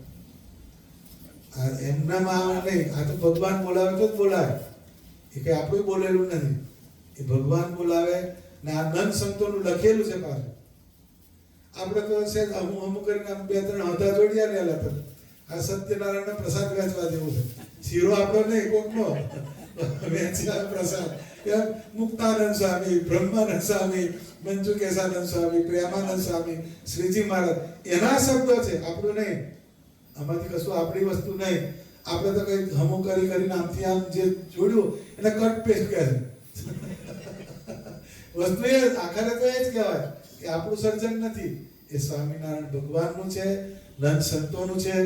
આ એમનામાં આવે નહીં, આ તો ભગવાન બોલાવે તો જ બોલાવે. એ કઈ આપણું બોલેલું નથી, એ ભગવાન બોલાવે. ને આ નંદ સંતોનું લખેલું છે પાછું. આપણે તો છે અમુક કરીને 2-3 હતા જોડિયા લેલા હતા. આ સત્યનારાયણ પ્રસાદ વેચવા જેવું છે. શીરો આપણો નહીં, કોકનો વેચ્યા પ્રસાદ. મુક્તાનંદ સ્વામી, બ્રહ્માનંદ સ્વામી, મંજુ કેશાનંદ સ્વામી, પ્રેમાનંદ સ્વામી, શ્રીજી મહારાજ, એના શબ્દો છે, આપણું નહીં. આમાંથી કશું આપણી વસ્તુ નહીં. આપણે તો કઈ હમું કરીને આમથી આમ જે જોડ્યું એને કટ પેસ્ટ કહે છે. વસ્તુ એ આખરે તો એ જ કહેવાય કે આપણું સર્જન નથી, એ સ્વામિનારાયણ ભગવાનનું છે, નંદ સંતોનું છે.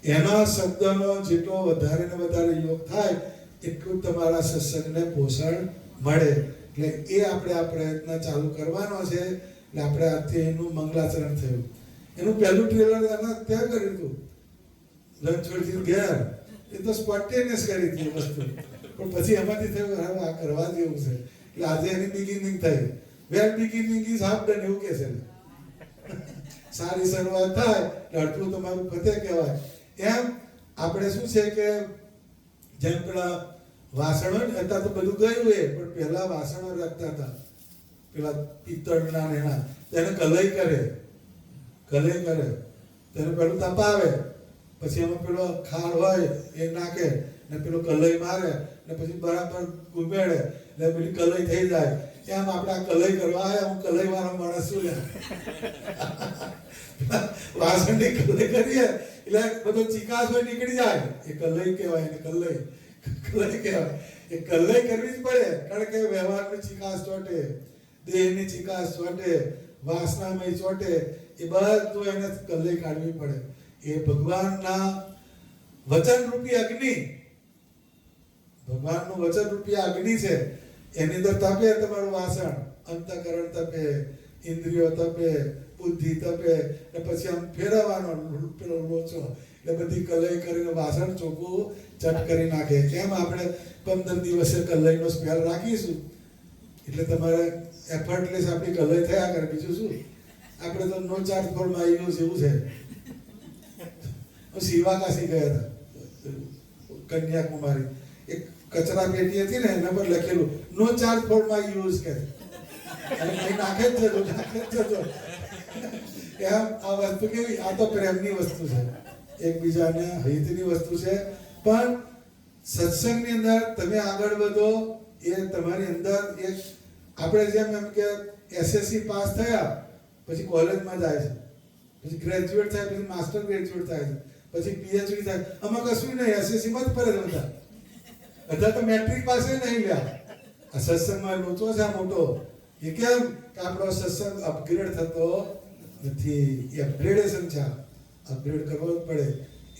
એના શબ્દનો જેટલો વધારે ને વધારે યોગ થાય એટલું તમારા સત્સંગને પોષણ મળે. એટલે એ આપણે આ પ્રયત્ન ચાલુ કરવાનો છે. એટલે આપણે આજથી એનું મંગલાચરણ થયું. એનું પહેલું ટ્રેલર ત્યાં કર્યું હતું રણછોડજી ઘેર. એ તો સ્પોન્ટેનિયસ કરી હતી વસ્તુ, પણ પછી એમાંથી થયું હવે આ કરવા જેવું છે. એટલે આજે એની બિગિનિંગ થઈ. વેલ બિગિનિંગ ઇઝ હાફ ડન એવું કે છે. સારી શરૂઆત થાય એટલે અડધું તમારું પતે કહેવાય. એમ આપણે શું છે કે જેમ પેલા વાસણો ને અત્યારે તો બધું ગયું એ, પણ પહેલા વાસણો રાખતા હતા પેલા પિત્તળના ને એના, તેને કલઈ કરે તેને પેલું તપાવે, પછી એમાં પેલો ખાર હોય એ નાખે ને પેલું કલઈ મારે ને પછી બરાબર ઘૂમેડે ને પેલી કલઈ થઈ જાય. એમ આપણે આ કલઈ કરવા આવ્યા, હું કલઈ વાળો માણસ છું. વાસણની કલઈ કરીએ એટલે બધો ચિકાસ હોય નીકળી જાય. એ કલઈ કહેવાય, એને કલઈ કહેવાય. એ કલઈ કરવી જ પડે, કારણ કે વ્યવહારની ચિકાસ ચોટે, દેહની ચિકાસ ચોટે, વાસનામય ચોટે, એ બધું એને કલઈ કાઢવી પડે. એ ભગવાનના વચન રૂપી અગ્નિ, ભગવાનનું વચન રૂપી અગ્નિ છે. એની અંદર તપે તમારું વાસણ, અંતઃકરણ તપે, ઇન્દ્રિયો તપે, બુદ્ધિ તપે, ને પછી આમ ફેરવવાનો પેલો લોચો, એટલે બધી કલઈ કરીને વાસણ ચોખ્ખું ચટ કરી નાખે. કેમ આપણે 15 દિવસે કલઈનો સ્મેલ રાખીશું એટલે તમારે એફર્ટલેસ આપણી કલઈ થયા કરે. બીજું શું, આપણે તો નો ચાર્જ ફોર માય યુઝ એવું છે. હું શિવાકાશી ગયા હતા કન્યાકુમારી, એક કચરા પેટી હતી ને એના પર લખેલું નો ચાર્જ ફોર માય યુઝ કે, અને કઈ નાખે જ જજો, નાખે જ જજો. એમ આ વસ્તુ કેવી, આ તો પ્રેમની વસ્તુ છે, એકબીજાને હિતની વસ્તુ છે. પણ સત્સંગની અંદર તમે આગળ વધો એ તમારી અંદર એક, આપણે જેમ એમ કે એસએસસી પાસ થયા પછી કોલેજમાં જાય છે, પછી ગ્રેજ્યુએટ થાય, પછી માસ્ટર ગ્રેજ્યુએટ થાય છે, પછી પીએચડી થાય. આમાં કશું નહીં, એસએસસી માં જ ફરે બધા. બધા તો મેટ્રિક પાસે નહીં લ્યા. આ સત્સંગમાં લોચો છે આ મોટો. એ કેમ કે આપણો સત્સંગ અપગ્રેડ થતો નથી. એ અપગ્રેડેશન છે, અપગ્રેડ કરવો જ પડે.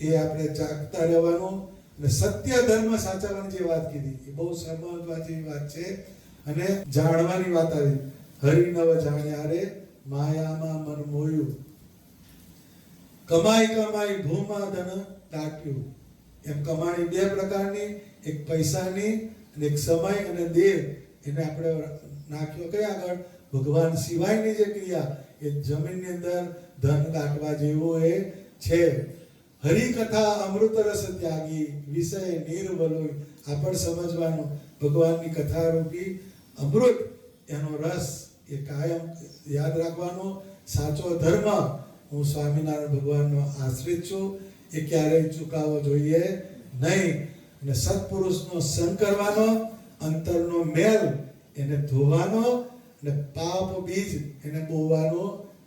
એ આપણે જાગતા રહેવાનું અને સત્ય ધર્મ સાચવવાની જે વાત કીધી એ બહુ સમજવા જેવી વાત છે. અને જાણવાની વાત આવી, હરિ નવ જાણ્યા રે માયામાં મન મોયું, કમાઈ કમાઈ ભૂમા ધન દાટ્યું. એમ કમાણી બે પ્રકારની, એક પૈસાની અને એક સમય અને દેહ. એને આપણે નાખ્યો કઈ આગળ, ભગવાન સિવાયની જે ક્રિયા એ જમીનની અંદર ધન દાટવા જેવું એ છે. હરિકથા અમૃત રસ ત્યાગી, વિષય નિર્વલોય. આ પણ સમજવાનું, ભગવાનની કથા રૂપી અમૃત, એનો રસ એ કાયમ યાદ રાખવાનો. સાચો ધર્મ, હું સ્વામિનારાયણ ભગવાનનો આશ્રિત છું, એ ક્યારેય ચૂકાવવો જોઈએ નહીં. અને સત્પુરુષનો સંગ કરવાનો, અંતરનો મેલ એને ધોવાનો, અને પાપ બીજ એને બોવાનો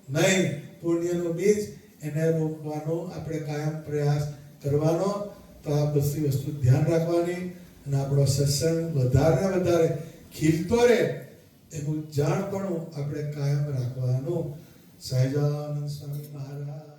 નહીં, પુણ્યનો બીજ એને રોપવાનો આપણે કાયમ પ્રયાસ કરવાનો. તો આ બધી વસ્તુ ધ્યાન રાખવાની અને આપણો સત્સંગ વધારે વધારે ખીલતો રહે એનું જાણપણું આપણે કાયમ રાખવાનું. સહજાનંદ સ્વામી મહારાજ.